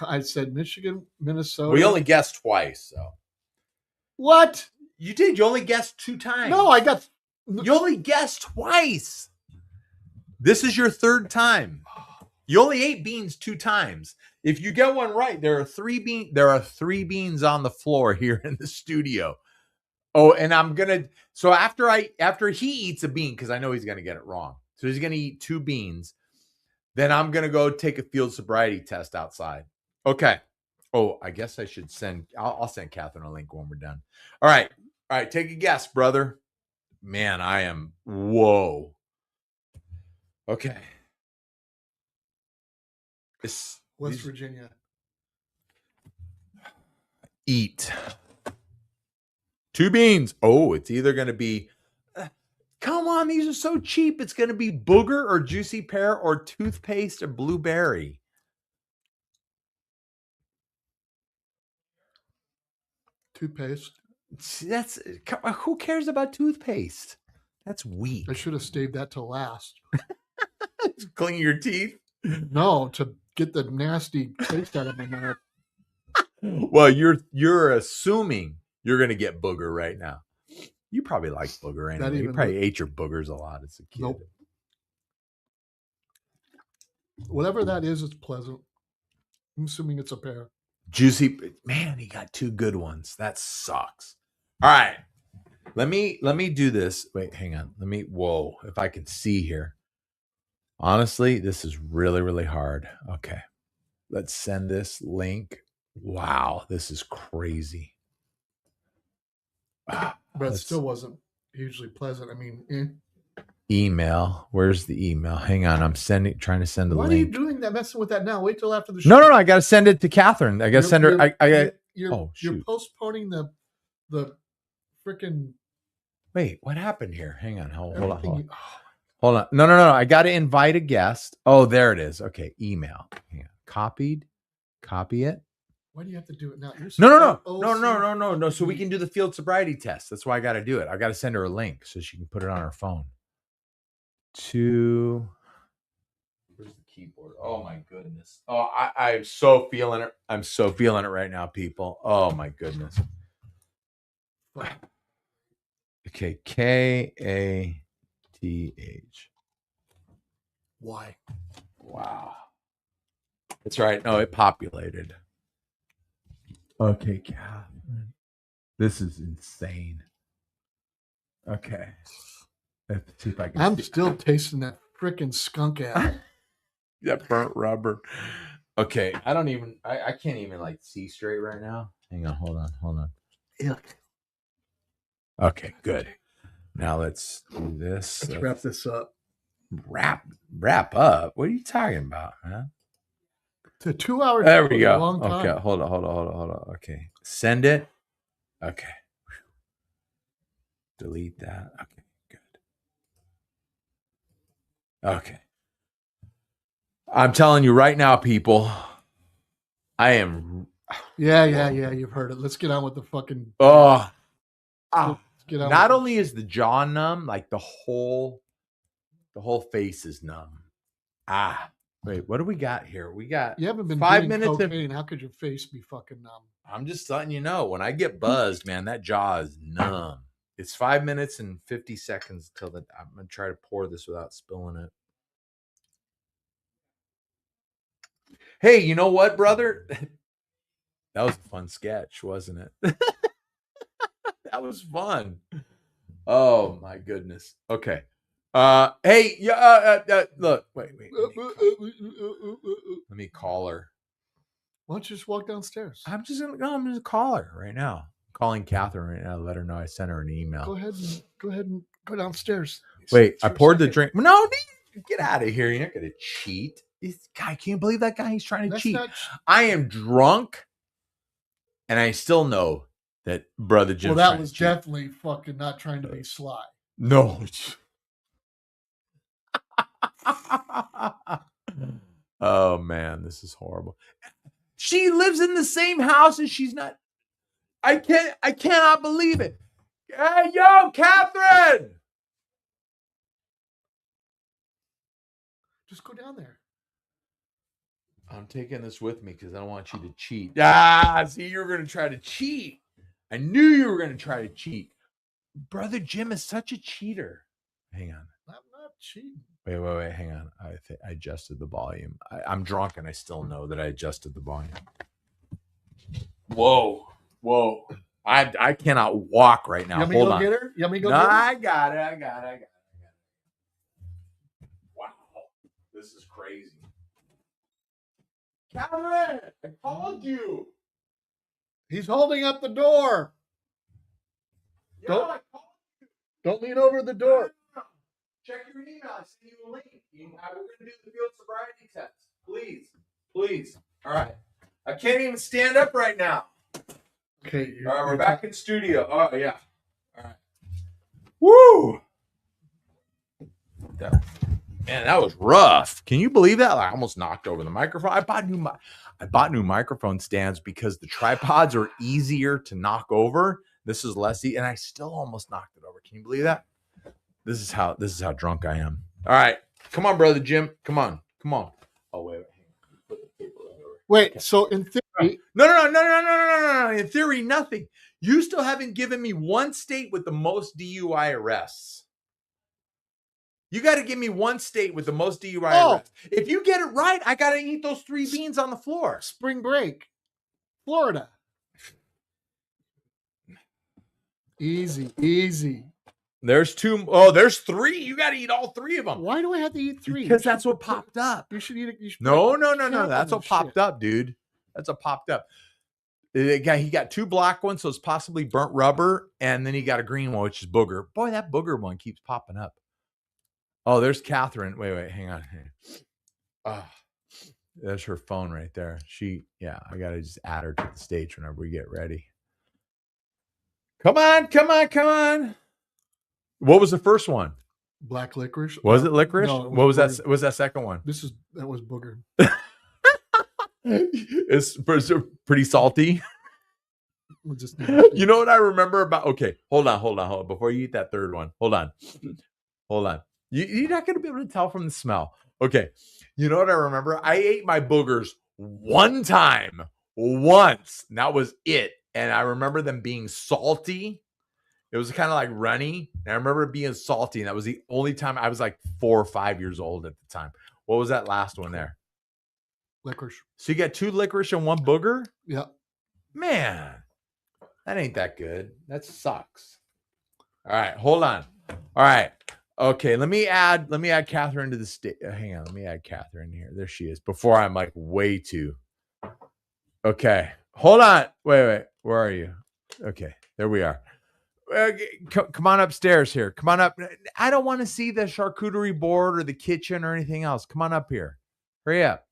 I said Michigan, Minnesota. We only guessed twice. So what? you did. You only guessed 2 times. No, I got. You only guessed twice. This is your 3rd time. You only ate beans 2 times. If you get one right, there are 3 beans on the floor here in the studio. Oh, and I'm gonna. So after he eats a bean, because I know he's gonna get it wrong. So he's gonna eat 2 beans. Then I'm gonna go take a field sobriety test outside. Okay. Oh, I guess I should send. I'll send Catherine a link when we're done. All right. Take a guess, brother. Man, I am. Whoa. Okay. West Virginia. Eat 2 beans. Oh, it's either going to be, come on, these are so cheap. It's going to be booger or juicy pear or toothpaste or blueberry. Toothpaste. That's, who cares about toothpaste? That's weak. I should have saved that till last. Clean your teeth. No, to get the nasty taste out of my mouth. Well, you're assuming you're going to get booger right now. You probably like booger anyway. You probably ate your boogers a lot as a kid. Nope. Whatever that is, it's pleasant. I'm assuming it's a pear. Juicy, man, he got 2 good ones. That sucks. All right. Let me do this. Wait, hang on. Whoa, if I can see here. Honestly, this is really, really hard. Okay. Let's send this link. Wow, this is crazy. But it still wasn't hugely pleasant. I mean, Email. Where's the email? Hang on. I'm trying to send a link. Why are you doing that? Messing with that now? Wait till after the show. No. I got to send it to Catherine. I got to send her. You're postponing the freaking. Wait, what happened here? Hang on. Hold on. Hold on. No. I got to invite a guest. Oh, there it is. Okay. Email. Hang on. Copied. Copy it. Why do you have to do it now? No. So we can do the field sobriety test. That's why I got to do it. I got to send her a link so she can put it on her phone. Where's the keyboard? Oh my goodness. Oh, I'm so feeling it. I'm so feeling it right now, people. Oh my goodness. Okay, KATH. Why? Wow. That's right. No, it populated. Okay, Catherine. This is insane. Okay. Let's see if I can I'm see. still tasting that freaking skunk ass. That burnt rubber. Okay. I can't even like see straight right now. Hang on, hold on. Okay, good. Now let's do this. Let's wrap this up. Wrap up. What are you talking about, man? It's a 2-hour. There we go. Long time. Okay, hold on. Okay, send it. Okay, delete that. Okay, good. Okay, I'm telling you right now, people. I am. Yeah. You've heard it. Let's get on with the fucking. Oh, Let's get on not with only is the jaw numb, like the whole face is numb. Wait, what do we got here? We got. You haven't been 5 doing minutes of- cocaine. How could your face be fucking numb? I'm just letting you know. When I get buzzed, man, that jaw is numb. It's 5 minutes and 50 seconds till the. I'm gonna try to pour this without spilling it. Hey, you know what, brother? That was a fun sketch, wasn't it? That was fun. Oh my goodness. Okay. Hey, look, wait. Let me call her. Why don't you just walk downstairs? I'm just gonna call her right now. I'm calling Catherine right now. Let her know I sent her an email. Go ahead and go downstairs. Wait, I poured the drink. No, get out of here. You're not gonna cheat. This guy, can't believe that guy. He's trying to cheat. I am drunk, and I still know that Brother Jim. Well, that was definitely fucking not trying to be sly. No. Oh man, this is horrible. She lives in the same house and she's not. I cannot believe it. Hey, yo, Catherine. Just go down there. I'm taking this with me because I don't want you to cheat. See, you were going to try to cheat. I knew you were going to try to cheat. Brother Jim is such a cheater. Hang on. I'm not cheating. Wait. Hang on. I adjusted the volume. I'm drunk and I still know that I adjusted the volume. Whoa. I cannot walk right now. You want me Hold to on. go get her? You want me to go No, get her? I got it. Wow. This is crazy. Catherine, I called you. He's holding up the door. Yeah, Don't- I called Don't lean over the door. you. Check your email. I sent you a link. We're going to do the field sobriety test. Please. All right. I can't even stand up right now. Okay. All right, we're back in studio. Oh, yeah. All right. Woo! That was rough. Can you believe that? I almost knocked over the microphone. I bought new microphone stands because the tripods are easier to knock over. This is less easy, and I still almost knocked it over. Can you believe that? This is how drunk I am. All right. Come on, Brother Jim. Come on. Oh, wait. Hang on. Put the paper right over. Wait, Okay. so in theory, No. In theory, nothing. You still haven't given me one state with the most DUI arrests. You got to give me one state with the most DUI arrests. If you get it right, I got to eat those 3 beans on the floor. spring break, Florida. Easy. There's 2. Oh, there's 3. You got to eat all 3 of them. Why do I have to eat 3? Because that's what popped up. You should eat it. No. That's what popped up, dude. That's what popped up. He got 2 black ones, so it's possibly burnt rubber, and then he got a green one, which is booger. Boy, that booger one keeps popping up. Oh, there's Catherine. Wait, hang on. There's her phone right there. I gotta just add her to the stage whenever we get ready. Come on. What was the first one? Black licorice. Was it licorice? No, it What was booger. that? Was that second one? That was booger. It's pretty salty. We'll just You know what I remember about? Okay, hold on. Before you eat that third one, hold on. You're not going to be able to tell from the smell. Okay, you know what I remember? I ate my boogers once. And that was it. And I remember them being salty. It was kind of like runny. And I remember it being salty. And that was the only time I was like 4 or 5 years old at the time. What was that last one there? Licorice. So you got 2 licorice and 1 booger? Yeah. Man, that ain't that good. That sucks. All right, hold on. All right. Okay, let me add Catherine to the state. Hang on, let me add Catherine here. There she is. Before I'm like way too. Okay, hold on. Wait. Where are you? Okay, there we are. Come on upstairs here. Come on up. I don't want to see the charcuterie board or the kitchen or anything else. Come on up here. Hurry up.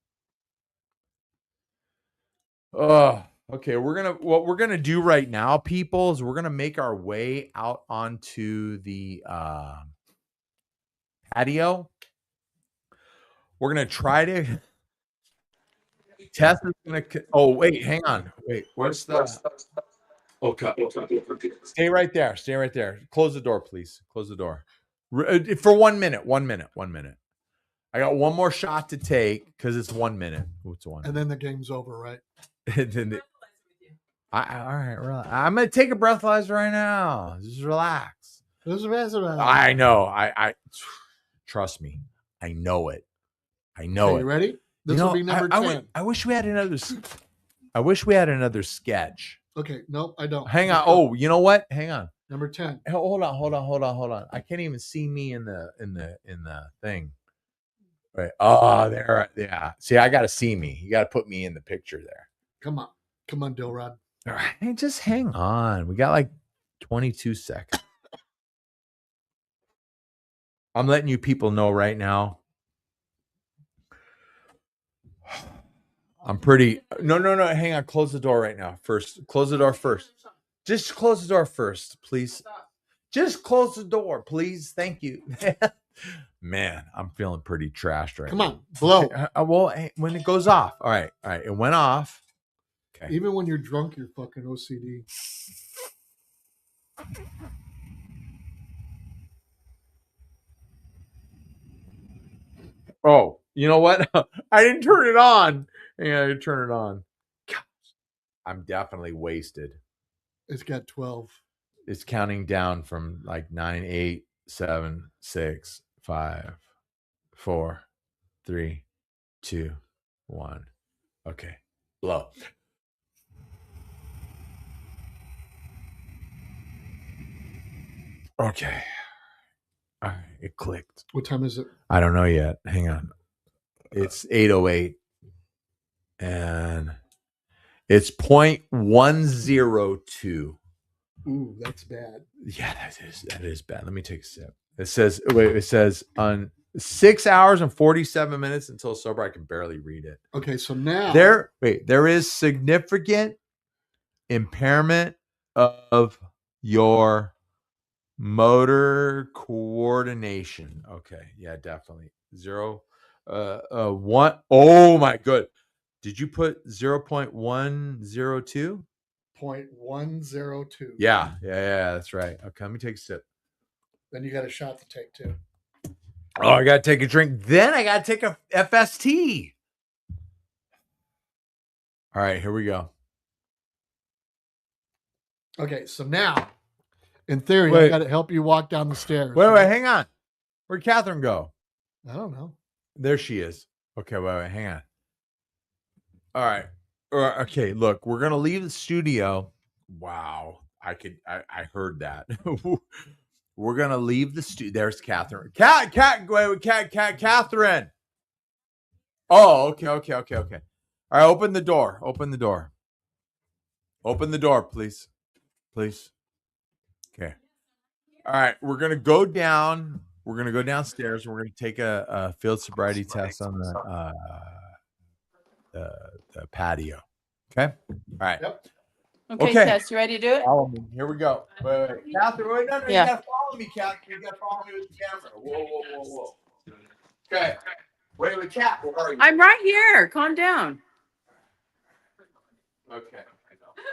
Oh, okay. What we're gonna do right now, people, is we're gonna make our way out onto the patio. We're gonna try to. Tess is gonna. Oh wait, hang on. Wait, where's the? Okay. Stay right there. Stay right there. Close the door, please. Close the door. For 1 minute. 1 minute. 1 minute. I got one more shot to take because it's 1 minute. It's one. And then the game's over, right? And then all right, relax. I'm gonna take a breathalyzer right now. Just relax. I know. I trust me. I know it. I know Okay, it. you ready? This will be number 10. I wish we had another. I wish we had another sketch. Okay, nope, I don't. Hang on. Oh, you know what? Hang on. Number 10. Hold on. I can't even see me in the thing. Right. Oh, there. Yeah. See, I gotta see me. You gotta put me in the picture there. Come on, Dilrod. All right, just hang on. We got like 22 seconds. I'm letting you people know right now. I'm pretty. No. Hang on. Close the door right now. First, close the door first. Just close the door first, please. Just close the door, please. Thank you. Man, I'm feeling pretty trashed right Come now. on, blow. Well, when it goes off. All right. It went off. Okay. Even when you're drunk, you're fucking OCD. Oh, you know what? I didn't turn it on. Yeah, I didn't turn it on. Gosh, I'm definitely wasted. It's got 12. It's counting down from like 9, 8, 7, 6, 5, 4, 3, 2, 1. Okay. Blow. Okay. All right. It clicked. What time is it? I don't know yet. Hang on. It's 8:08. And it's 0.102. Ooh, that's bad. Yeah, that is bad. Let me take a sip. It says on 6 hours and 47 minutes until sober. I can barely read it. Okay, so now There is significant impairment of your motor coordination. Okay, yeah, definitely. 1. Oh my good. Did you put 0.102? 0.102. Yeah, that's right. Okay, let me take a sip. Then you got a shot to take too. Oh, I gotta take a drink. Then I gotta take a FST. All right, here we go. Okay, so now, in theory, I Wait. got to help you walk down the stairs. Wait, hang on. Where'd Catherine go? I don't know. There she is. Okay, wait, hang on. All right. Okay, look, we're gonna leave the studio. Wow, I heard that. We're gonna leave the studio. There's Catherine. Catherine. Oh, okay. All right, open the door. Open the door, please. Okay. All right, we're gonna go down. We're gonna go downstairs. We're gonna take a field sobriety test on the patio. Okay. All right. Yep. Okay, Okay. Tess, you ready to do it? Follow me. Here we go. Wait. Catherine, wait, no, Yeah. you gotta follow me, Catherine. You gotta follow me with the camera. Whoa. Okay. Wait, Cat, where are you? I'm right here. Calm down. Okay.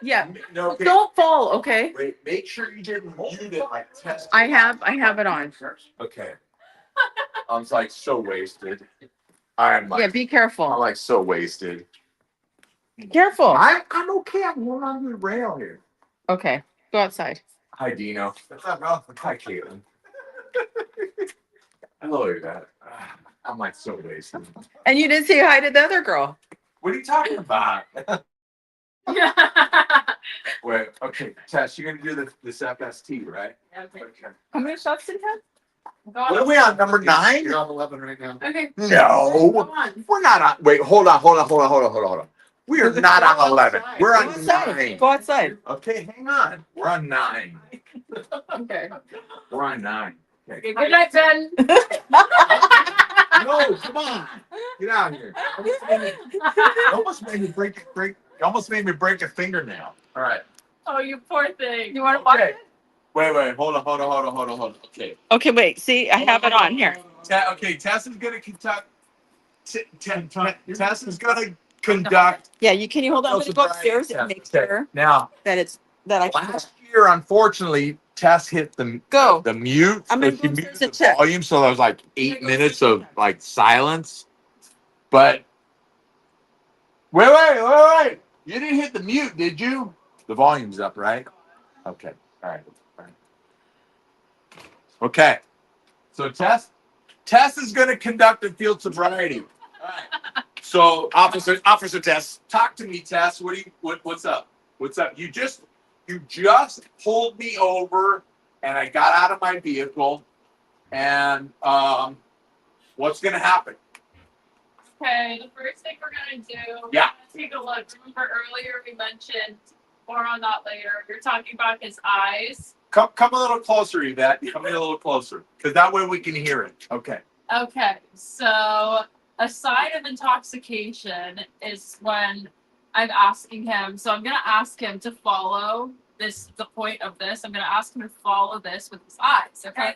Yeah. No, okay. Don't fall, okay? Wait, make sure you didn't mute it like test. I have it on. Okay. I'm like so wasted. I'm Yeah, be careful. like so wasted. Careful. I'm okay. I'm going on the rail here. Okay, go outside. Hi, Dino. What's up, bro? Hi, Caitlin. Hello, Dad. I'm like so wasted. And you didn't say hi to the other girl. What are you talking about? Wait, okay, Tess, you're gonna do this FST, right? Okay. Okay. How many shots did you have? Go What on. are we on, number 9? You're on 11 right now. Okay. Go No, on. we're not on. Wait, hold on. We are not on 11. We're Go on outside. 9. Go outside. Okay, hang on. We're on 9. Okay. We're on 9. Okay. Good night, Ben. No, come on. Get out of here. Almost made me break a fingernail. All right. Oh, you poor thing. You want to watch Okay. it? Wait. Hold on. Okay. Okay, wait. See, I have it on here. Okay, Tess is gonna conduct. Tess is gonna conduct. Yeah, can you hold on? I'm gonna go upstairs and make sure Now, that I can. last year, unfortunately, Tess hit the mute. I'm gonna So go she upstairs muted and the check. volume, so there was like 8 minutes of like silence. But wait. You didn't hit the mute, did you? The volume's up, right? Okay. All right. Okay. So Tess is going to conduct a field sobriety. All right. So Officer Tess, talk to me, Tess. What's up? What's up? You just pulled me over, and I got out of my vehicle, and what's going to happen? Okay, the first thing we're gonna do. Yeah. Take a look. Remember earlier we mentioned, more on that later. You're talking about his eyes. Come a little closer, Yvette. Come in a little closer, because that way we can hear it. Okay. Okay, so a sign of intoxication is when I'm asking him. So I'm gonna ask him to follow this. The point of this, I'm gonna ask him to follow this with his eyes. Okay.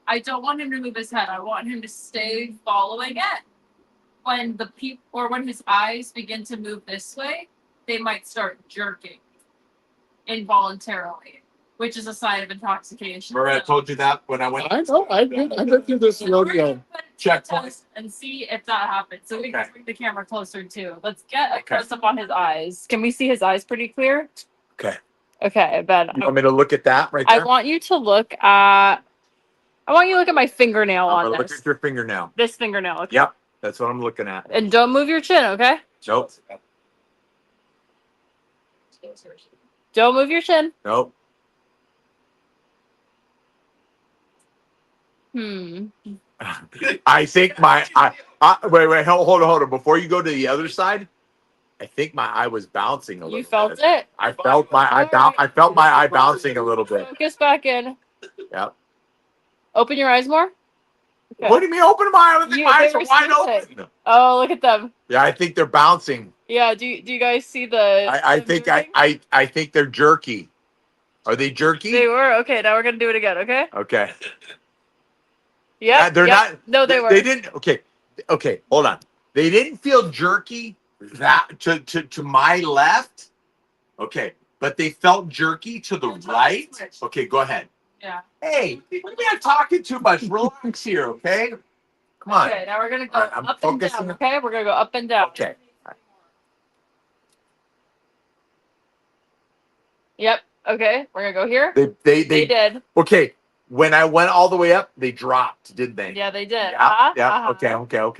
I don't want him to move his head. I want him to stay following it. When his eyes begin to move this way, they might start jerking involuntarily, which is a sign of intoxication. Remember I told you that when I went. I know. I've been through this rodeo. Checkpoint and see if that happens. So we can bring the camera closer too. Let's get a close up on his eyes. Can we see his eyes pretty clear? Okay. Okay, Ben. You want me to look at that right there? I want you to look at my fingernail I'm on gonna this. look at your fingernail. This fingernail. Okay? Yep, that's what I'm looking at. And don't move your chin, okay? Nope. Don't move your chin. Nope. I think wait, hold on. Before you go to the other side, I think my eye was bouncing a little. You felt bit. it? I felt my eye I felt my eye bouncing a little bit. Focus back in. Yep. Open your eyes more. Okay. What do you mean open my eyes? My eyes are wide open. Oh, look at them. Yeah, I think they're bouncing. Yeah. Do you guys see the? I think I think they're jerky. Are they jerky? They were. Okay, now we're gonna do it again. Okay. Okay. Yeah. They're not. No, they were. They didn't. Okay. Hold on. They didn't feel jerky that to my left. Okay, but they felt jerky to the right. Okay, go ahead. Yeah. Hey, what do you mean I'm talking too much? Relax here, okay? Come on. Okay, now we're gonna go I'm up and focusing. down. Okay, we're gonna go up and down. Okay. Yep. Okay, we're gonna go here. They did. Okay. When I went all the way up, they dropped, didn't they? Yeah, they did. Yeah. Yeah. Uh-huh. Okay.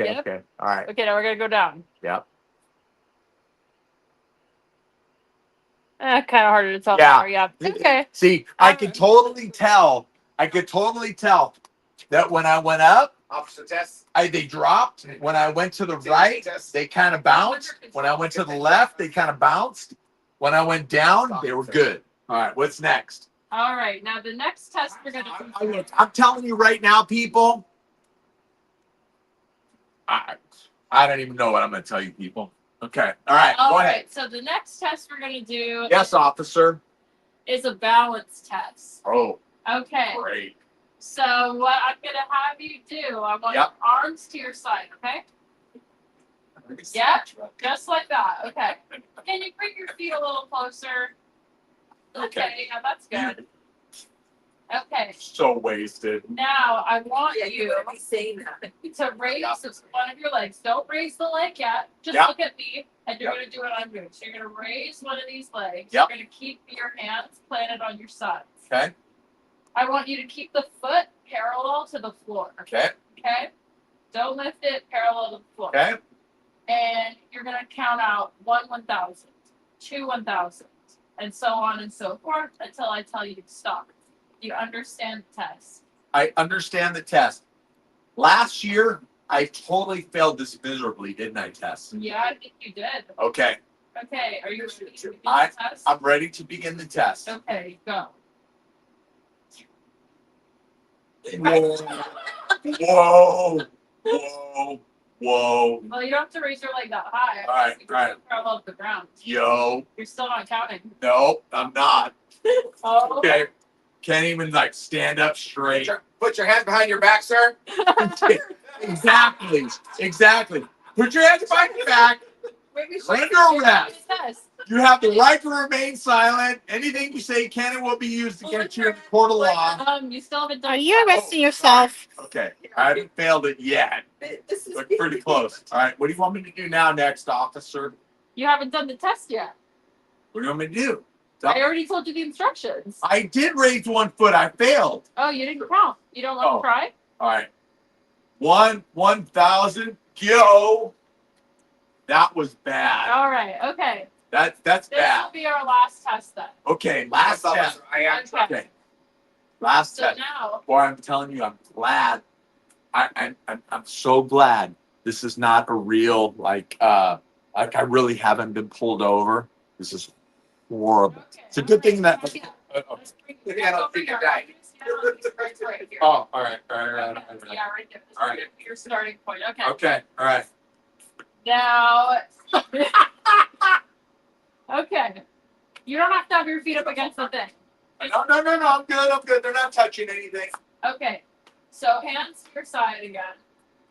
Yep. Okay. All right. Okay, now we're gonna go down. Yep. Kind of harder to tell. Yeah. Yeah. Okay. See, I could totally tell. That when I went up, Officer Tess. they dropped. When I went to the right, they kind of bounced. When I went to the left, they kind of bounced. When I went down, they were good. All right, what's next? All right. Now the next test we're gonna do. I'm telling you right now, people. I don't even know what I'm going to tell you, people. Okay. All right. Go ahead. So the next test we're gonna do. Yes, officer. Is a balance test. Oh, Okay. great. So what I'm gonna have you do, I want Yep. your arms to your side, okay? Yep, just like that. Okay. Can you bring your feet a little closer? Okay, now that's good. Okay. So wasted. Now I want you better be saying that. to raise one of your legs. Don't raise the leg yet. Just Yep. look at me, and you're Yep. gonna do what I'm doing. So you're gonna raise one of these legs. Yep. You're gonna keep your hands planted on your sides. Okay. I want you to keep the foot parallel to the floor. Okay. Okay? Don't lift it parallel to the floor. Okay. And you're going to count out 1,000, 1,000, and so on and so forth until I tell you to stop. Do you understand the test? I understand the test. Last year, I totally failed this miserably, didn't I, Tess? Yeah, I think you did. Okay. Okay, are you ready to begin the test? I'm ready to begin the test. Okay, go. Whoa. Whoa. Whoa. Whoa. Well, you don't have to raise your leg that high. All right, You can all right. parallel to the ground. Yo. You're still not counting. No, I'm not. Oh, Okay. Can't even like stand up straight. Put your hands behind your back, sir. Exactly. Exactly. Put your hands behind your back. wait, we should Render do arrest. the test. You have the right to remain silent. Anything you say can and will be used against you in the court of law. You still haven't done Are the you test. arresting yourself? Okay. I haven't failed it yet. This is But pretty close. All right. What do you want me to do now, next officer? You haven't done the test yet. What do you want me to do? I already told you the instructions. I did raise 1 foot. I failed. Oh, you didn't count. You don't want Oh. to try? All right. 1,000. Go. That was bad. All right. Okay. That's This bad. will be our last test then. Okay. Last test. Okay. Okay. Last So test. now, Boy, I'm telling you, I'm glad. I'm so glad this is not a real like I really haven't been pulled over. This is horrible. okay, It's a good thing that. Yeah, I don't think you're dying. Right here. Oh, all right. Yeah, right there. This is All right. your starting point. Okay. Okay, all right. Now, okay. You don't have to have your feet up against the thing. No. I'm good. They're not touching anything. Okay. So hands to your side again.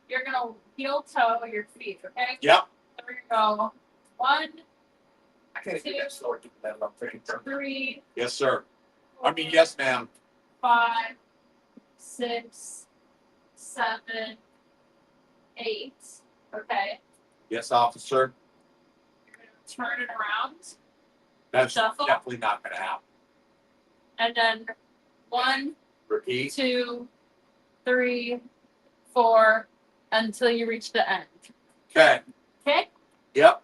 You're gonna heel toe your feet. Okay. Yep. There you go. 1, I can't do that slower than that. I'm freaking turning. 3, Yes, sir. I mean, yes, ma'am. 5, 6, 7, 8. Okay. Yes, officer. You're gonna turn it around, That's Shuffle. definitely not going to happen. and then 1, Repeat. 2, 3, 4, until you reach the end. Okay. Okay. Yep.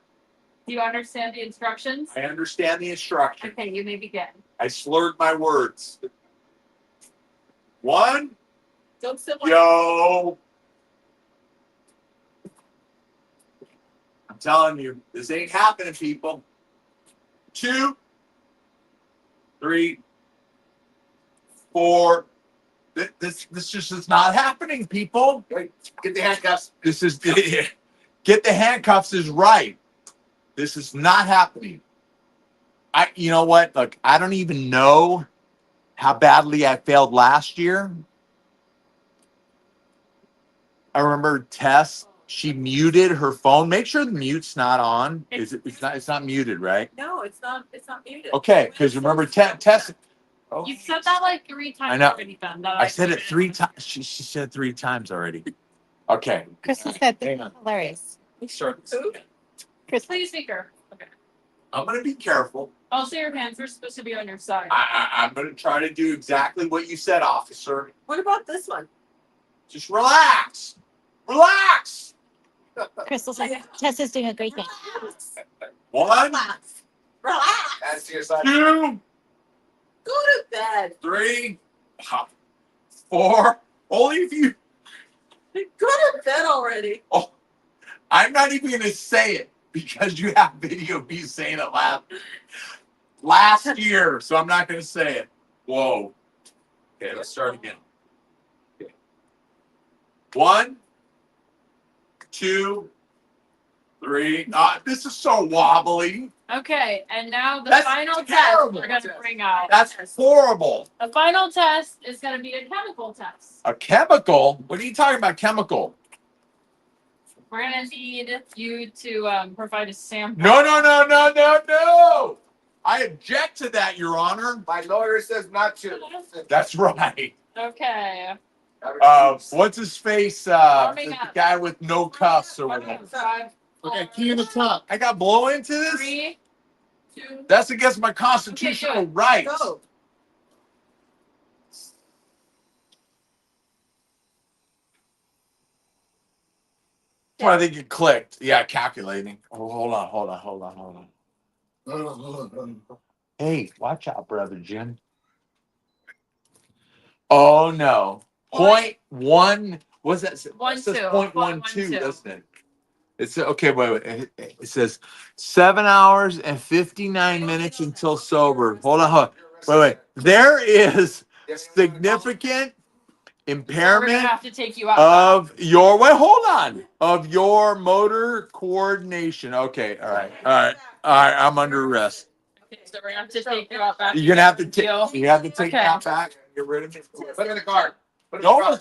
Do you understand the instructions? I understand the instruction. Okay, you may begin. I slurred my words. 1. Don't sit Yo. I'm telling you, this ain't happening, people. 2, 3, 4. This just is not happening, people. Wait, get the handcuffs. This is get the handcuffs is right. This is not happening. You know what? Look, I don't even know how badly I failed last year. I remember Tess. She muted her phone. Make sure the mute's not on. Is it? It's not muted, right? No, it's not muted. Okay, because remember Tess. Oh, You've said that like 3 times I know. already, Ben. that I said it 3 times. She said 3 times already. Okay. Crystal said Hang on. hilarious. Let's start this Who? again. Please be careful. Okay. I'm gonna be careful. Also, your hands are supposed to be on your side. I'm gonna try to do exactly what you said, officer. What about this one? Just relax. Relax. Crystal said Tessa's doing a great thing. 1, Relax. Relax. Hands to your side. 2, Go to bed. 3, 4. Only if you. Go to bed already. Oh, I'm not even gonna say it because you have video of me saying it last year, so I'm not gonna say it. Whoa. Okay, let's start again. Okay. 1, 2, 3. This is so wobbly. Okay, and now the That's final test terrible. we're gonna bring out. That's horrible. The final test is gonna be a chemical test. A chemical? What are you talking about? Chemical? We're gonna need you to provide a sample. No. I object to that, Your Honor. My lawyer says not to. That's right. Okay. What's his face? Warming The up. guy with no cuffs or whatever. 5, Okay, key in the top. I got blow into this? 3, 2. That's against my constitutional Okay, rights. Go. I think it clicked. Yeah, calculating. Oh, hold on. Hey, watch out, brother Jim. Oh no. Point one. What's that? One, It says two. 0.12, doesn't it? It's okay. Wait. It says 7 hours and 59 minutes until sober. Hold on. Wait. There is significant We're gonna impairment have to take you out. of your hold on, of your motor coordination. Okay. All right. I'm under arrest. Okay, so we're gonna have to take you out back. You're gonna have to take. Deal. You have to take Okay. that back. Get rid of it. Put him in the car. Put him in the No, car.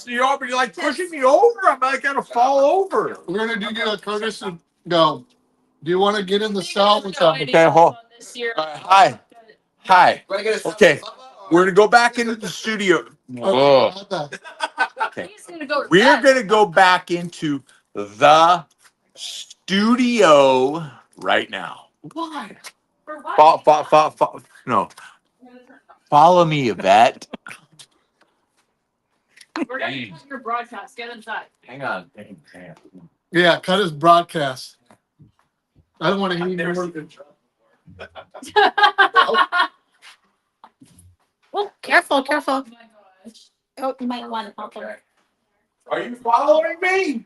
you're like pushing me over. I'm like gonna fall over. We're gonna do you a courtesy. Go. Do you want to get in the cell with them? Okay, hold. Hi. Wanna get a- Okay. We're gonna go back into the studio. Oh, Okay. He's gonna go. We're gonna go back into the studio right now. Why? For what? No. Follow me, Yvette. We're gonna cut your broadcast. Get inside. Hang on. yeah, cut his broadcast. I don't want to hear Never more. seen him try. Oh, careful. Oh my gosh. Oh, you might want to help him. Are you following me?